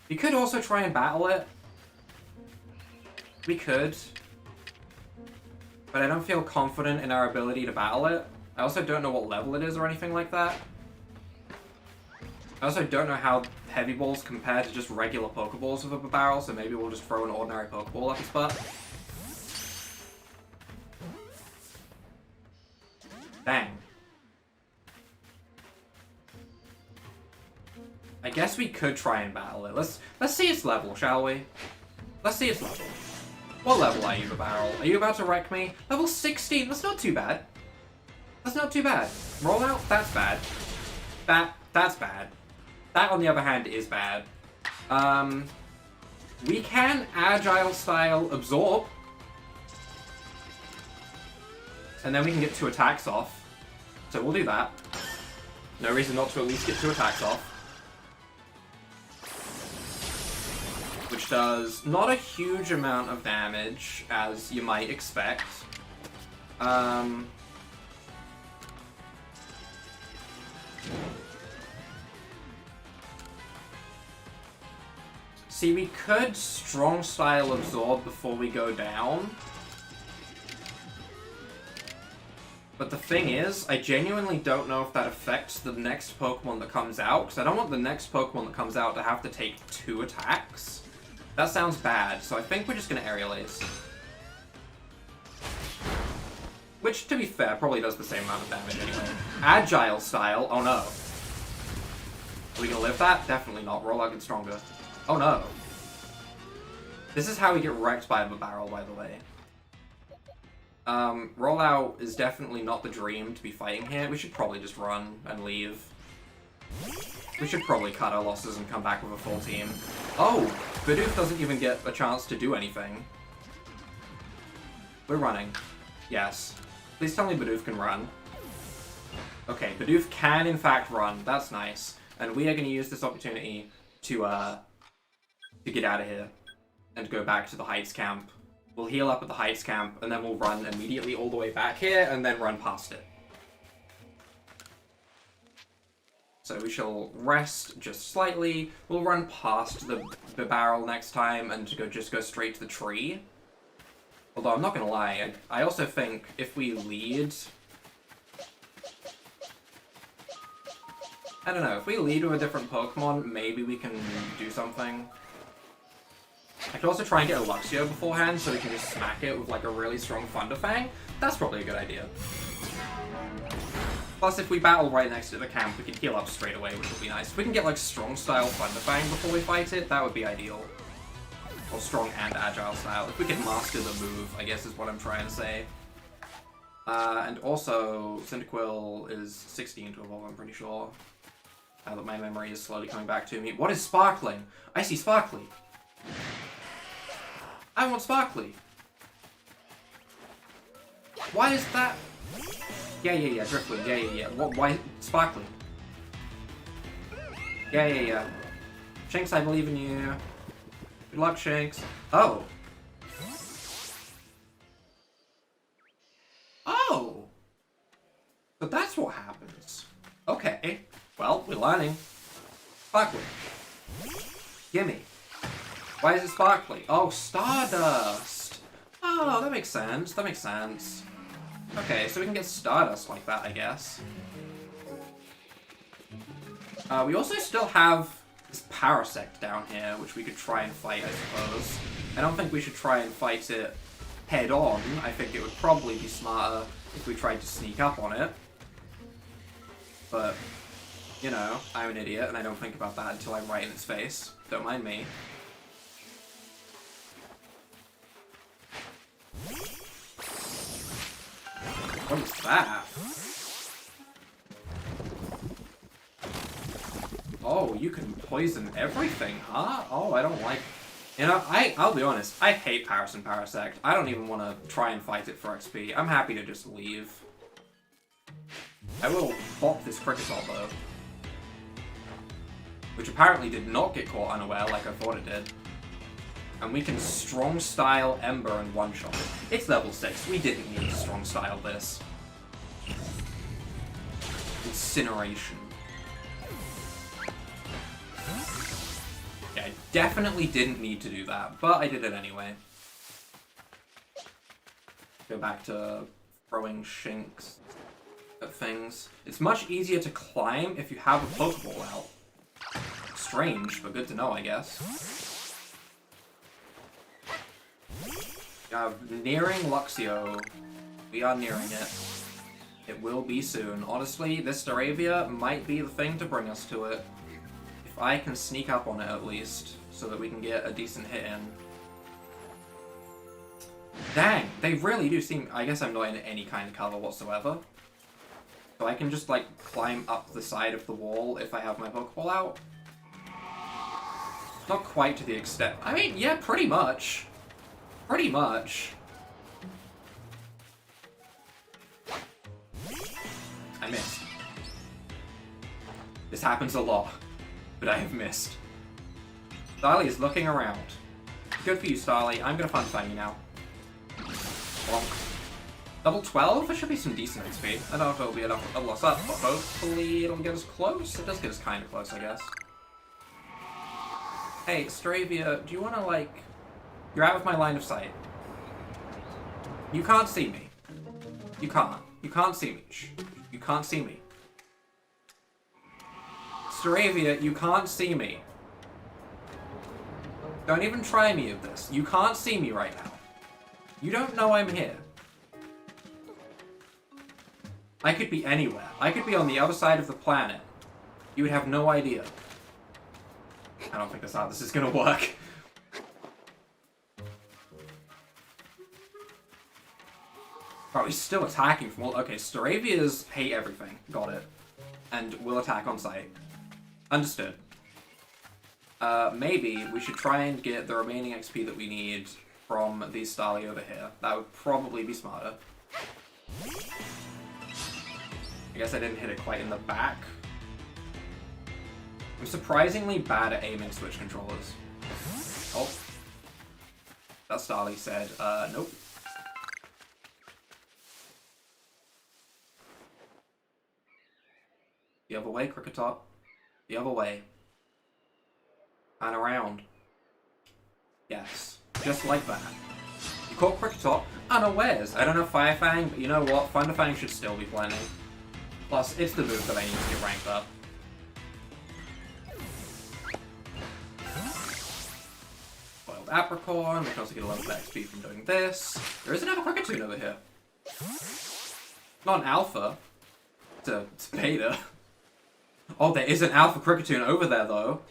We could also try and battle it. We could. But I don't feel confident in our ability to battle it. I also don't know what level it is or anything like that. I also don't know how heavy balls compare to just regular Pokeballs with a barrel, so maybe we'll just throw an ordinary Pokeball up its butt. Dang. I guess we could try and battle it. Let's see its level, shall we? Let's see its level. What level are you, the barrel? Are you about to wreck me? Level 16. That's not too bad. That's not too bad. Roll out. That's bad. That's bad. That, on the other hand, is bad. We can Agile style absorb. And then we can get 2 attacks off. So we'll do that. No reason not to at least get 2 attacks off. We're which does not a huge amount of damage, as you might expect. See, we could Strong Style Absorb before we go down. But the thing is, I genuinely don't know if that affects the next Pokemon that comes out, because I don't want the next Pokemon that comes out to have to take 2 attacks. That sounds bad, so I think we're just going to Aerial Ace. Which, to be fair, probably does the same amount of damage anyway. Agile Style, oh no. Are we going to live that? Definitely not. Rollout gets stronger. Oh no. This is how we get wrecked by a barrel, by the way. Rollout is definitely not the dream to be fighting here. We should probably just run and leave. We should probably cut our losses and come back with a full team. Oh! Bidoof doesn't even get a chance to do anything. We're running. Yes. Please tell me Bidoof can run. Okay, Bidoof can in fact run. That's nice. And we are going to use this opportunity to get out of here. And go back to the Heights camp. We'll heal up at the Heights camp, and then we'll run immediately all the way back here, and then run past it. So we shall rest just slightly. We'll run past the barrel next time, and just go straight to the tree. Although, I'm not gonna lie, I also think if we lead... I don't know, if we lead with a different Pokemon, maybe we can do something. I could also try and get a Luxio beforehand, so we can just smack it with like a really strong Thunderfang. That's probably a good idea. Plus, if we battle right next to the camp, we can heal up straight away, which would be nice. If we can get like Strong Style Thunderfang before we fight it, that would be ideal. Or Strong and Agile Style. If we can master the move, I guess is what I'm trying to say. And also, Cyndaquil is 16 to evolve, I'm pretty sure. Now that my memory is slowly coming back to me. What is Sparkling? I see Sparkly. I want Sparkly. Why is that? Yeah, Driftwood, yeah. Why? Sparkly. Yeah. Shanks, I believe in you. Good luck, Shanks. Oh. Oh. But that's what happens. Okay. Well, we're learning. Sparkly. Gimme. Why is it sparkly? Oh, Stardust! Oh, that makes sense. That makes sense. Okay, so we can get Stardust like that, I guess. We also still have this Parasect down here, which we could try and fight, I suppose. I don't think we should try and fight it head-on. I think it would probably be smarter if we tried to sneak up on it. But, you know, I'm an idiot, and I don't think about that until I'm right in its face. Don't mind me. What is that? Oh, you can poison everything, huh? Oh, I don't like... You know, I'll be honest, I hate Paras and Parasect. I don't even want to try and fight it for XP. I'm happy to just leave. I will bop this Cricketot, though. Which apparently did not get caught unaware like I thought it did. And we can Strong Style Ember and one-shot it. It's level 6. We didn't need to Strong Style this. Incineration. Yeah, I definitely didn't need to do that, but I did it anyway. Go back to throwing Shinx at things. It's much easier to climb if you have a Pokeball out. Strange, but good to know, I guess. Nearing Luxio. We are nearing it. It will be soon. Honestly, this Staravia might be the thing to bring us to it. If I can sneak up on it at least, so that we can get a decent hit in. Dang, they really do seem... I guess I'm not in any kind of cover whatsoever. So I can just, like, climb up the side of the wall if I have my Pokeball out. Not quite to the extent... I mean, yeah, pretty much. Pretty much. I missed. This happens a lot, but I have missed. Dali is looking around. Good for you, Starly. I'm gonna Fun Fang you now. Bonk. Level 12? There should be some decent XP. I don't know if it'll be enough to level us up, but hopefully it'll get us close. It does get us kind of close, I guess. Hey, Stravia, do you want to, like... You're out of my line of sight. You can't see me. You can't. You can't see me. Shh. You can't see me. Stravia, you can't see me. Don't even try me with this. You can't see me right now. You don't know I'm here. I could be anywhere. I could be on the other side of the planet. You would have no idea. I don't think that's how this is gonna work. Oh, he's still attacking from all... Okay, Staravias hate everything. Got it. And will attack on sight. Understood. Maybe we should try and get the remaining XP that we need from the Starly over here. That would probably be smarter. I guess I didn't hit it quite in the back. I'm surprisingly bad at aiming Switch controllers. Oh. That Starly said, nope. The other way, Cricketop. The other way. And around. Yes. Just like that. You caught Cricketop unawares. I don't know Fire Fang, but you know what? Thunder Fang should still be plenty. Plus, it's the move that I need to get ranked up. Boiled Apricorn, we can also get a little bit of XP from doing this. There is another Kricketune over here. Not an alpha. It's a beta. Oh, there is an alpha Kricketune over there, though.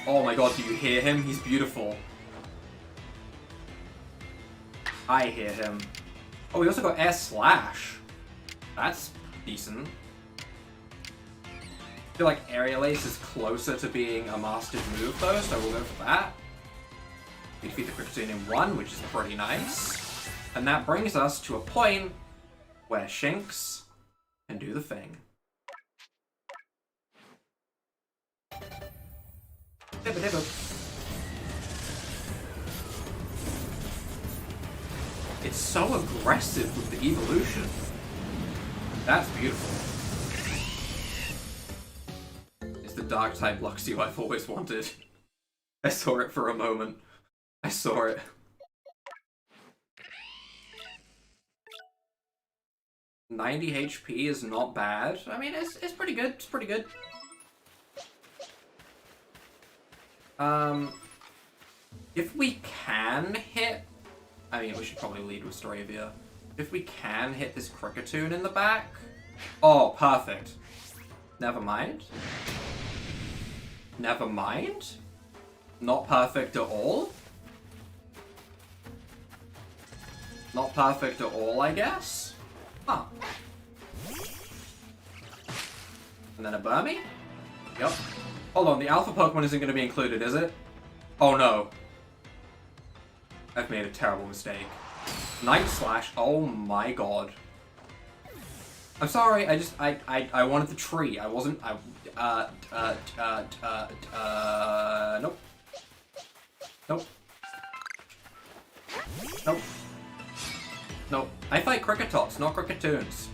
Oh my god, do you hear him? He's beautiful. I hear him. Oh, we also got Air Slash. That's decent. I feel like Aerial Ace is closer to being a mastered move though, so we'll go for that. We defeat the Kricketune in one, which is pretty nice. And that brings us to a point where Shinx can do the thing. Dibba dibba. It's so aggressive with the evolution. That's beautiful. It's the dark type Luxio I've always wanted. I saw it for a moment. I saw it. $90 HP is not bad. I mean, it's pretty good. It's pretty good. If we can hit... I mean, we should probably lead with Staravia. If we can hit this Kricketune in the back... Oh, perfect. Never mind. Never mind? Not perfect at all? Not perfect at all, I guess? Huh. And then a Burmy? Yep. Hold on, the Alpha Pokemon isn't going to be included, is it? Oh no. I've made a terrible mistake. Night Slash, oh my god. I'm sorry, I wanted the tree. I wasn't, nope. Nope. Nope. Nope. I fight Cricketops, not Kricketoons.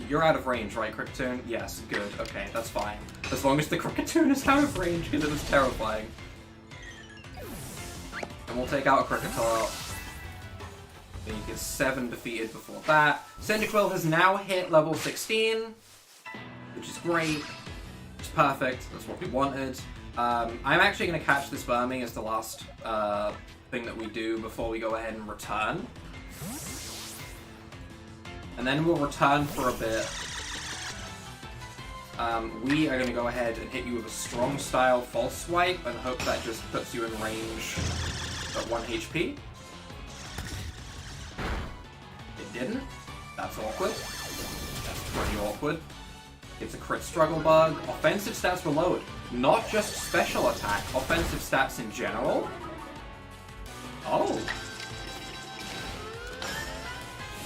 You're out of range, right, Kricketune? Yes, good. Okay, that's fine. As long as the Kricketune is out of range, because it was terrifying. And we'll take out a Kricketop. Then you get 7 defeated before that. Cyndaquil has now hit level 16, which is great. It's perfect. That's what we wanted. I'm actually going to catch this Burmy as the last thing that we do before we go ahead and return. And then we'll return for a bit. We are going to go ahead and hit you with a strong style false swipe and hope that just puts you in range at 1 HP. It didn't. That's awkward. That's pretty awkward. It's a crit struggle bug. Offensive stats were lowered. Not just special attack, offensive stats in general. Oh.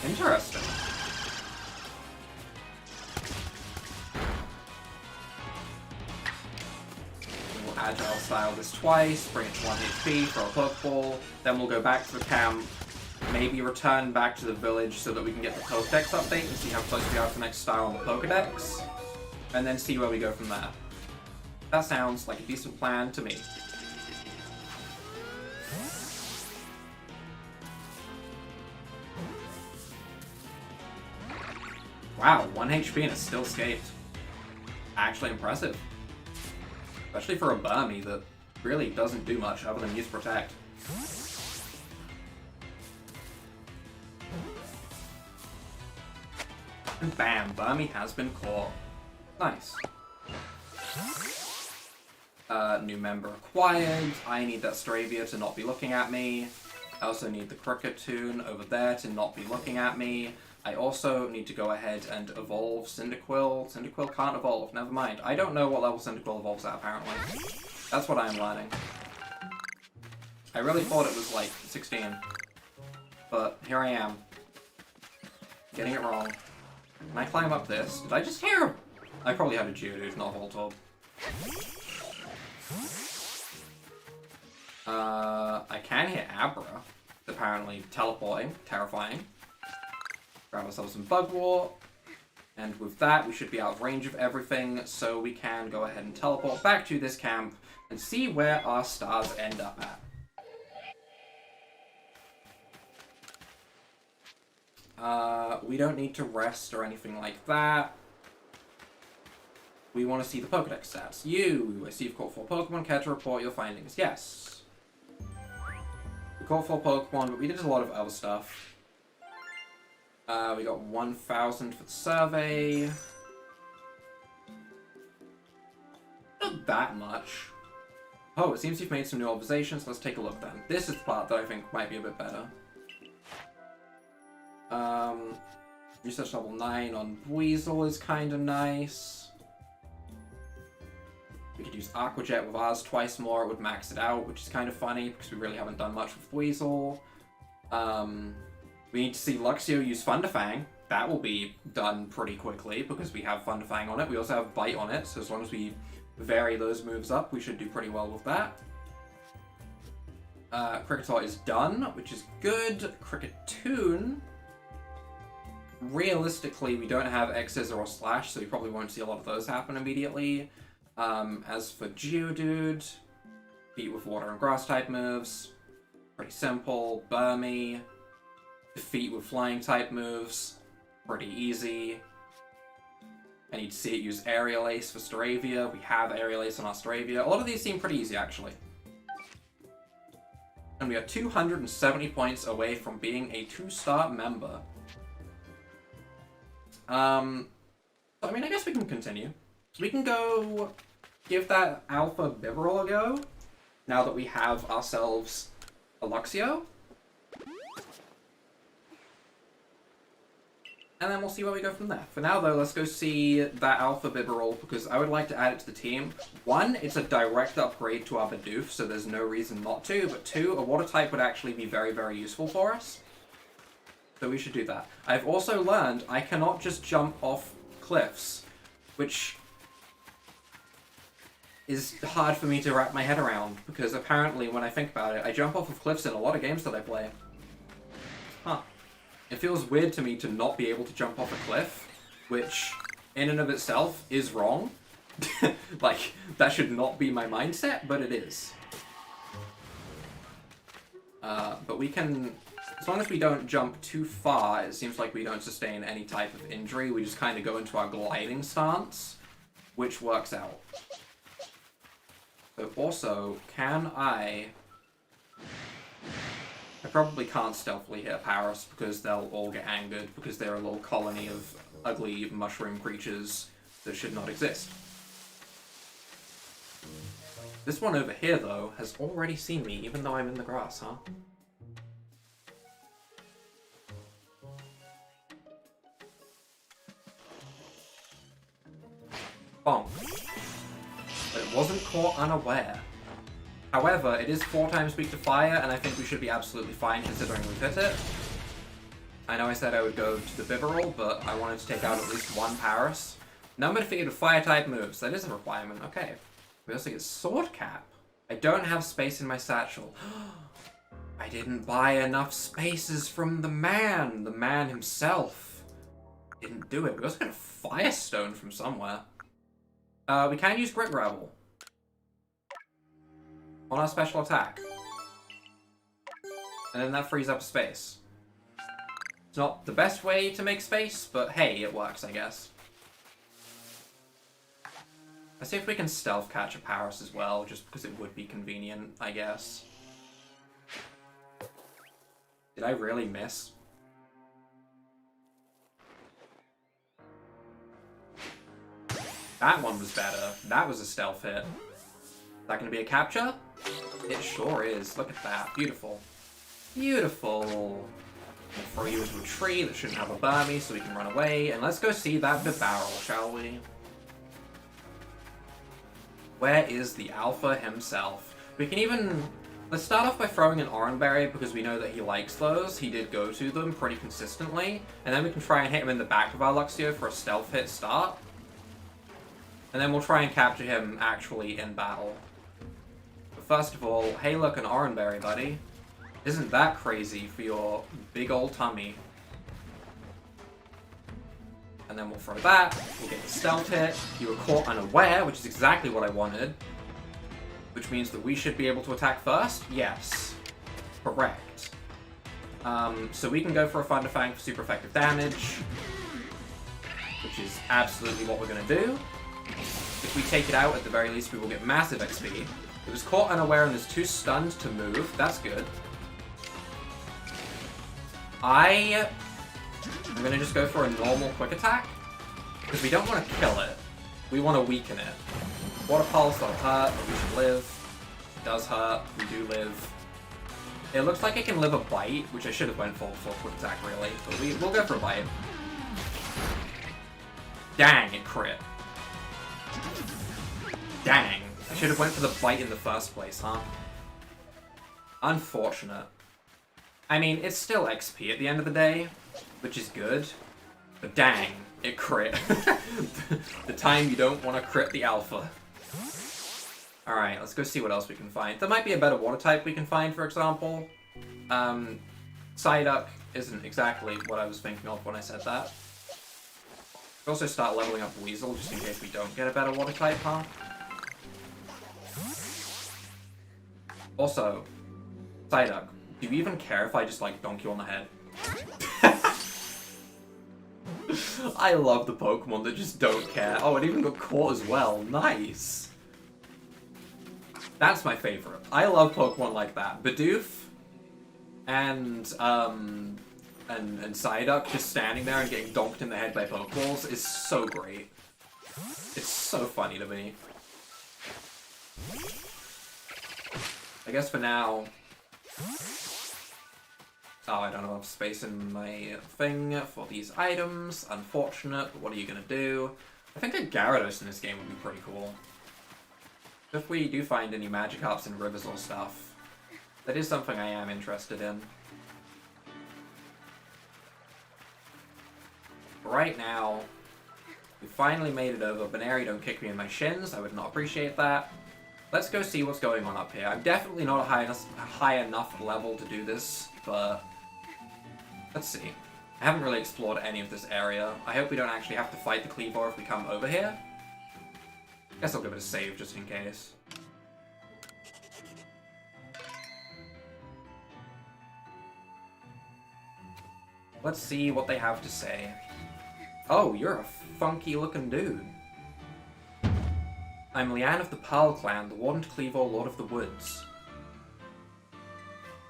Interesting. Agile Style this twice, bring it to 1 HP, throw a Pokeball, then we'll go back to the camp, maybe return back to the village so that we can get the Pokedex update and see how close we are to the next style on the Pokedex, and then see where we go from there. That sounds like a decent plan to me. Wow, 1 HP and it still escaped. Actually impressive. Especially for a Burmy that really doesn't do much other than use Protect. And bam, Burmy has been caught. Nice. New member acquired. I need that Stravia to not be looking at me. I also need the Cricketune over there to not be looking at me. I also need to go ahead and evolve Cyndaquil. Cyndaquil can't evolve, never mind. I don't know what level Cyndaquil evolves at, apparently. That's what I'm learning. I really thought it was like 16. But here I am. Getting it wrong. Can I climb up this? Did I just hear him? I probably had a Geodude, not a Voltorb. I can hit Abra. Apparently teleporting, terrifying. Grab ourselves some Bug War, and with that we should be out of range of everything, so we can go ahead and teleport back to this camp and see where our stars end up at. We don't need to rest or anything like that. We want to see the Pokedex stats. I see you've caught 4 Pokemon, care to report your findings? Yes. We caught 4 Pokemon, but we did a lot of other stuff. We got 1,000 for the survey. Not that much. Oh, it seems you've made some new observations. Let's take a look then. This is the part that I think might be a bit better. Research level 9 on Weasel is kind of nice. We could use Aqua Jet with ours twice more. It would max it out, which is kind of funny because we really haven't done much with Weasel. We need to see Luxio use Thunderfang. That will be done pretty quickly because we have Thunderfang on it. We also have Bite on it, so as long as we vary those moves up, we should do pretty well with that. Kricketot is done, which is good. Cricketune. Realistically, we don't have X-Scissor or Slash, so we probably won't see a lot of those happen immediately. As for Geodude, beat with Water and Grass type moves. Pretty simple. Burmy. Defeat with Flying type moves. Pretty easy. I need to see it use Aerial Ace for Staravia. We have Aerial Ace on our Staravia. A lot of these seem pretty easy, actually. And we are 270 points away from being a 2-star member. I mean, I guess we can continue. We can go give that Alpha Bibarel a go, now that we have ourselves a Luxio. And then we'll see where we go from there. For now, though, let's go see that Alpha Bibarel, because I would like to add it to the team. 1, it's a direct upgrade to our Bidoof, so there's no reason not to, but 2, a Water type would actually be very, very useful for us. So we should do that. I've also learned I cannot just jump off cliffs, which is hard for me to wrap my head around, because apparently, when I think about it, I jump off of cliffs in a lot of games that I play. Huh. It feels weird to me to not be able to jump off a cliff, which, in and of itself, is wrong. Like, that should not be my mindset, but it is. But we can... As long as we don't jump too far, it seems like we don't sustain any type of injury. We just kind of go into our gliding stance, which works out. So also, can I probably can't stealthily hit Paris because they'll all get angered because they're a little colony of ugly mushroom creatures that should not exist. This one over here, though, has already seen me, even though I'm in the grass, huh? Bonk. But it wasn't caught unaware. However, it is 4 times weak to fire, and I think we should be absolutely fine considering we've hit it. I know I said I would go to the Bibarel, but I wanted to take out at least 1 Paris. Number defeated with fire-type moves. That is a requirement, okay. We also get Sword Cap. I don't have space in my satchel. I didn't buy enough spaces from the man himself. Didn't do it. We also get a Firestone from somewhere. We can use Grit Gravel on our special attack. And then that frees up space. It's not the best way to make space, but hey, it works, I guess. Let's see if we can stealth catch a Paris as well, just because it would be convenient, I guess. Did I really miss? That one was better. That was a stealth hit. Is that going to be a capture? It sure is. Look at that. Beautiful. Beautiful. We'll throw you into a tree that shouldn't have a Burmy so we can run away. And let's go see that barrel, shall we? Where is the alpha himself? We can even... Let's start off by throwing an Oranberry because we know that he likes those. He did go to them pretty consistently. And then we can try and hit him in the back of our Luxio for a stealth hit start. And then we'll try and capture him actually in battle. But first of all, hey look, an Oranberry, buddy. Isn't that crazy for your big old tummy? And then we'll throw that, we'll get the stealth hit. You were caught unaware, which is exactly what I wanted. Which means that we should be able to attack first? Yes. Correct. So we can go for a Thunderfang for super effective damage. Which is absolutely what we're going to do. If we take it out, at the very least, we will get massive XP. It was caught unaware and is too stunned to move. That's good. I'm going to just go for a normal quick attack. Because we don't want to kill it. We want to weaken it. Water Pulse will hurt, but we should live. It does hurt. We do live. It looks like it can live a bite, which I should have went for quick attack, really. But we'll go for a bite. Dang, it crit. Dang. I should have went for the bite in the first place, huh? Unfortunate. I mean, it's still XP at the end of the day, which is good. But dang, it crit. The time you don't want to crit the alpha. Alright, let's go see what else we can find. There might be a better water type we can find, for example. Psyduck isn't exactly what I was thinking of when I said that. We'll also start leveling up Weasel, just in case we don't get a better water type, huh? Also, Psyduck, do you even care if I just, like, donk you on the head? I love the Pokemon that just don't care. Oh, it even got caught as well. Nice! That's my favorite. I love Pokemon like that. Bidoof and Psyduck just standing there and getting donked in the head by Pokeballs is so great. It's so funny to me. I guess for now... Oh, I don't have space in my thing for these items. Unfortunate, but what are you gonna do? I think a Gyarados in this game would be pretty cool. If we do find any Magikarps in rivers or stuff, that is something I am interested in. But right now, we finally made it over. Baneri, don't kick me in my shins. I would not appreciate that. Let's go see what's going on up here. I'm definitely not a high enough level to do this, but let's see. I haven't really explored any of this area. I hope we don't actually have to fight the Cleavor if we come over here. Guess I'll give it a save just in case. Let's see what they have to say. Oh, you're a funky looking dude. I'm Leanne of the Pearl Clan, the Warden to Cleavor, Lord of the Woods.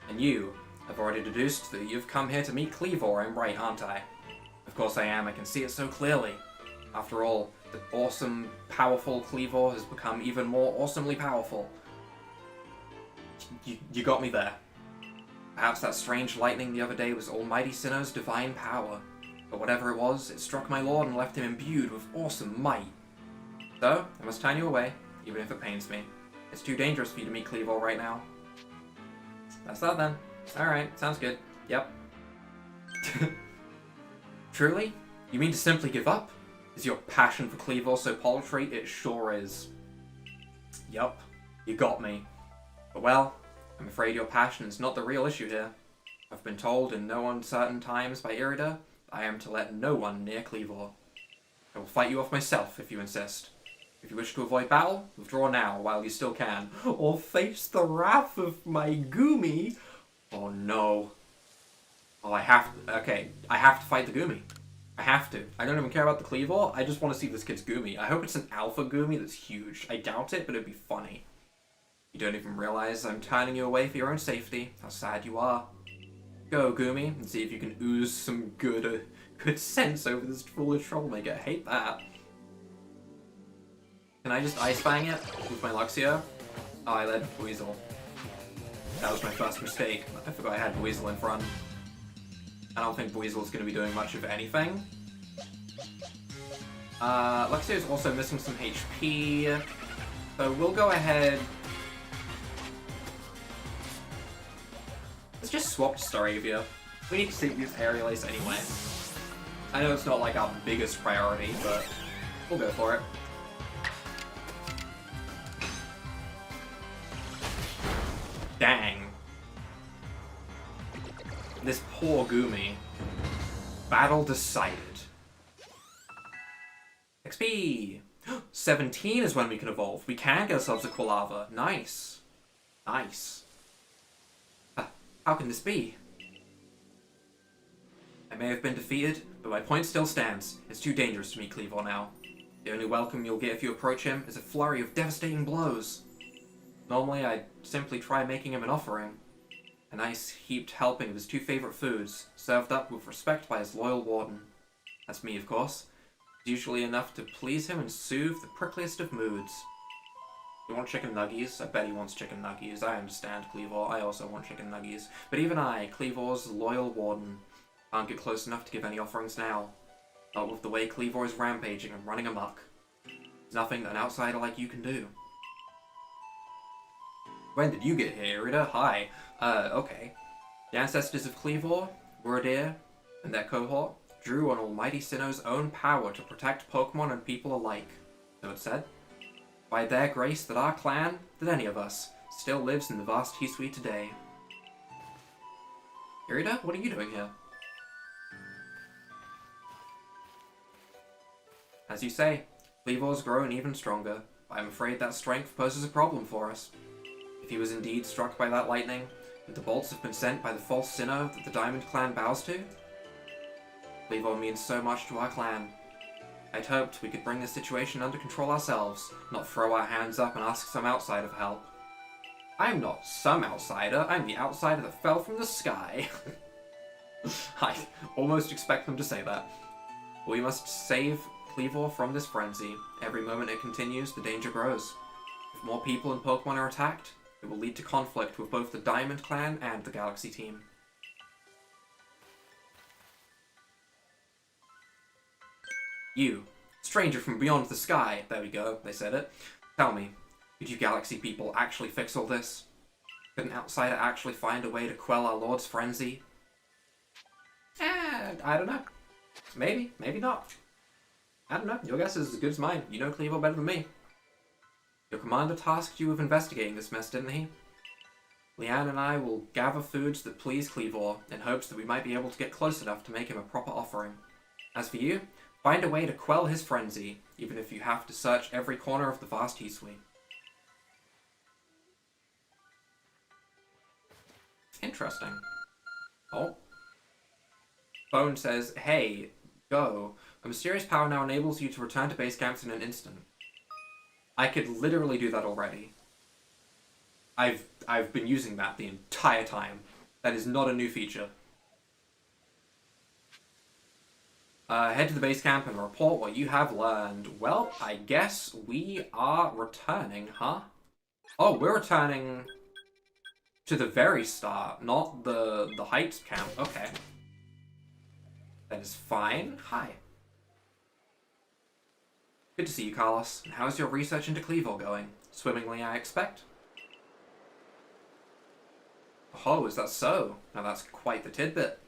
And you have already deduced that you've come here to meet Cleavor, I'm right, aren't I? Of course I am, I can see it so clearly. After all, the awesome, powerful Cleavor has become even more awesomely powerful. You got me there. Perhaps that strange lightning the other day was Almighty Sinnoh's divine power. But whatever it was, it struck my lord and left him imbued with awesome might. So, I must turn you away, even if it pains me. It's too dangerous for you to meet Cleavor right now. That's that then. Alright, sounds good. Yep. Truly? You mean to simply give up? Is your passion for Cleavor so paltry? It sure is. Yup, you got me. But well, I'm afraid your passion is not the real issue here. I've been told in no uncertain times by Irida I am to let no one near Cleavor. I will fight you off myself if you insist. If you wish to avoid battle, withdraw now while you still can, or face the wrath of my Goomy. Oh no. Oh, I have to fight the Goomy. I have to. I don't even care about the Cleavor, I just want to see this kid's Goomy. I hope it's an alpha Goomy that's huge. I doubt it, but it'd be funny. You don't even realize I'm turning you away for your own safety. How sad you are. Go, Goomy, and see if you can ooze some good sense over this foolish troublemaker. I hate that. Can I just Ice Fang it with my Luxio? Oh, I led Weasel. That was my first mistake. I forgot I had Weasel in front. I don't think Weasel's going to be doing much of anything. Luxio's also missing some HP. So we'll go ahead... Let's just swap to Staravia. We need to see these Aerial Ace anyway. I know it's not like our biggest priority, but we'll go for it. Dang. This poor Goomy. Battle decided. XP! 17 is when we can evolve. We can get ourselves a Quilava. Nice. Nice. How can this be? I may have been defeated, but my point still stands. It's too dangerous to meet Cleavor now. The only welcome you'll get if you approach him is a flurry of devastating blows. Normally, I'd simply try making him an offering. A nice, heaped helping of his two favorite foods, served up with respect by his loyal warden. That's me, of course. It's usually enough to please him and soothe the prickliest of moods. You want chicken nuggies? I bet he wants chicken nuggies. I understand, Cleavor. I also want chicken nuggies. But even I, Cleavor's loyal warden, can't get close enough to give any offerings now. Not with the way Cleavor is rampaging and running amok. There's nothing an outsider like you can do. When did you get here, Irida? Hi. Okay. The ancestors of Cleavor, Wurdir, and their cohort drew on Almighty Sinnoh's own power to protect Pokemon and people alike, so it said. By their grace that our clan, that any of us, still lives in the vast Hisui today. Irida, what are you doing here? As you say, Cleavor's grown even stronger, but I'm afraid that strength poses a problem for us. If he was indeed struck by that lightning, would the bolts have been sent by the false Sinnoh that the Diamond Clan bows to? Cleavor means so much to our clan. I'd hoped we could bring this situation under control ourselves, not throw our hands up and ask some outsider for help. I'm not some outsider, I'm the outsider that fell from the sky. I almost expect them to say that. We must save Cleavor from this frenzy. Every moment it continues, the danger grows. If more people and Pokemon are attacked, it will lead to conflict with both the Diamond Clan and the Galaxy team. You, stranger from beyond the sky, there we go, they said it. Tell me, could you Galaxy people actually fix all this? Could an outsider actually find a way to quell our Lord's frenzy? I don't know. Maybe, maybe not. I don't know, your guess is as good as mine. You know Cleavor better than me. Your commander tasked you with investigating this mess, didn't he? Leanne and I will gather foods that please Cleavor, in hopes that we might be able to get close enough to make him a proper offering. As for you, find a way to quell his frenzy, even if you have to search every corner of the vast Hisui. Interesting. Oh. Phone says, hey, go. A mysterious power now enables you to return to base camps in an instant. I could literally do that already. I've been using that the entire time. That is not a new feature. Head to the base camp and report what you have learned. Well, I guess we are returning, huh? Oh, we're returning to the very start, not the Heights camp. Okay. That is fine. Hi. Good to see you, Carlos. How's your research into Cleavor going? Swimmingly, I expect? Oh, is that so? Now that's quite the tidbit.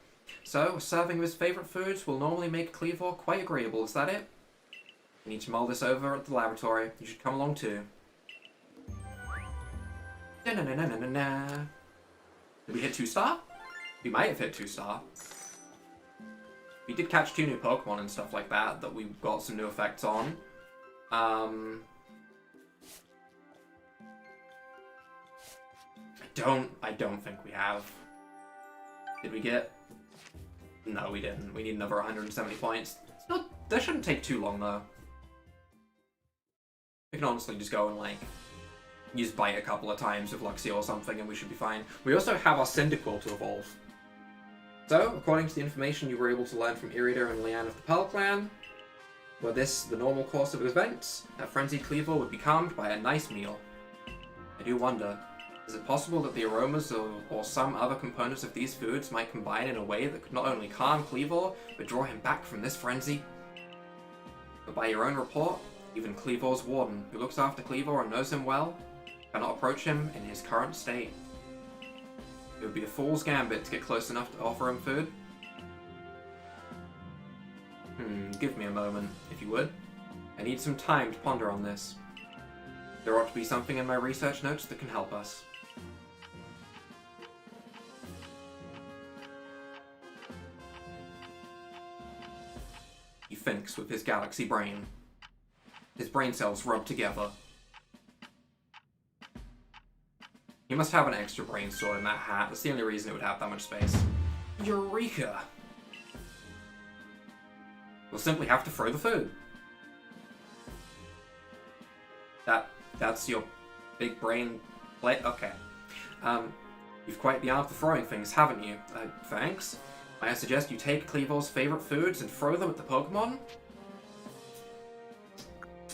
So, serving of his favourite foods will normally make Cleavor quite agreeable, is that it? We need to mull this over at the laboratory. You should come along too. Na-na-na-na-na-na. Did we hit 2-star? We might have hit 2-star. We did catch 2 new Pokemon and stuff like that we got some new effects on. I don't think we have. Did we get? No, we didn't. We need another 170 points. It's not. That shouldn't take too long though. We can honestly just go and like use Bite a couple of times with Luxio or something, and we should be fine. We also have our Cyndaquil to evolve. So, according to the information you were able to learn from Irida and Leanne of the Pearl Clan, were this the normal course of events, that frenzied Cleaver would be calmed by a nice meal. I do wonder, is it possible that the aromas or some other components of these foods might combine in a way that could not only calm Cleaver, but draw him back from this frenzy? But by your own report, even Cleaver's warden, who looks after Cleaver and knows him well, cannot approach him in his current state. It would be a fool's gambit to get close enough to offer him food. Give me a moment, if you would. I need some time to ponder on this. There ought to be something in my research notes that can help us. He thinks with his galaxy brain. His brain cells rub together. He must have an extra brain store in that hat. That's the only reason it would have that much space. Eureka! We'll simply have to throw the food. That's your big brain play? Okay. You've quite the art for throwing things, haven't you? Thanks. I suggest you take Cleaver's favorite foods and throw them at the Pokemon?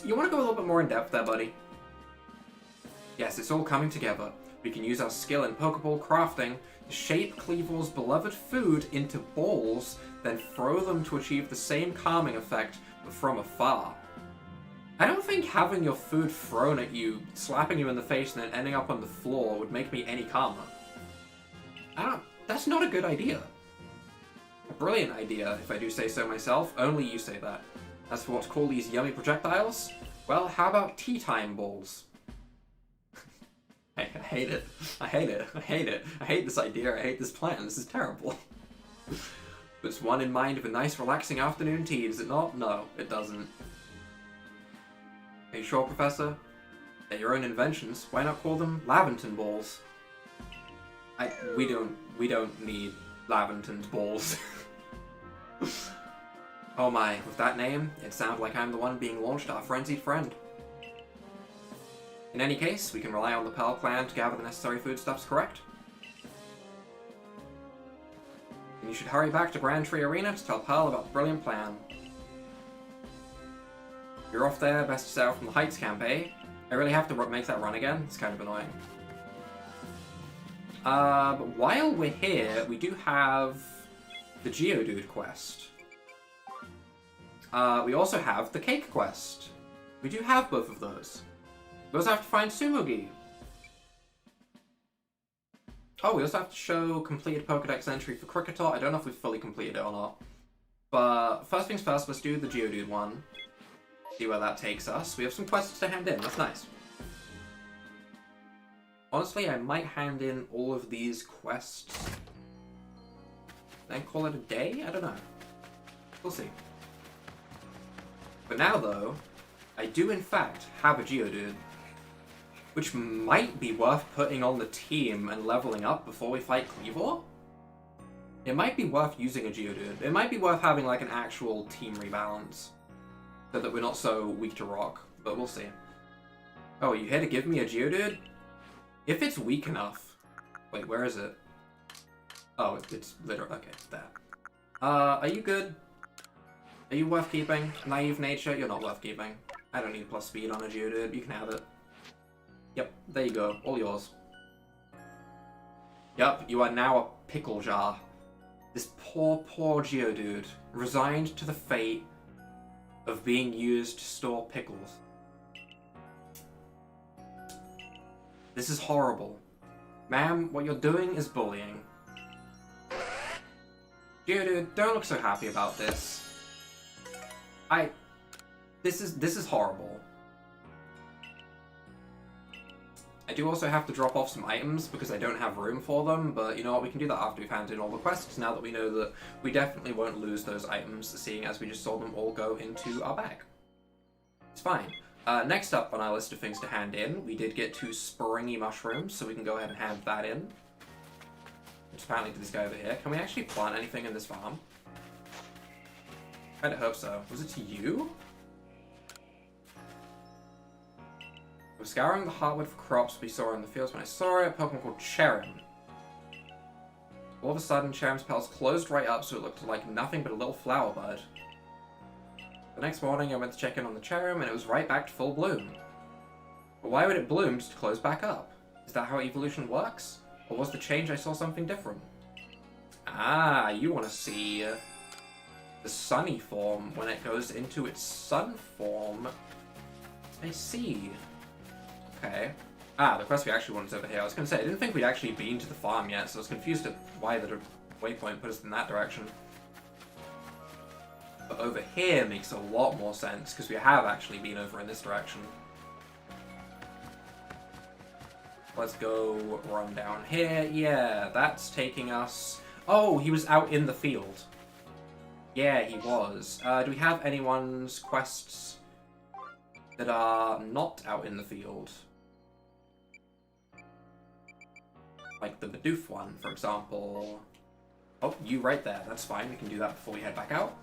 You want to go a little bit more in depth there, buddy? Yes, it's all coming together. We can use our skill in Pokeball crafting to shape Cleaver's beloved food into balls, then throw them to achieve the same calming effect, but from afar. I don't think having your food thrown at you, slapping you in the face, and then ending up on the floor would make me any calmer. That's not a good idea. A brilliant idea, if I do say so myself. Only you say that. As for what to call these yummy projectiles, well, how about tea time balls? I hate it. I hate it. I hate it. I hate this idea. I hate this plan. This is terrible. Puts one in mind of a nice relaxing afternoon tea, does it not? No, it doesn't. Are you sure, Professor? They're your own inventions. Why not call them Laventon balls? We don't need Laventon's balls. Oh my, with that name, it sounds like I'm the one being launched our frenzied friend. In any case, we can rely on the Pearl Clan to gather the necessary foodstuffs, correct? And you should hurry back to Grand Tree Arena to tell Pearl about the brilliant plan. You're off there, best to set out from the Heights camp, eh? I really have to make that run again? It's kind of annoying. But while we're here, we do have the Geodude quest. We also have the Cake quest. We do have both of those. We also have to find Tsumugi. Oh, we also have to show completed Pokedex entry for Kricketot. I don't know if we've fully completed it or not. But first things first, let's do the Geodude one. See where that takes us. We have some quests to hand in. That's nice. Honestly, I might hand in all of these quests, then call it a day? I don't know. We'll see. But now, though, I do in fact have a Geodude, which might be worth putting on the team and leveling up before we fight Cleaver. It might be worth using a Geodude. It might be worth having like an actual team rebalance, so that we're not so weak to rock, but we'll see. Oh, are you here to give me a Geodude? If it's weak enough... Wait, where is it? Oh, it's literally... Okay, it's there. Are you good? Are you worth keeping? Naive nature? You're not worth keeping. I don't need plus speed on a Geodude. You can have it. Yep, there you go. All yours. Yep, you are now a pickle jar. This poor Geodude, resigned to the fate of being used to store pickles. This is horrible. Ma'am, what you're doing is bullying. Geodude, don't look so happy about this. This is horrible. I do also have to drop off some items because I don't have room for them, but you know what, we can do that after we've handed in all the quests, now that we know that we definitely won't lose those items, seeing as we just saw them all go into our bag. It's fine. Next up on our list of things to hand in, we did get 2 springy mushrooms, so we can go ahead and hand that in. Which apparently to this guy over here. Can we actually plant anything in this farm? I'd hope so. Was it to you? We're scouring the hardwood for crops we saw in the fields when I saw it, a Pokemon called Cherim. All of a sudden, Cherim's petals closed right up so it looked like nothing but a little flower bud. The next morning I went to check in on the Cherim and it was right back to full bloom. But why would it bloom just to close back up? Is that how evolution works? Or was the change I saw something different? Ah, you want to see the sunny form when it goes into its sun form. I see. Okay. Ah, the quest we actually wanted is over here. I was going to say, I didn't think we'd actually been to the farm yet, so I was confused at why the waypoint put us in that direction. But over here makes a lot more sense, because we have actually been over in this direction. Let's go run down here. Yeah, that's taking us... Oh, he was out in the field. Yeah, he was. Do we have anyone's quests that are not out in the field? Like the Bidoof one, for example. Oh, you right there. That's fine. We can do that before we head back out.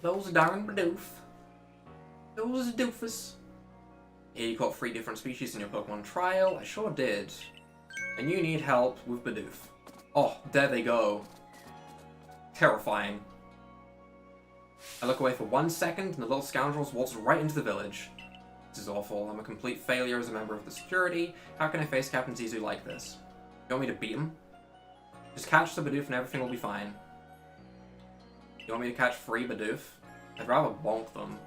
Those darn Bidoof. Those doofus. Here you caught 3 different species in your Pokemon trial. I sure did. And you need help with Bidoof. Oh, there they go. Terrifying. I look away for 1 second and the little scoundrels waltz right into the village. This is awful. I'm a complete failure as a member of the security. How can I face Captain Hisui like this? You want me to beat him? Just catch the Bidoof and everything will be fine. You want me to catch 3 Bidoof? I'd rather bonk them.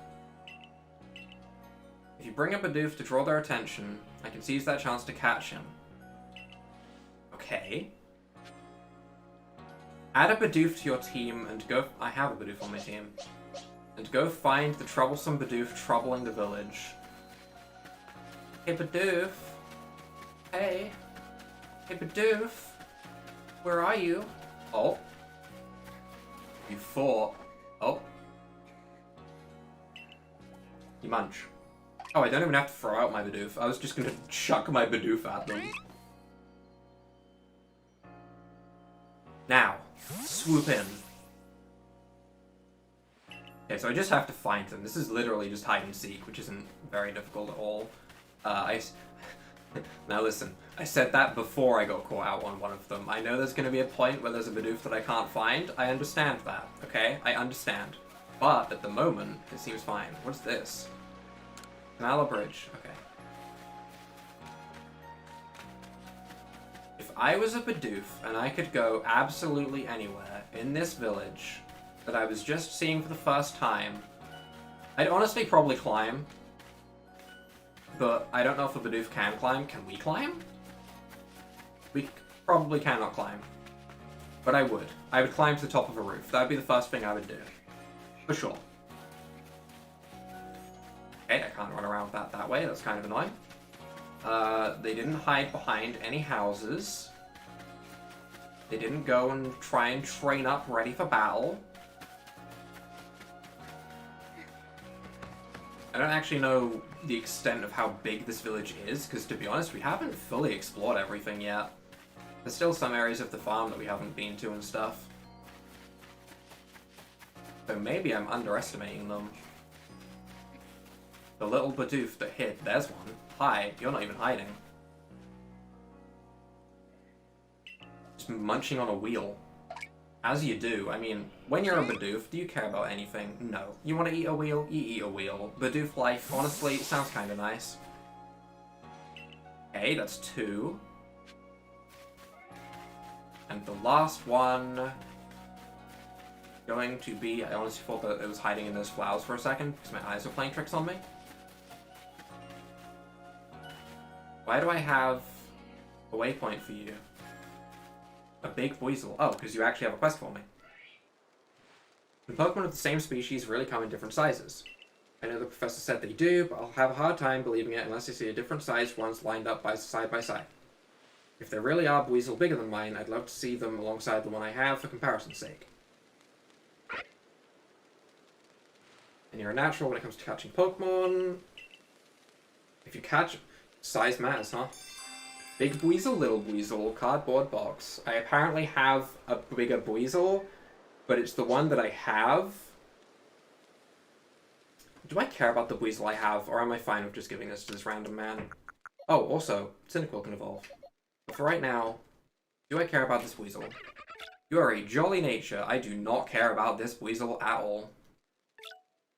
If you bring a Bidoof to draw their attention, I can seize that chance to catch him. Okay. Add a Bidoof to your team and go... I have a Bidoof on my team. And go find the troublesome Bidoof troubling the village. Hey, Bidoof. Hey. Hey, Bidoof. Where are you? Oh. You fought. Oh. You munch. Oh, I don't even have to throw out my Bidoof. I was just gonna chuck my Bidoof at them. Now, swoop in. Okay, so I just have to find them. This is literally just hide and seek, which isn't very difficult at all. Now listen, I said that before I got caught out on one of them. I know there's going to be a point where there's a Bidoof that I can't find. I understand that, okay? I understand. But at the moment, it seems fine. What's this? Canala Bridge. Okay. If I was a Bidoof and I could go absolutely anywhere in this village that I was just seeing for the first time, I'd honestly probably climb. But I don't know if a Bidoof can climb. Can we climb? We probably cannot climb. But I would. I would climb to the top of a roof. That would be the first thing I would do. For sure. Okay, I can't run around that way. That's kind of annoying. They didn't hide behind any houses. They didn't go and try and train up ready for battle. I don't actually know the extent of how big this village is, because to be honest, we haven't fully explored everything yet. There's still some areas of the farm that we haven't been to and stuff. So maybe I'm underestimating them. The little Bidoof that hid, there's one. Hi, you're not even hiding. Just munching on a wheel. As you do. I mean, when you're a Bidoof, do you care about anything? No. You want to eat a wheel? You eat a wheel. Bidoof life, honestly, sounds kind of nice. Okay, that's 2. And the last one... going to be... I honestly thought that it was hiding in those flowers for a second, because my eyes were playing tricks on me. Why do I have a waypoint for you? A big weasel. Oh, because you actually have a quest for me. The Pokemon of the same species really come in different sizes. I know the professor said they do, but I'll have a hard time believing it unless I see a different sized ones lined up side by side. If there really are Buizel bigger than mine, I'd love to see them alongside the one I have for comparison's sake. And you're a natural when it comes to catching Pokemon. If you catch... Size matters, huh? Big Buizel, little Buizel, cardboard box. I apparently have a bigger Buizel, but it's the one that I have. Do I care about the Buizel I have, or am I fine with just giving this to this random man? Oh, also, Cyndaquil can evolve. But for right now, do I care about this Buizel? You are a jolly nature. I do not care about this Buizel at all.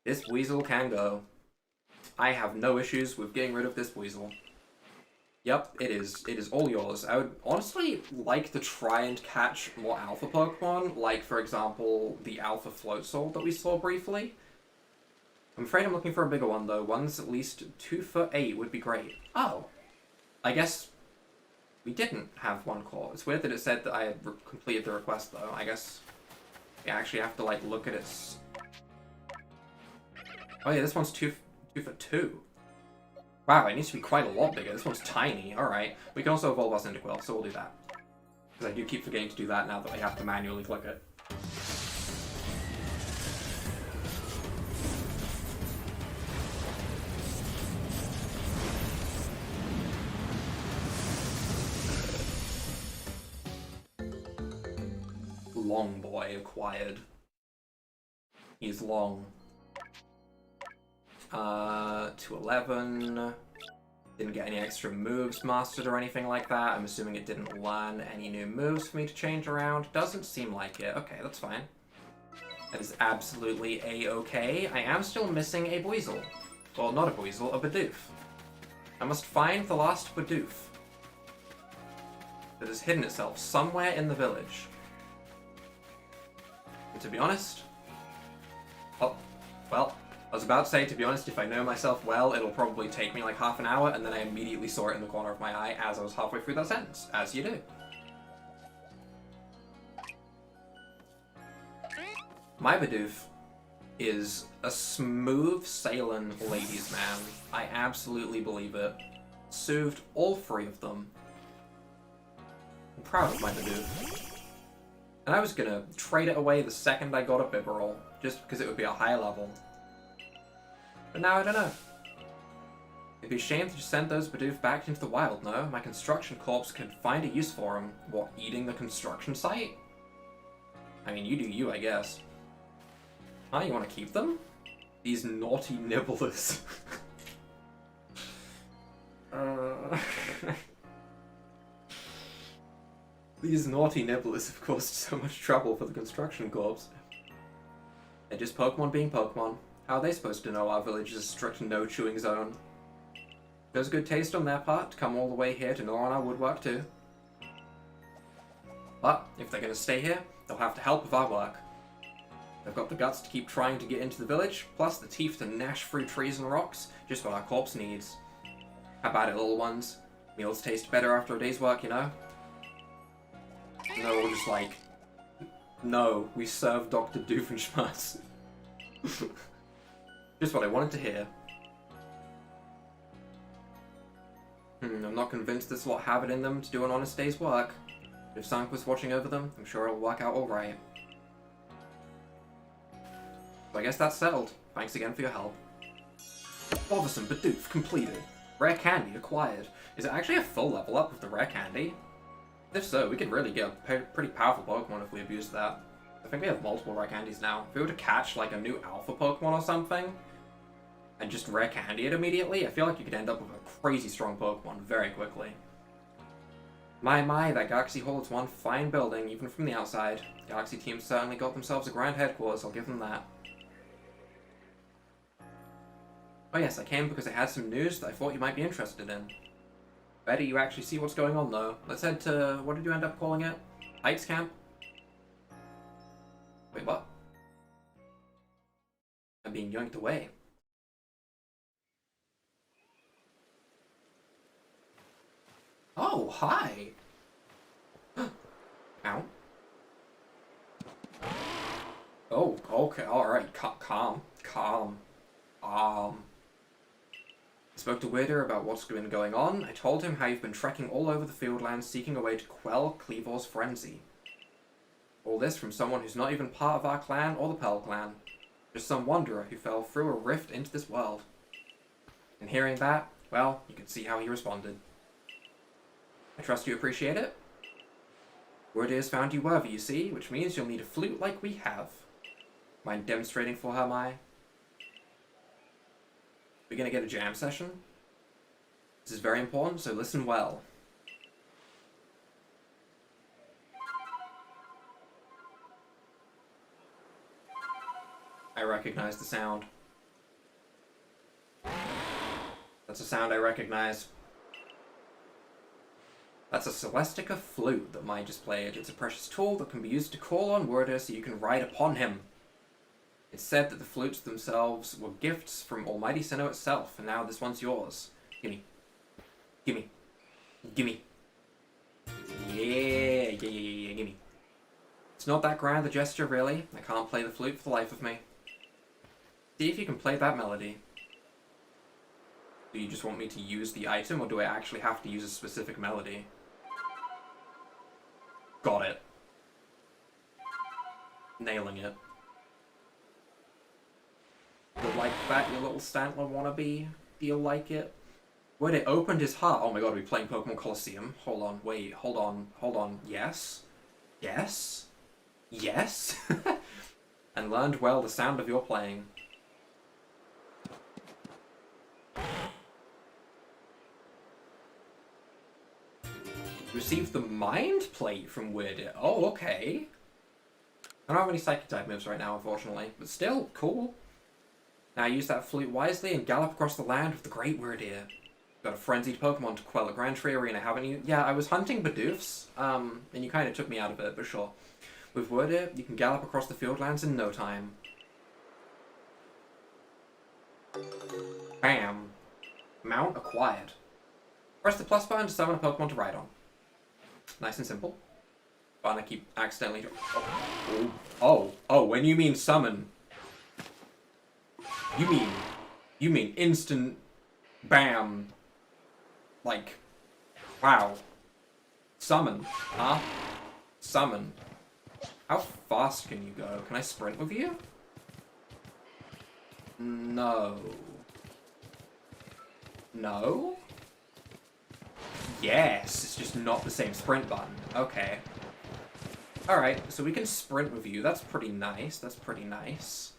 This Buizel can go. I have no issues with getting rid of this Buizel. Yep, it is. It is all yours. I would honestly like to try and catch more Alpha Pokemon, like, for example, the Alpha Floatzel that we saw briefly. I'm afraid I'm looking for a bigger one, though. One's at least 2'8" would be great. Oh. I guess we didn't have one caught. It's weird that it said that I had completed the request, though. I guess you actually have to, like, look at its... Oh yeah, this one's 2'2". Wow, it needs to be quite a lot bigger. This one's tiny. Alright. We can also evolve our Cyndaquil, so we'll do that. Because I do keep forgetting to do that now that I have to manually click it. Long boy acquired. He's long. 211. Didn't get any extra moves mastered or anything like that. I'm assuming it didn't learn any new moves for me to change around. Doesn't seem like it. Okay, that's fine. That is absolutely a-okay. I am still missing a Buizel. Well, not a Buizel, a Bidoof. I must find the last Bidoof that has hidden itself somewhere in the village. And to be honest... Oh, well... I was about to say, to be honest, if I know myself well, it'll probably take me like half an hour, and then I immediately saw it in the corner of my eye as I was halfway through that sentence. As you do. My Bidoof is a smooth sailing ladies' man. I absolutely believe it. Soothed all three of them. I'm proud of my Bidoof. And I was gonna trade it away the second I got a Bibarel, just because it would be a higher level. But now I don't know. It'd be a shame to just send those Bidoof back into the wild, no? My construction corpse could find a use for them. What, eating the construction site? I mean, you do you, I guess. Huh, you want to keep them? These naughty nibblers. These naughty nibblers have caused so much trouble for the construction corps. They're just Pokemon being Pokemon. How are they supposed to know our village is a strict no-chewing zone? There's good taste on their part to come all the way here to gnaw on our woodwork too. But if they're going to stay here, they'll have to help with our work. They've got the guts to keep trying to get into the village, plus the teeth to gnash through trees and rocks, just what our corpse needs. How about it, little ones? Meals taste better after a day's work, you know? No, we're just like... No, we serve Dr. Doofenshmirtz. Just what I wanted to hear. I'm not convinced this lot have it in them to do an honest day's work. But if Sank was watching over them, I'm sure it'll work out alright. So I guess that's settled. Thanks again for your help. Bothersome Bidoof completed. Rare candy acquired. Is it actually a full level up with the rare candy? If so, we could really get a pretty powerful Pokemon if we abused that. I think we have multiple rare candies now. If we were to catch like a new alpha Pokemon or something, and just rare candy it immediately, I feel like you could end up with a crazy strong Pokemon very quickly. My, that Galaxy holds one fine building, even from the outside. Galaxy team certainly got themselves a grand headquarters, I'll give them that. Oh yes, I came because I had some news that I thought you might be interested in. Better you actually see what's going on though. Let's head to, what did you end up calling it? Heights Camp? Wait, what? I'm being yoinked away. Oh, hi! Ow. Oh, okay, alright, calm. Spoke to Weirder about what's been going on. I told him how you've been trekking all over the Fieldlands seeking a way to quell Cleavor's frenzy. All this from someone who's not even part of our clan or the Pearl clan. Just some wanderer who fell through a rift into this world. And hearing that, well, you can see how he responded. I trust you appreciate it. Word is found you worthy, you see, which means you'll need a flute like we have. Mind demonstrating for her, Mai? We're gonna get a jam session? This is very important, so listen well. I recognize the sound. That's a sound I recognize. That's a Celestica flute that Mai just played. It's a precious tool that can be used to call on Worder so you can ride upon him. It's said that the flutes themselves were gifts from Almighty Sinnoh itself, and now this one's yours. Gimme. Gimme. Gimme. Yeah, gimme. It's not that grand a gesture, really. I can't play the flute for the life of me. See if you can play that melody. Do you just want me to use the item, or do I actually have to use a specific melody? Got it. Nailing it. You like that, you little Stantler wannabe? Do you like it? When it opened his heart. Oh my god, are we playing Pokemon Colosseum? Hold on, wait, hold on. Yes? Yes? Yes? And learned well the sound of your playing. Received the Mind Plate from Weird. Oh, okay. I don't have any Psychic type moves right now, unfortunately, but still, cool. Now use that flute wisely and gallop across the land with the great Weird Ear. Got a frenzied Pokemon to quell a Grand Tree Arena, haven't you? Yeah, I was hunting Bidoofs, and you kind of took me out of it, but sure. With Weird Ear, you can gallop across the Fieldlands in no time. Bam. Mount acquired. Press the plus button to summon a Pokemon to ride on. Nice and simple. But I keep accidentally... Oh, when you mean summon... You mean instant... Bam. Like... Wow. Summon. Huh? Summon. How fast can you go? Can I sprint with you? No. No? Yes, it's just not the same sprint button. Okay. Alright, so we can sprint with you. That's pretty nice. That's pretty nice.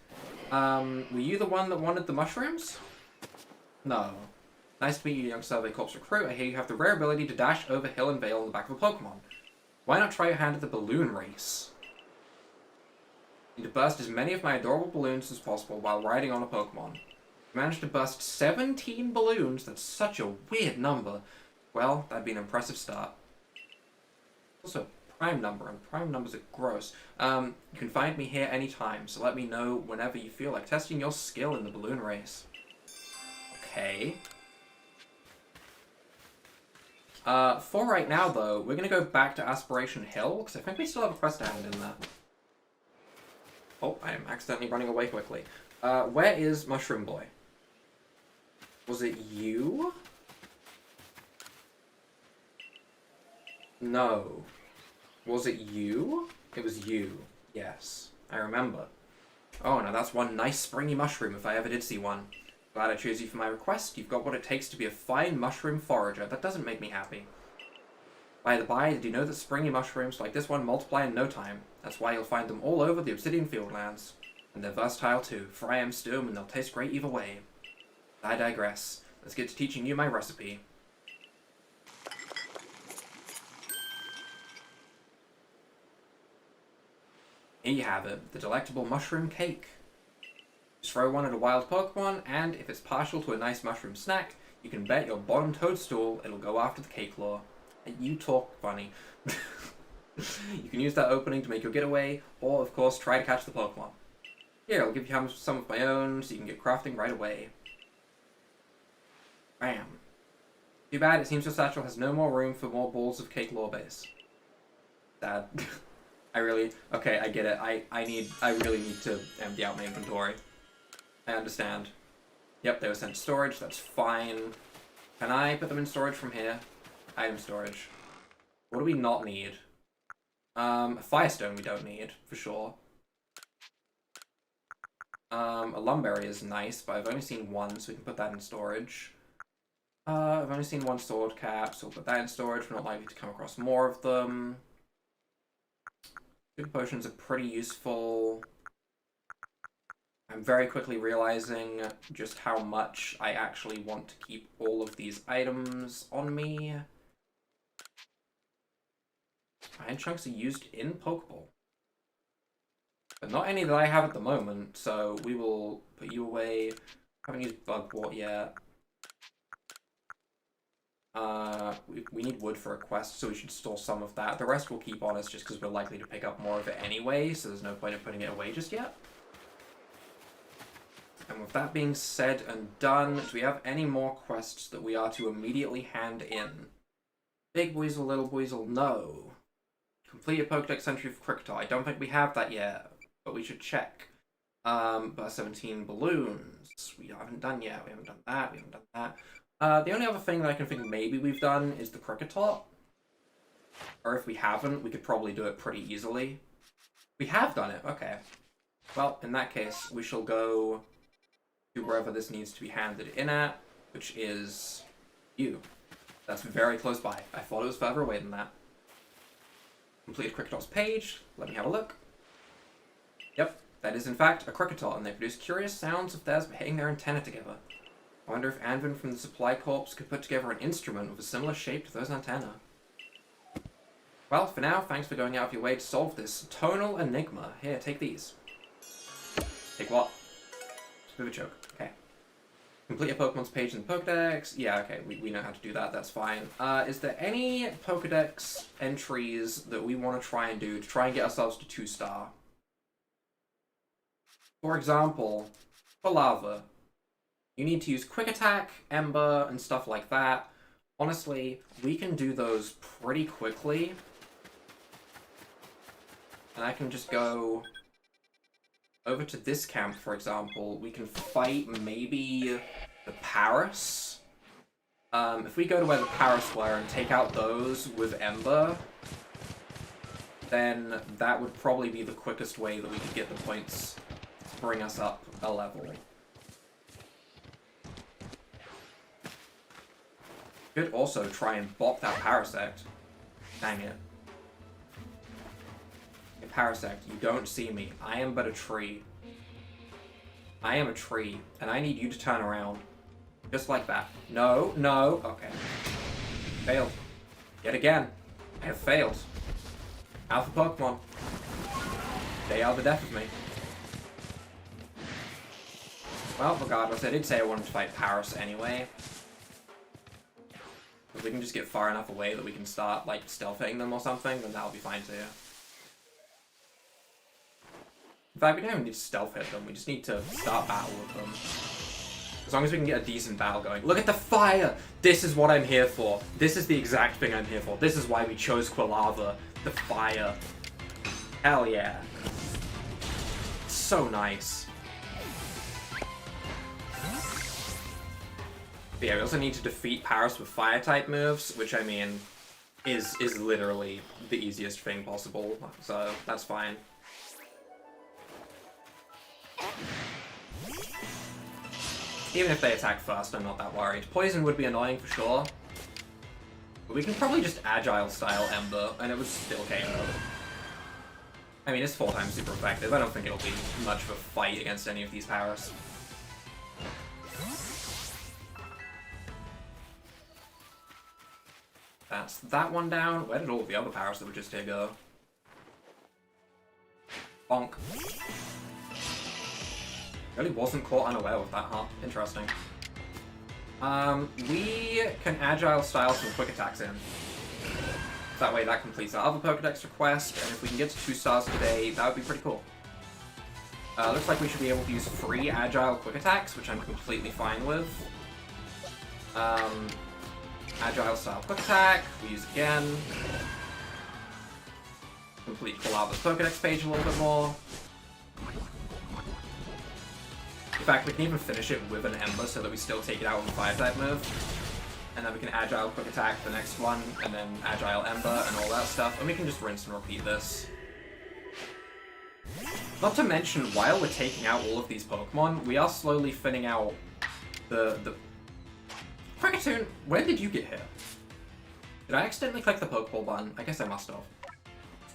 Were you the one that wanted the mushrooms? No. Nice to meet you, young Survey Corps recruit. I hear you have the rare ability to dash over hill and vale on the back of a Pokemon. Why not try your hand at the balloon race? Need to burst as many of my adorable balloons as possible while riding on a Pokemon. You managed to burst 17 balloons? That's such a weird number. Well, that'd be an impressive start. Also, prime number, and prime numbers are gross. You can find me here anytime, so let me know whenever you feel like testing your skill in the balloon race. Okay. For right now, though, we're gonna go back to Aspiration Hill, because I think we still have a quest to hand in there. Oh, I am accidentally running away quickly. Where is Mushroom Boy? Was it you? No. Was it you? It was you. Yes. I remember. Oh, now that's one nice springy mushroom if I ever did see one. Glad I chose you for my request. You've got what it takes to be a fine mushroom forager. That doesn't make me happy. By the by, did you know that springy mushrooms like this one multiply in no time? That's why you'll find them all over the Obsidian Fieldlands. And they're versatile too, for I am Sturm and they'll taste great either way. I digress. Let's get to teaching you my recipe. Here you have it, the delectable mushroom cake. Just throw one at a wild Pokemon, and if it's partial to a nice mushroom snack, you can bet your bottom toadstool it'll go after the cake lore. And you talk funny. You can use that opening to make your getaway, or of course try to catch the Pokemon. Here, I'll give you some of my own, so you can get crafting right away. Bam. Too bad, it seems your satchel has no more room for more balls of cake lore base. Sad. Okay, I get it. I really need to empty out my inventory. I understand. Yep, they were sent to storage, that's fine. Can I put them in storage from here? Item storage. What do we not need? Firestone we don't need, for sure. A Lumberry is nice, but I've only seen one, so we can put that in storage. I've only seen one sword cap, so we'll put that in storage. We're not likely to come across more of them. Super potions are pretty useful. I'm very quickly realizing just how much I actually want to keep all of these items on me. Iron chunks are used in Pokeball. But not any that I have at the moment, so we will put you away. Haven't used Bugwort yet. We need wood for a quest, so we should store some of that. The rest we'll keep on us just because we're likely to pick up more of it anyway, so there's no point in putting it away just yet. And with that being said and done, do we have any more quests that we are to immediately hand in? Big Weasel, Little Weasel, no. Complete a Pokedex entry for Kricketot. I don't think we have that yet, but we should check. But 17 balloons. We haven't done yet. We haven't done that. We haven't done that. The only other thing that I can think maybe we've done is the Kricketot. Or if we haven't, we could probably do it pretty easily. We have done it. Okay. Well, in that case, we shall go to wherever this needs to be handed in at, which is you. That's very close by. I thought it was further away than that. Completed Kricketot's page. Let me have a look. Yep, that is in fact a Kricketot, and they produce curious sounds of theirs hitting their antennae together. I wonder if Anvin from the Supply Corps could put together an instrument with a similar shape to those antennae. Well, for now, thanks for going out of your way to solve this tonal enigma. Here, take these. Take what? It's a bit of a joke. Okay. Complete a Pokemon's page in the Pokedex. Yeah, okay, we know how to do that. That's fine. Is there any Pokedex entries that we want to try and do to try and get ourselves to 2-star? For example, for Lava, you need to use Quick Attack, Ember, and stuff like that. Honestly, we can do those pretty quickly. And I can just go over to this camp, for example. We can fight maybe the Paris. If we go to where the Paris were and take out those with Ember, then that would probably be the quickest way that we could get the points to bring us up a level. Could also try and bop that Parasect. Dang it. Hey, Parasect, you don't see me. I am but a tree. I am a tree, and I need you to turn around. Just like that. No, no. Okay. Failed. Yet again. I have failed. Alpha Pokemon. They are the death of me. Well, regardless, I did say I wanted to fight Paris anyway. If we can just get far enough away that we can start, like, stealth hitting them or something, then that'll be fine too. In fact, we don't even need to stealth hit them, we just need to start battle with them. As long as we can get a decent battle going. Look at the fire! This is what I'm here for. This is the exact thing I'm here for. This is why we chose Quilava. The fire. Hell yeah. So nice. But yeah, we also need to defeat Paris with Fire-type moves, which, I mean, is literally the easiest thing possible, so that's fine. Even if they attack first, I'm not that worried. Poison would be annoying for sure, but we can probably just Agile-style Ember, and it would still KO. I mean, it's 4 times super effective. I don't think it'll be much of a fight against any of these Paris. That's that one down. Where did all the other Paris that were just here go? Bonk. Really wasn't caught unaware with that, huh? Interesting. We can Agile style some quick attacks in. That way that completes our other Pokedex request, and if we can get to 2 stars today, that would be pretty cool. Looks like we should be able to use free Agile quick attacks, which I'm completely fine with. Agile style quick attack, we use again. Complete Quilava's Pokedex page a little bit more. In fact, we can even finish it with an Ember so that we still take it out with a Fire-type move. And then we can Agile Quick Attack the next one, and then Agile Ember and all that stuff. And we can just rinse and repeat this. Not to mention, while we're taking out all of these Pokemon, we are slowly thinning out the... Kricketune, where did you get here? Did I accidentally click the Pokeball button? I guess I must have.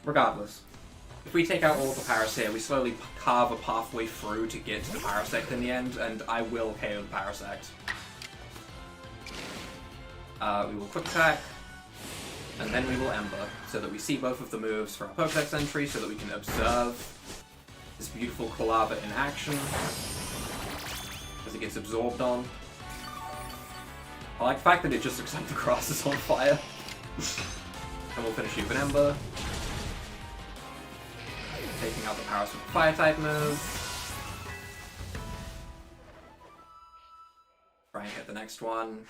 Regardless. If we take out all of the Paras here, we slowly carve a pathway through to get to the Parasect in the end, and I will KO the Parasect. We will Quick Attack, and then we will Ember, so that we see both of the moves for our Pokedex entry, so that we can observe this beautiful Quilava in action as it gets absorbed on. I like the fact that it just looks like the grass is on fire. And we'll finish you with an Ember. Taking out the Paras with a Fire-type move. Try and get the next one.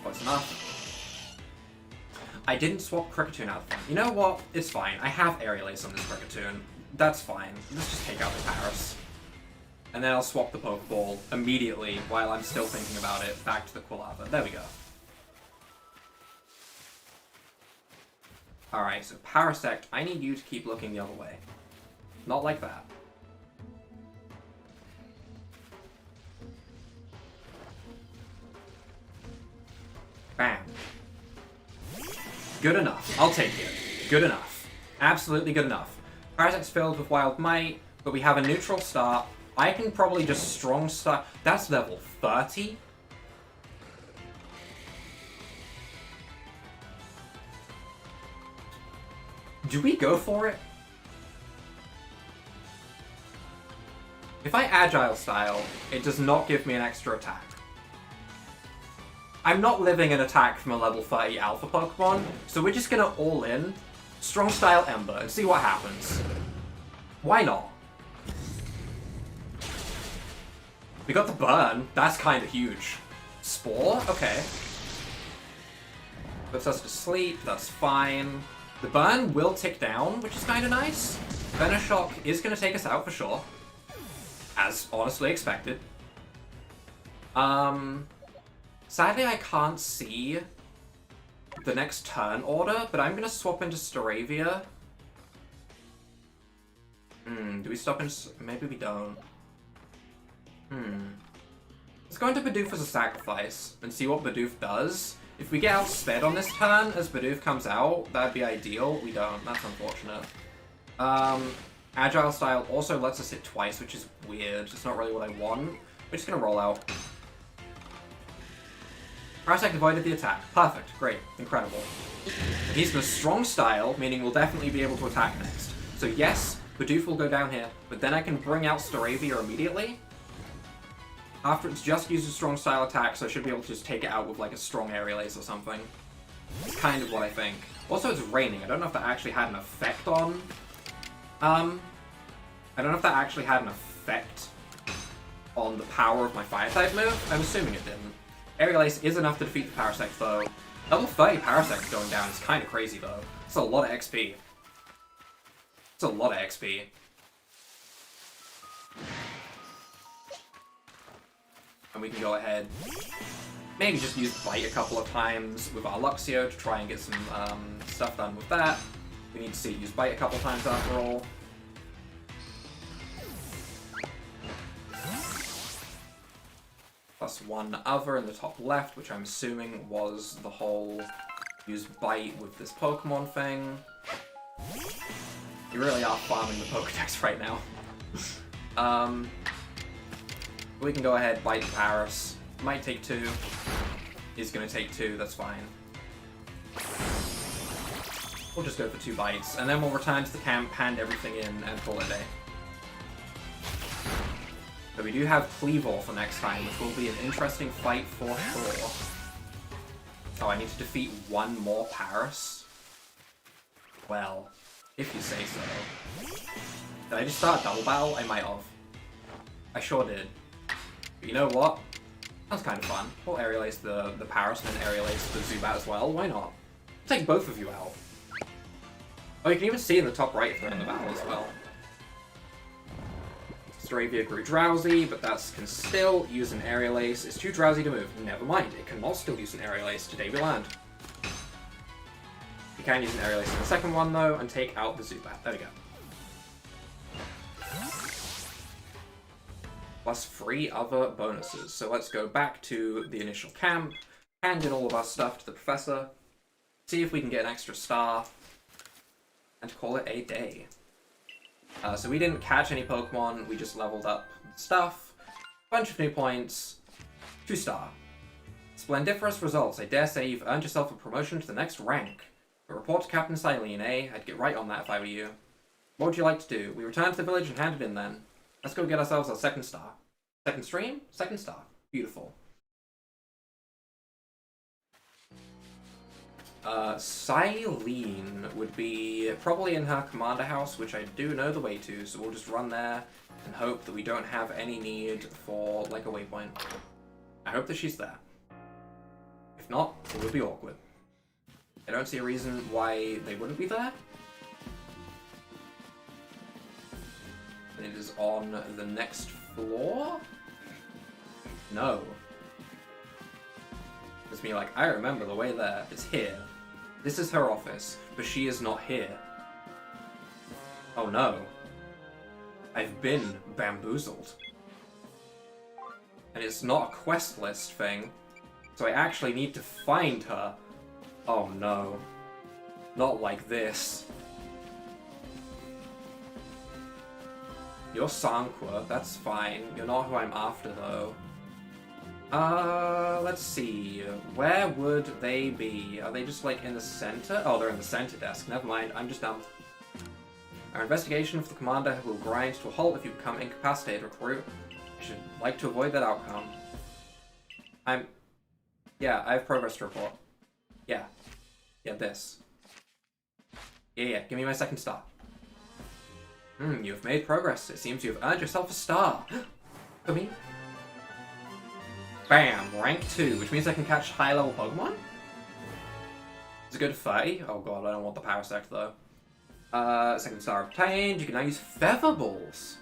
Close enough. I didn't swap Kricketune out of fun. You know what? It's fine. I have Aerial Ace on this Kricketune. That's fine. Let's just take out the Paras. And then I'll swap the Pokeball immediately while I'm still thinking about it back to the Quilava. There we go. Alright, so Parasect, I need you to keep looking the other way. Not like that. Bam. Good enough. I'll take it. Good enough. Absolutely good enough. Parasect's filled with Wild Might, but we have a neutral start. I can probably just strong start. That's level 30. Do we go for it? If I Agile Style, it does not give me an extra attack. I'm not living an attack from a level 30 Alpha Pokemon, so we're just gonna all in, Strong Style Ember, and see what happens. Why not? We got the burn. That's kind of huge. Spore? Okay. Puts us to sleep. That's fine. The burn will tick down, which is kind of nice. Venoshock is going to take us out for sure. As honestly expected. Sadly, I can't see the next turn order, but I'm going to swap into Staravia. Do we stop in... Maybe we don't. Let's go into Bidoof as a sacrifice and see what Bidoof does. If we get outsped on this turn as Bidoof comes out, that'd be ideal. We don't. That's unfortunate. Agile Style also lets us hit twice, which is weird. It's not really what I want. We're just gonna roll out. Parasect avoided the attack. Perfect. Great. Incredible. And he's gonna Strong Style, meaning we'll definitely be able to attack next. So yes, Bidoof will go down here, but then I can bring out Staravia immediately. After it's just used a Strong Style attack, so I should be able to just take it out with like a strong Aerial Ace or something. It's kind of what I think. Also, it's raining. I don't know if that actually had an effect on... I don't know if that actually had an effect on the power of my Fire-type move. I'm assuming it didn't. Aerial Ace is enough to defeat the Parasect, though. Level 30 Parasect going down is kind of crazy, though. It's a lot of XP. It's a lot of XP. And we can go ahead, maybe just use Bite a couple of times with our Luxio to try and get some stuff done with that. We need to see it use Bite a couple of times after all. Plus one other in the top left, which I'm assuming was the whole use Bite with this Pokemon thing. You really are farming the Pokedex right now. We can go ahead, Bite Paras. Might take 2. Is gonna take 2, that's fine. We'll just go for 2 bites, and then we'll return to the camp, hand everything in, and call it a day. But we do have Cleavor for next time, which will be an interesting fight for sure. Oh, I need to defeat 1 more Paras? Well, if you say so. Did I just start a double battle? I might have. I sure did. But you know what? That's kind of fun. We'll Aerial Ace the Paras and then Aerial Ace the Zubat as well. Why not? Take both of you out. Oh, you can even see in the top right if they're in the battle as well. Staravia grew drowsy, but that can still use an Aerial Ace. It's too drowsy to move. Never mind, it cannot still use an Aerial Ace. Today we learned. You can use an Aerial Ace in the second one, though, and take out the Zubat. There we go. Plus 3 other bonuses. So let's go back to the initial camp, hand in all of our stuff to the professor, see if we can get an extra star, and call it a day. So we didn't catch any Pokemon, we just leveled up stuff, bunch of new points, 2 star. Splendiferous results. I dare say you've earned yourself a promotion to the next rank. A report to Captain Silene, eh? I'd get right on that if I were you. What would you like to do? We return to the village and hand it in then. Let's go get ourselves our 2nd star. 2nd stream? 2nd star. Beautiful. Silene would be probably in her commander house, which I do know the way to, so we'll just run there and hope that we don't have any need for, like, a waypoint. I hope that she's there. If not, it would be awkward. I don't see a reason why they wouldn't be there. It is on the next floor? No. It's me like, I remember the way there. It's here. This is her office, but she is not here. Oh no. I've been bamboozled. And it's not a quest list thing, so I actually need to find her. Oh no. Not like this. You're Sanqua, that's fine. You're not who I'm after, though. Let's see. Where would they be? Are they just, like, in the center? Oh, they're in the center desk. Never mind, I'm just dumb. Our investigation of the commander will grind to a halt if you become incapacitated, recruit. You should like to avoid that outcome. Yeah, I have progress to report. Yeah. Yeah, this. Yeah, give me my 2nd star. You have made progress. It seems you have earned yourself a star. For me? Bam! Rank 2, which means I can catch high-level Pokemon? Is it good to 30? Oh god, I don't want the Power Sect, though. 2nd star obtained. You can now use Feather Balls.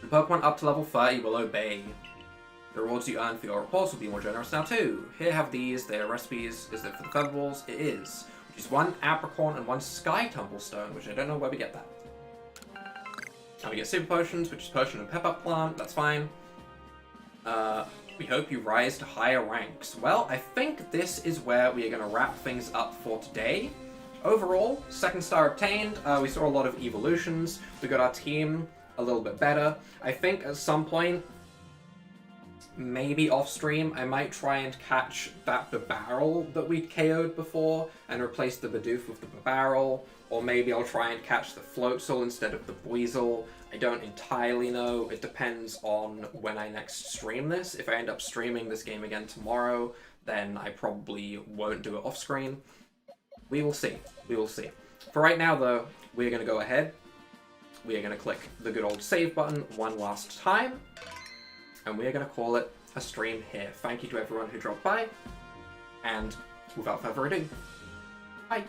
The Pokemon up to level 30 will obey. The rewards you earn for your reports will be more generous now, too. Here, have these. They are recipes. Is it for the Feather Balls? It is. Which is 1 Apricorn and 1 Sky Tumblestone, which I don't know where we get that. And we get Super Potions, which is Potion and Pep-Up Plant. That's fine. We hope you rise to higher ranks. Well, I think this is where we are going to wrap things up for today. Overall, 2nd star obtained. We saw a lot of evolutions. We got our team a little bit better. I think at some point, maybe off-stream, I might try and catch that Barrel that we KO'd before and replace the Bidoof with the Barrel. Or maybe I'll try and catch the Floatzel instead of the Buizel. I don't entirely know. It depends on when I next stream this. If I end up streaming this game again tomorrow, then I probably won't do it off-screen. We will see. We will see. For right now, though, we're going to go ahead. We are going to click the good old save button one last time. And we are going to call it a stream here. Thank you to everyone who dropped by. And without further ado, bye.